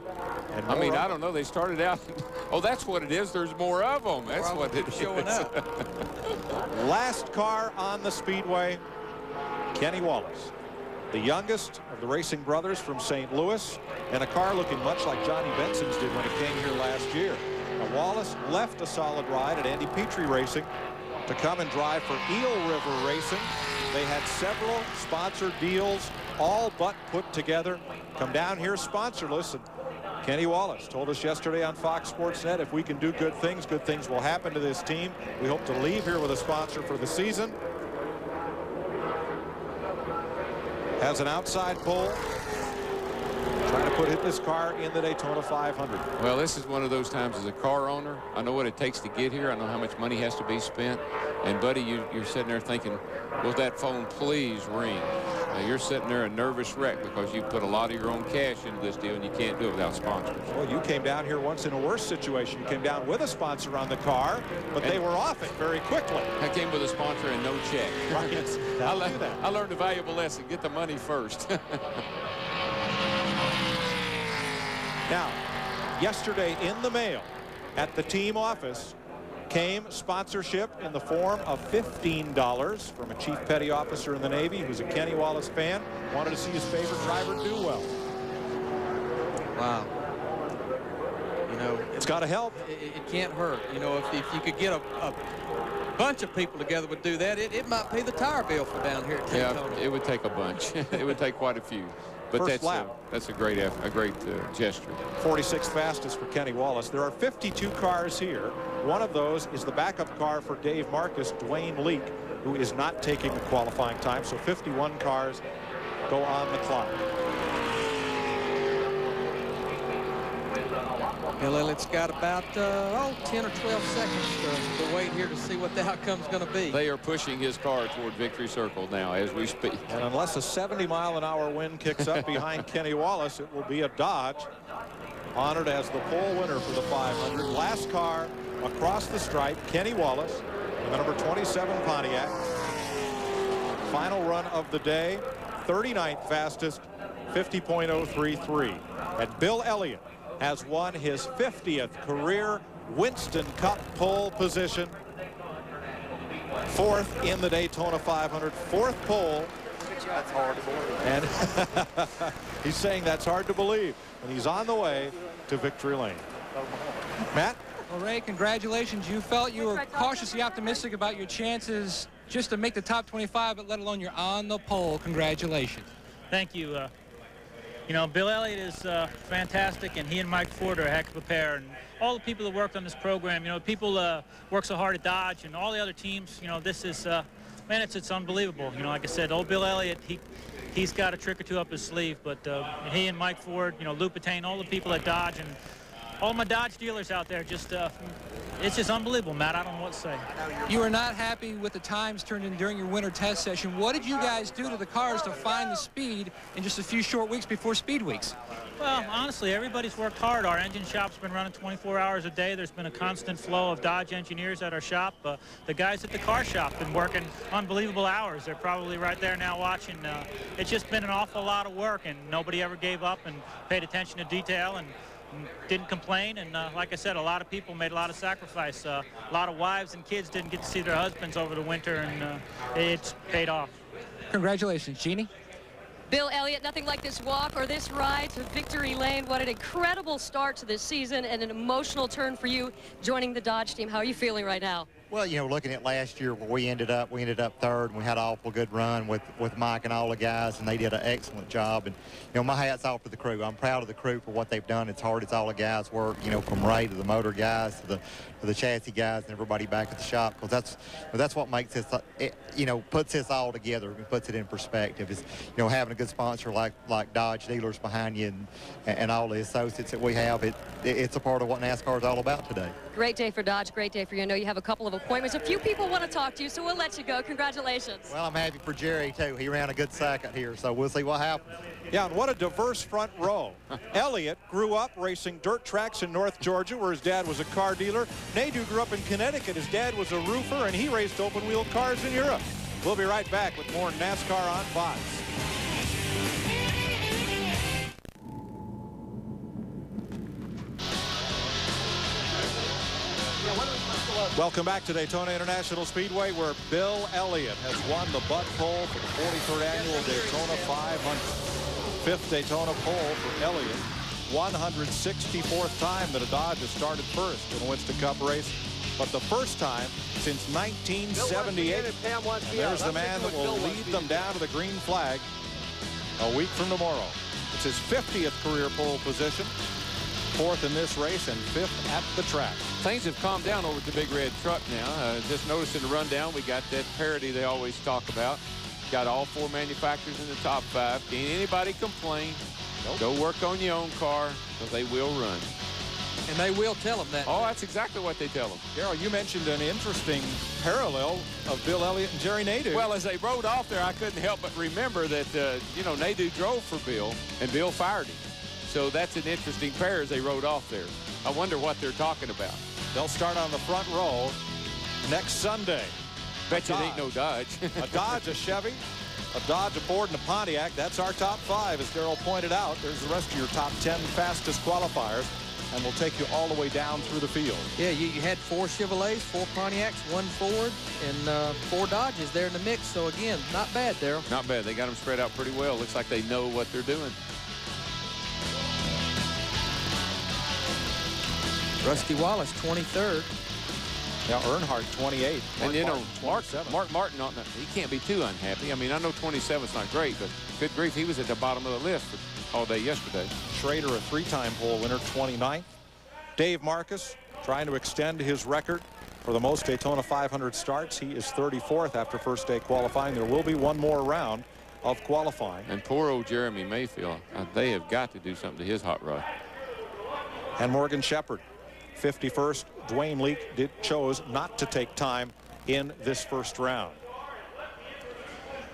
I mean, I don't know. They started out. Oh, that's what it is. There's more of them. That's what it is. Showing up. Last car on the speedway, Kenny Wallace, the youngest of the racing brothers from St. Louis, and a car looking much like Johnny Benson's did when he came here last year. Now, Wallace left a solid ride at Andy Petrie Racing to come and drive for Eel River Racing. They had several sponsor deals all but put together. Come down here sponsorless, and Kenny Wallace told us yesterday on Fox Sports Net, if we can do good things will happen to this team. We hope to leave here with a sponsor for the season. Has an outside pole. Trying to hit this car in the Daytona 500. Well, this is one of those times as a car owner. I know what it takes to get here. I know how much money has to be spent. And, buddy, you're sitting there thinking, will that phone please ring? Now, you're sitting there a nervous wreck because you put a lot of your own cash into this deal, and you can't do it without sponsors. Well, you came down here once in a worse situation. You came down with a sponsor on the car, but they were off it very quickly. I came with a sponsor and no check. Right. I learned a valuable lesson. Get the money first. Now, yesterday in the mail at the team office came sponsorship in the form of $15 from a chief petty officer in the Navy who's a Kenny Wallace fan, wanted to see his favorite driver do well. Wow. You know, it's got to help. It can't hurt. You know, if you could get a bunch of people together would do that, it might pay the tire bill for down here at Daytona. Yeah, it would take a bunch. It would take quite a few. But that's a great gesture. 46th fastest for Kenny Wallace. There are 52 cars here. One of those is the backup car for Dave Marcus, Dwayne Leake, who is not taking the qualifying time. So 51 cars go on the clock. Bill Elliott's got about 10 or 12 seconds to wait here to see what the outcome's going to be. They are pushing his car toward victory circle now as we speak. And unless a 70-mile-an-hour wind kicks up behind Kenny Wallace, it will be a Dodge honored as the pole winner for the 500. Last car across the stripe, Kenny Wallace in the number 27 Pontiac. Final run of the day, 39th fastest, 50.033. And Bill Elliott has won his 50th career Winston Cup pole position. 4th in the Daytona 500, 4th pole. That's hard to believe. And he's saying that's hard to believe. And he's on the way to victory lane. Matt? Well, Ray, congratulations. You felt you were cautiously optimistic about your chances just to make the top 25, but let alone you're on the pole. Congratulations. Thank you. You know, Bill Elliott is fantastic, and he and Mike Ford are a heck of a pair. And all the people that worked on this program, you know, people work so hard at Dodge and all the other teams, you know, this is, man, it's unbelievable. You know, like I said, old Bill Elliott, he's got a trick or two up his sleeve, but he and Mike Ford, you know, Lou Patain, all the people at Dodge, and all my Dodge dealers out there, just it's just unbelievable, Matt. I don't know what to say. You are not happy with the times turned in during your winter test session. What did you guys do to the cars to find the speed in just a few short weeks before speed weeks? Well, honestly, everybody's worked hard. Our engine shop's been running 24 hours a day. There's been a constant flow of Dodge engineers at our shop. The guys at the car shop have been working unbelievable hours. They're probably right there now watching. It's just been an awful lot of work, and nobody ever gave up and paid attention to detail and didn't complain. And like I said, a lot of people made a lot of sacrifice. A lot of wives and kids didn't get to see their husbands over the winter, and it's paid off. Congratulations, Jeannie. Bill Elliott, nothing like this walk or this ride to victory lane. What an incredible start to this season and an emotional turn for you joining the Dodge team. How are you feeling right now? Well, you know, looking at last year where we ended up third, and we had an awful good run with Mike and all the guys, and they did an excellent job. And, you know, my hat's off to the crew. I'm proud of the crew for what they've done. It's hard. It's all the guys' work, you know, from Ray to the motor guys to the chassis guys and everybody back at the shop, because that's what makes this, you know, puts this all together and puts it in perspective, is, you know, having a good sponsor like Dodge dealers behind you and all the associates that we have. It's a part of what NASCAR is all about today. Great day for Dodge, great day for you. I know you have a couple of appointments. A few people want to talk to you, so we'll let you go. Congratulations. Well, I'm happy for Jerry, too. He ran a good second here, so we'll see what happens. Yeah, and what a diverse front row. Elliott grew up racing dirt tracks in North Georgia, where his dad was a car dealer. Nadeau grew up in Connecticut. His dad was a roofer, and he raced open-wheel cars in Europe. We'll be right back with more NASCAR on Fox. Welcome back to Daytona International Speedway, where Bill Elliott has won the butt pole for the 43rd annual Daytona 500. Fifth Daytona pole for Elliott. 164th time that a Dodge has started first in a Winston Cup race, but the first time since 1978. And there's the man that will lead them down to the green flag a week from tomorrow. It's his 50th career pole position. Fourth in this race and fifth at the track. Things have calmed down over at the Big Red Truck now. Just noticing the rundown, we got that parity they always talk about. Got all four manufacturers in the top five. Can't anybody complain. Nope. Go work on your own car, because they will run. And they will tell them that. Oh, that's exactly what they tell them. Darrell, you mentioned an interesting parallel of Bill Elliott and Jerry Nadeau. Well, as they rode off there, I couldn't help but remember that, you know, Nadeau drove for Bill, and Bill fired him. So that's an interesting pair as they rode off there. I wonder what they're talking about. They'll start on the front row next Sunday. Bet you it ain't no Dodge. A Dodge, a Chevy, a Dodge, a Ford, and a Pontiac. That's our top five, as Darrell pointed out. There's the rest of your top 10 fastest qualifiers, and we'll take you all the way down through the field. Yeah, you had 4 Chevrolets, 4 Pontiacs, 1 Ford, and 4 Dodges there in the mix. So, again, not bad, Darrell. Not bad. They got them spread out pretty well. Looks like they know what they're doing. Rusty Wallace, 23rd. Now Earnhardt, 28. And, you know, Mark Martin, he can't be too unhappy. I mean, I know 27's not great, but good grief, he was at the bottom of the list all day yesterday. Schrader, a 3-time pole winner, 29th. Dave Marcus trying to extend his record for the most Daytona 500 starts. He is 34th after first day qualifying. There will be one more round of qualifying. And poor old Jeremy Mayfield, they have got to do something to his hot rod. And Morgan Shepherd, 51st. Dwayne Leake chose not to take time in this first round.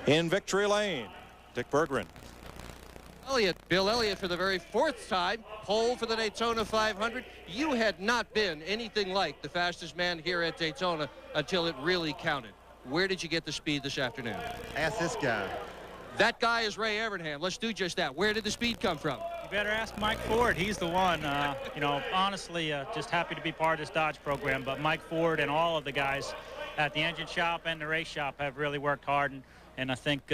In victory lane, Dick Berggren. Bill Elliott for the very 4th time, pole for the Daytona 500. You had not been anything like the fastest man here at Daytona until it really counted. Where did you get the speed this afternoon? Ask this guy. That guy is Ray Evernham. Let's do just that. Where did the speed come from? You better ask Mike Ford. He's the one. You know, honestly, just happy to be part of this Dodge program. But Mike Ford and all of the guys at the engine shop and the race shop have really worked hard. And I think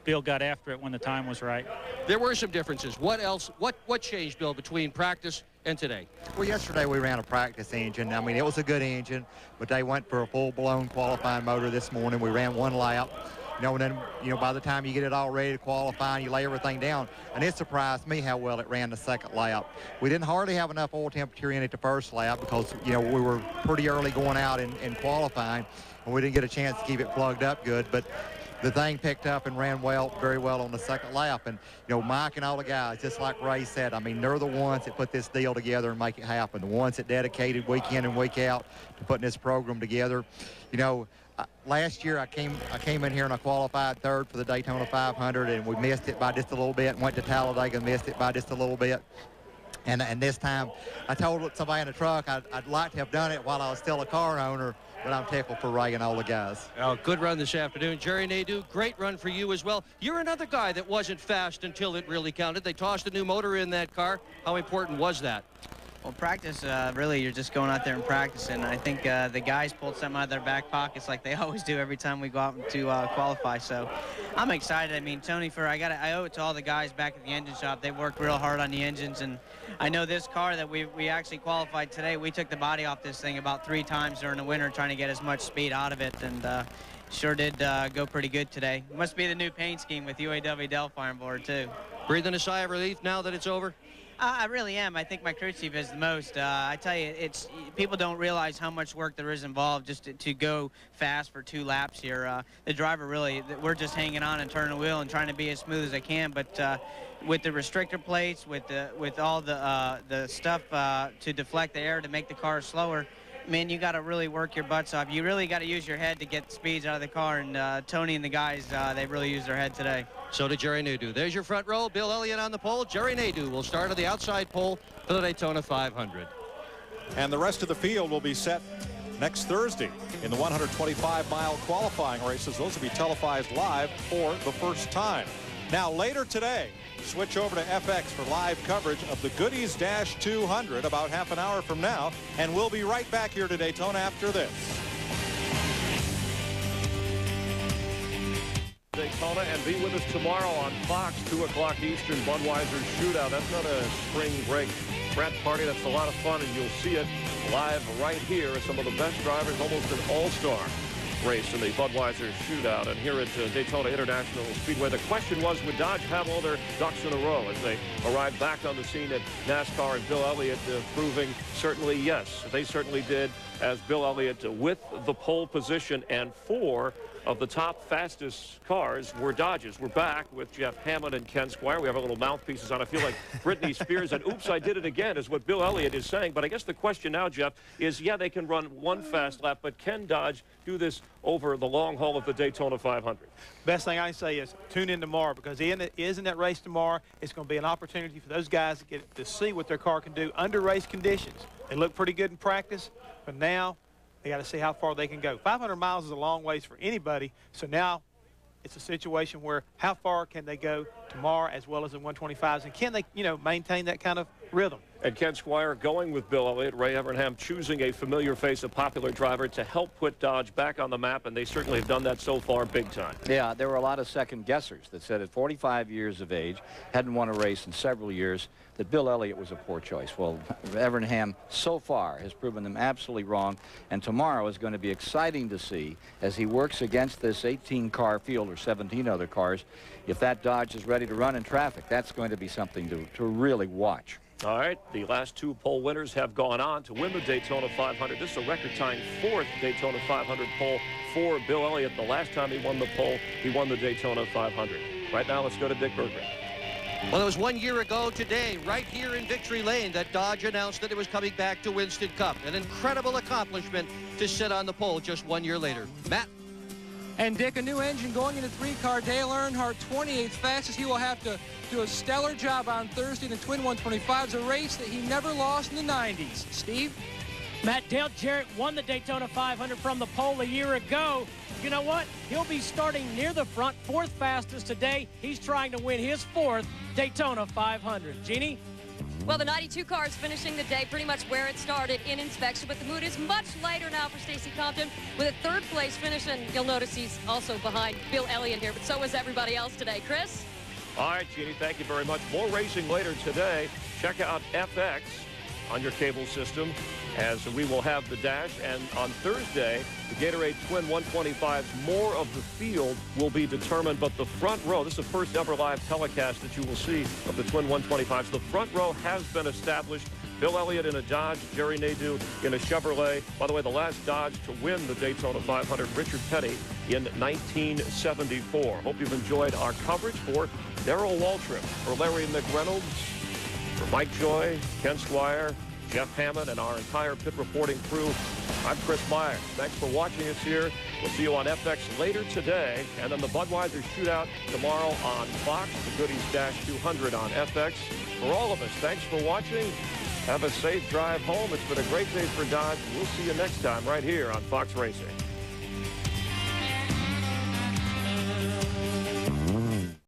Bill got after it when the time was right. There were some differences. What else? What changed, Bill, between practice and today? Well, yesterday we ran a practice engine. I mean, it was a good engine, but they went for a full-blown qualifying motor this morning. We ran 1 lap. You know, and then, you know, by the time you get it all ready to qualify and you lay everything down, and it surprised me how well it ran the 2nd lap. We didn't hardly have enough oil temperature in it the 1st lap because, you know, we were pretty early going out in qualifying, and we didn't get a chance to keep it plugged up good. But the thing picked up and ran very well on the second lap. And, Mike and all the guys, just like Ray said, I mean, they're the ones that put this deal together and make it happen. The ones that dedicated week in and week out to putting this program together. Last year I came in here and I qualified third for the Daytona 500, and we missed it by just a little bit, and went to Talladega and missed it by just a little bit. And this time I told somebody in the truck I'd like to have done it while I was still a car owner, but I'm tickled for Ray and all the guys. Oh, good run this afternoon. Jerry Nadeau, great run for you as well. You're another guy that wasn't fast until it really counted. They tossed a new motor in that car. How important was that? Well, practice, really, you're just going out there and practicing. I think the guys pulled something out of their back pockets like they always do every time we go out to qualify. So I'm excited. I mean, Tony, I owe it to all the guys back at the engine shop. They worked real hard on the engines, and I know this car that we actually qualified today, we took the body off this thing about 3 times during the winter trying to get as much speed out of it, and sure did go pretty good today. Must be the new paint scheme with UAW Delphi on board, too. Breathing a sigh of relief now that it's over? I really am. I think my crew chief is the most. I tell you, people don't realize how much work there is involved just to go fast for 2 laps here. The driver really, we're just hanging on and turning the wheel and trying to be as smooth as I can. But with the restrictor plates, with all the stuff to deflect the air to make the car slower, man, you got to really work your butts off. You really got to use your head to get the speeds out of the car, and Tony and the guys, they really used their head today. So did Jerry Nadeau. There's your front row. Bill Elliott on the pole. Jerry Nadeau will start on the outside pole for the Daytona 500. And the rest of the field will be set next Thursday in the 125-mile qualifying races. Those will be televised live for the first time. Now, later today, switch over to FX for live coverage of the Goodies Dash 200 about half an hour from now, and we'll be right back here to Daytona after this. Daytona, and be with us tomorrow on Fox, 2 o'clock Eastern, Budweiser Shootout. That's not a spring break frat party. That's a lot of fun, and you'll see it live right here as some of the best drivers, almost an all-star race in the Budweiser Shootout. And here at Daytona International Speedway, the question was, would Dodge have all their ducks in a row as they arrived back on the scene at NASCAR, and Bill Elliott proving certainly yes. They certainly did, as Bill Elliott with the pole position, and 4 of the top fastest cars were Dodges. We're back with Jeff Hammond and Ken Squire. We have our little mouthpieces on. I feel like Britney Spears, and oops, I did it again, is what Bill Elliott is saying. But I guess the question now, Jeff, is, yeah, they can run 1 fast lap, but can Dodge do this over the long haul of the Daytona 500? Best thing I can say is tune in tomorrow, because in that race tomorrow, it's going to be an opportunity for those guys to get to see what their car can do under race conditions. They look pretty good in practice, but now they got to see how far they can go. 500 miles is a long ways for anybody, so now it's a situation where how far can they go tomorrow as well as the 125s, and can they, maintain that kind of rhythm? And Ken Squire going with Bill Elliott, Ray Evernham choosing a familiar face, a popular driver, to help put Dodge back on the map, and they certainly have done that so far big time. Yeah, there were a lot of second guessers that said at 45 years of age, hadn't won a race in several years, that Bill Elliott was a poor choice. Well, Evernham so far has proven them absolutely wrong, and tomorrow is going to be exciting to see as he works against this 18-car field, or 17 other cars. If that Dodge is ready to run in traffic, that's going to be something to really watch. All right, the last 2 pole winners have gone on to win the Daytona 500. This is a record-tying 4th Daytona 500 pole for Bill Elliott. The last time he won the pole, he won the Daytona 500. Right now, let's go to Dick Berggren. Well, it was 1 year ago today, right here in Victory Lane, that Dodge announced that it was coming back to Winston Cup. An incredible accomplishment to sit on the pole just 1 year later. Matt? And Dick, a new engine going into 3-car. Dale Earnhardt, 28th fastest. He will have to do a stellar job on Thursday in the Twin 125s, a race that he never lost in the 90s. Steve? Matt, Dale Jarrett won the Daytona 500 from the pole a year ago. You know what? He'll be starting near the front, 4th fastest today. He's trying to win his 4th Daytona 500. Jeannie? Well, the 92 car is finishing the day pretty much where it started, in inspection, but the mood is much lighter now for Stacey Compton with a 3rd place finish, and you'll notice he's also behind Bill Elliott here, but so was everybody else today. Chris? All right, Jeannie, thank you very much. More racing later today. Check out FX on your cable system, as we will have the Dash, and on Thursday, the Gatorade Twin 125s, more of the field will be determined, but the front row, this is the first ever live telecast that you will see of the Twin 125s. The front row has been established. Bill Elliott in a Dodge, Jerry Nadeau in a Chevrolet. By the way, the last Dodge to win the Daytona 500, Richard Petty, in 1974. Hope you've enjoyed our coverage. For Darrell Waltrip, for Larry McReynolds, for Mike Joy, Ken Squire, Jeff Hammond, and our entire pit reporting crew, I'm Chris Meyer. Thanks for watching us here. We'll see you on FX later today, and then the Budweiser Shootout tomorrow on Fox, the Goodies Dash 200 on FX. For all of us, thanks for watching. Have a safe drive home. It's been a great day for Dodge. We'll see you next time right here on Fox Racing.